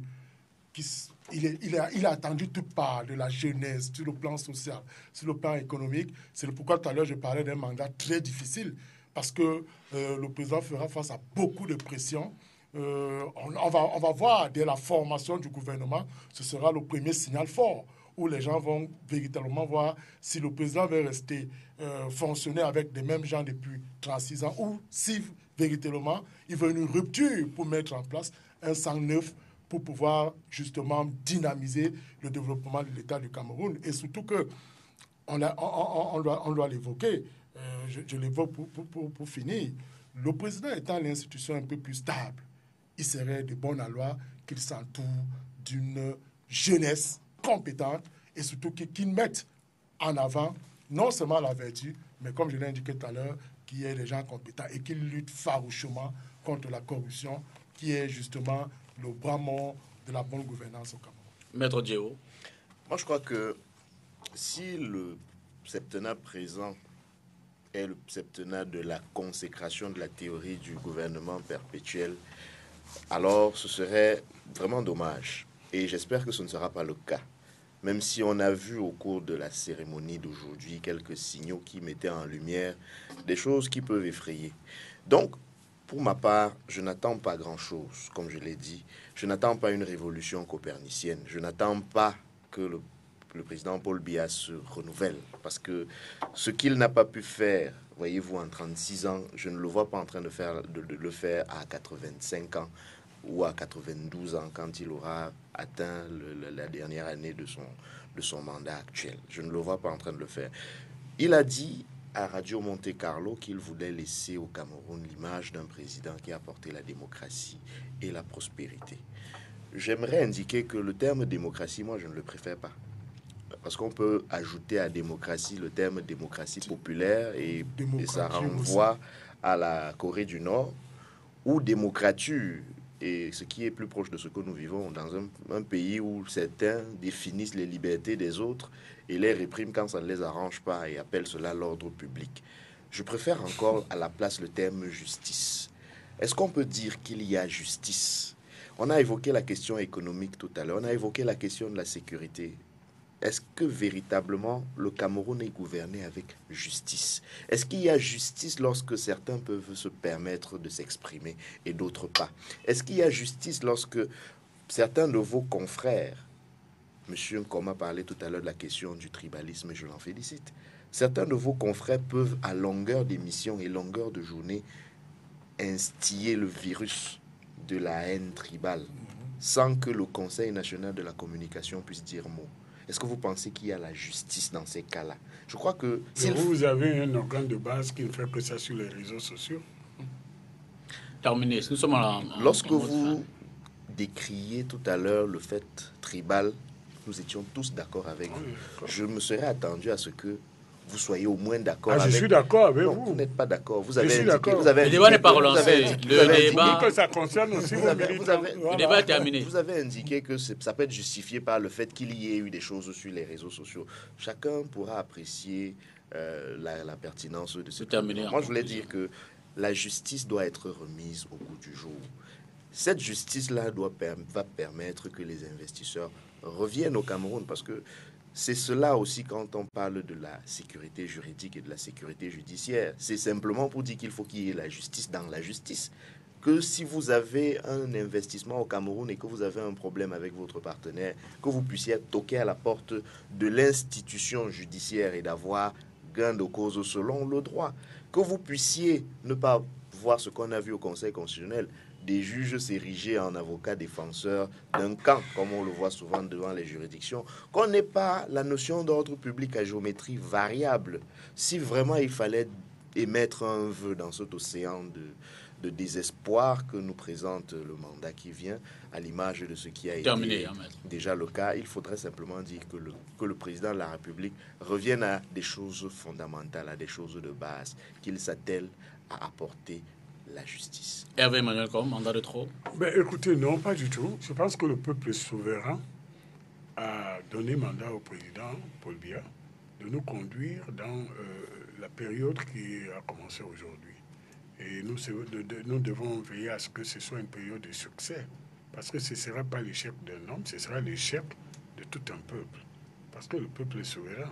il a attendu toute part de la jeunesse, sur le plan social, sur le plan économique. C'est pourquoi tout à l'heure je parlais d'un mandat très difficile, parce que le président fera face à beaucoup de pression. On va voir dès la formation du gouvernement, ce sera le premier signal fort où les gens vont véritablement voir si le président veut rester fonctionner avec les mêmes gens depuis 36 ans ou si véritablement il veut une rupture pour mettre en place un sang neuf pour pouvoir justement dynamiser le développement de l'État du Cameroun. Et surtout que on doit l'évoquer, je l'évoque pour finir, le président étant l'institution un peu plus stable, il serait de bon aloi qu'il s'entoure d'une jeunesse compétente et surtout qu'il mette en avant non seulement la vertu, mais comme je l'ai indiqué tout à l'heure, qu'il y ait des gens compétents et qu'il lutte farouchement contre la corruption, qui est justement le bras mort de la bonne gouvernance au Cameroun. Maître Diéo. Moi, je crois que si le septennat présent est le septennat de la consécration de la théorie du gouvernement perpétuel, alors ce serait vraiment dommage. Et j'espère que ce ne sera pas le cas. Même si on a vu au cours de la cérémonie d'aujourd'hui quelques signaux qui mettaient en lumière des choses qui peuvent effrayer. Donc, pour ma part, je n'attends pas grand-chose, comme je l'ai dit. Je n'attends pas une révolution copernicienne. Je n'attends pas que le président Paul Biya se renouvelle. Parce que ce qu'il n'a pas pu faire, voyez-vous, en 36 ans, je ne le vois pas en train de le faire à 85 ans ou à 92 ans quand il aura atteint la dernière année de son mandat actuel. Je ne le vois pas en train de le faire. Il a dit à Radio Monte Carlo qu'il voulait laisser au Cameroun l'image d'un président qui a apporté la démocratie et la prospérité. J'aimerais indiquer que le terme démocratie, moi, je ne le préfère pas. Parce qu'on peut ajouter à démocratie le terme démocratie populaire et ça renvoie à la Corée du Nord, ou démocrature, et ce qui est plus proche de ce que nous vivons dans un pays où certains définissent les libertés des autres et les répriment quand ça ne les arrange pas et appellent cela l'ordre public. Je préfère encore à la place le terme justice. Est-ce qu'on peut dire qu'il y a justice? On a évoqué la question économique tout à l'heure, on a évoqué la question de la sécurité. Est-ce que véritablement le Cameroun est gouverné avec justice? Est-ce qu'il y a justice lorsque certains peuvent se permettre de s'exprimer et d'autres pas? Est-ce qu'il y a justice lorsque certains de vos confrères, Monsieur Nkoma parlait tout à l'heure de la question du tribalisme et je l'en félicite, certains de vos confrères peuvent à longueur d'émission et longueur de journée instiller le virus de la haine tribale sans que le Conseil national de la communication puisse dire mot? Est-ce que vous pensez qu'il y a la justice dans ces cas-là? Je crois que... Vous avez un organe de base qui ne fait que ça sur les réseaux sociaux. Terminé. Nous sommes Lorsque vous décriez tout à l'heure le fait tribal, nous étions tous d'accord avec vous. Je me serais attendu à ce que vous soyez au moins d'accord avec... Je suis d'accord avec non, vous. Vous n'êtes pas d'accord. Vous Je avez suis indiqué, d'accord. vous avez Le débat n'est pas indiqué- relancé. Le débat... que ça concerne aussi vos militants. Le débat est terminé. Vous avez indiqué que ça peut être justifié par le fait qu'il y ait eu des choses sur les réseaux sociaux. Chacun pourra apprécier la pertinence de ce terminé. Moi, je voulais dire que la justice doit être remise au goût du jour. Cette justice-là va permettre que les investisseurs reviennent au Cameroun, parce que c'est cela aussi quand on parle de la sécurité juridique et de la sécurité judiciaire. C'est simplement pour dire qu'il faut qu'il y ait la justice dans la justice. Que si vous avez un investissement au Cameroun et que vous avez un problème avec votre partenaire, que vous puissiez toquer à la porte de l'institution judiciaire et d'avoir gain de cause selon le droit. Que vous puissiez ne pas voir ce qu'on a vu au Conseil constitutionnel, des juges s'ériger en avocats défenseurs d'un camp, comme on le voit souvent devant les juridictions, qu'on n'ait pas la notion d'ordre public à géométrie variable. Si vraiment il fallait émettre un vœu dans cet océan de désespoir que nous présente le mandat qui vient, à l'image de ce qui a été déjà le cas, il faudrait simplement dire que le président de la République revienne à des choses fondamentales, à des choses de base, qu'il s'attelle à apporter la justice. Hervé Emmanuel Kom, mandat de trop? Écoutez, non, pas du tout. Je pense que le peuple souverain a donné mandat au président Paul Biya de nous conduire dans la période qui a commencé aujourd'hui. Et nous devons veiller à ce que ce soit une période de succès, parce que ce ne sera pas l'échec d'un homme, ce sera l'échec de tout un peuple, parce que le peuple est souverain.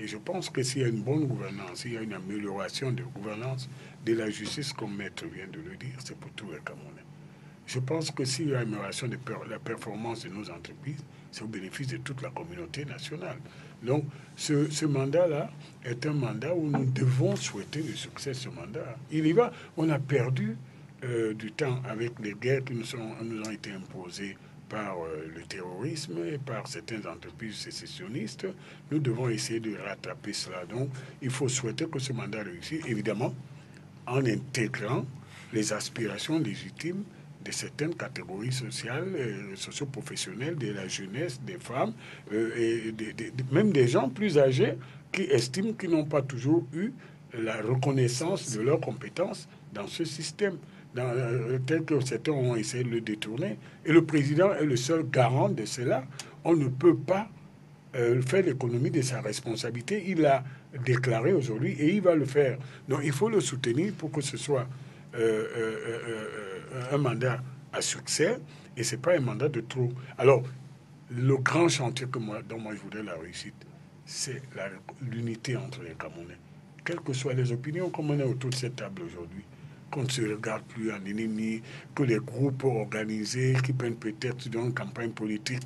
Et je pense que s'il y a une bonne gouvernance, s'il y a une amélioration de gouvernance de la justice, comme Maître vient de le dire, c'est pour tous les Camerounais. Je pense que s'il y a une amélioration de la performance de nos entreprises, c'est au bénéfice de toute la communauté nationale. Donc, ce mandat-là est un mandat où nous devons souhaiter le succès de ce mandat. Il y va. On a perdu du temps avec les guerres qui nous ont été imposées par le terrorisme et par certaines entreprises sécessionnistes. Nous devons essayer de rattraper cela. Donc, il faut souhaiter que ce mandat réussisse, évidemment, en intégrant les aspirations légitimes de certaines catégories sociales, socio-professionnelles, de la jeunesse, des femmes, et même des gens plus âgés qui estiment qu'ils n'ont pas toujours eu la reconnaissance de leurs compétences dans ce système, tel que certains ont essayé de le détourner. Et le président est le seul garant de cela. On ne peut pas faire l'économie de sa responsabilité. Il l'a déclaré aujourd'hui et il va le faire. Donc il faut le soutenir pour que ce soit un mandat à succès, et ce n'est pas un mandat de trop. Alors, le grand chantier dont moi je voudrais la réussite, c'est l'unité entre les Camerounais. Quelles que soient les opinions, comme on est autour de cette table aujourd'hui, qu'on ne se regarde plus en ennemi, que les groupes organisés qui prennent peut-être dans une campagne politique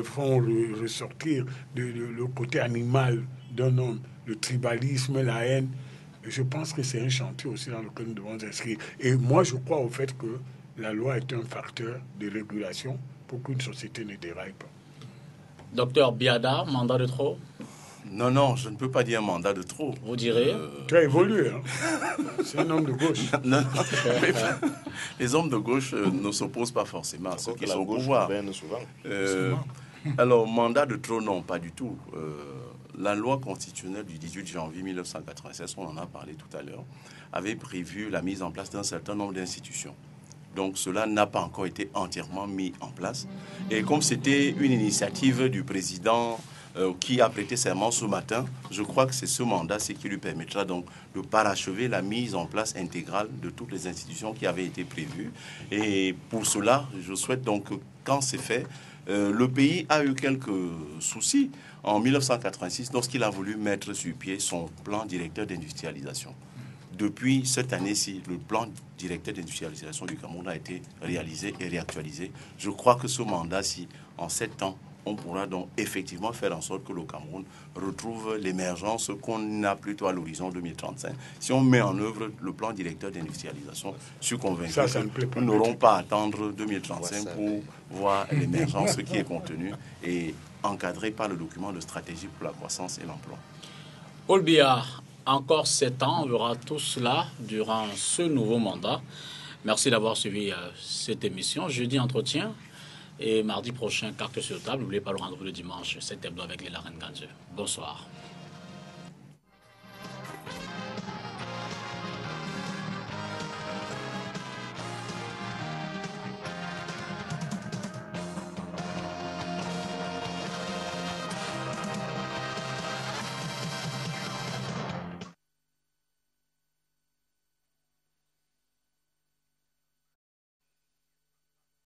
font ressortir le côté animal d'un homme, le tribalisme, la haine. Je pense que c'est un chantier aussi dans lequel nous devons inscrire. Et moi, je crois au fait que la loi est un facteur de régulation pour qu'une société ne déraille pas. Docteur Biada, mandat de trop? Non, je ne peux pas dire un mandat de trop. Vous direz Tu as évolué, hein. C'est un homme de gauche. Non. Les hommes de gauche ne s'opposent pas forcément à ceux qui sont au pouvoir. Alors, mandat de trop, non, pas du tout. La loi constitutionnelle du 18 janvier 1996, on en a parlé tout à l'heure, avait prévu la mise en place d'un certain nombre d'institutions. Donc cela n'a pas encore été entièrement mis en place. Et comme c'était une initiative du président qui a prêté serment ce matin, je crois que c'est ce mandat qui lui permettra donc de parachever la mise en place intégrale de toutes les institutions qui avaient été prévues. Et pour cela, je souhaite donc que quand c'est fait, le pays a eu quelques soucis en 1986 lorsqu'il a voulu mettre sur pied son plan directeur d'industrialisation. Depuis cette année-ci, le plan directeur d'industrialisation du Cameroun a été réalisé et réactualisé. Je crois que ce mandat-ci, en 7 ans, on pourra donc effectivement faire en sorte que le Cameroun retrouve l'émergence qu'on a plutôt à l'horizon 2035. Si on met en œuvre le plan directeur d'industrialisation, je suis convaincu que nous n'aurons pas à attendre 2035 pour voir l'émergence qui est contenue et encadrée par le document de stratégie pour la croissance et l'emploi. Paul Biya, encore 7 ans, on verra tout cela durant ce nouveau mandat. Merci d'avoir suivi cette émission. Jeudi, entretien. Et mardi prochain, carte sur table. N'oubliez pas le rendez-vous le dimanche, 7 hebdo avec les Larènes Gange. Bonsoir.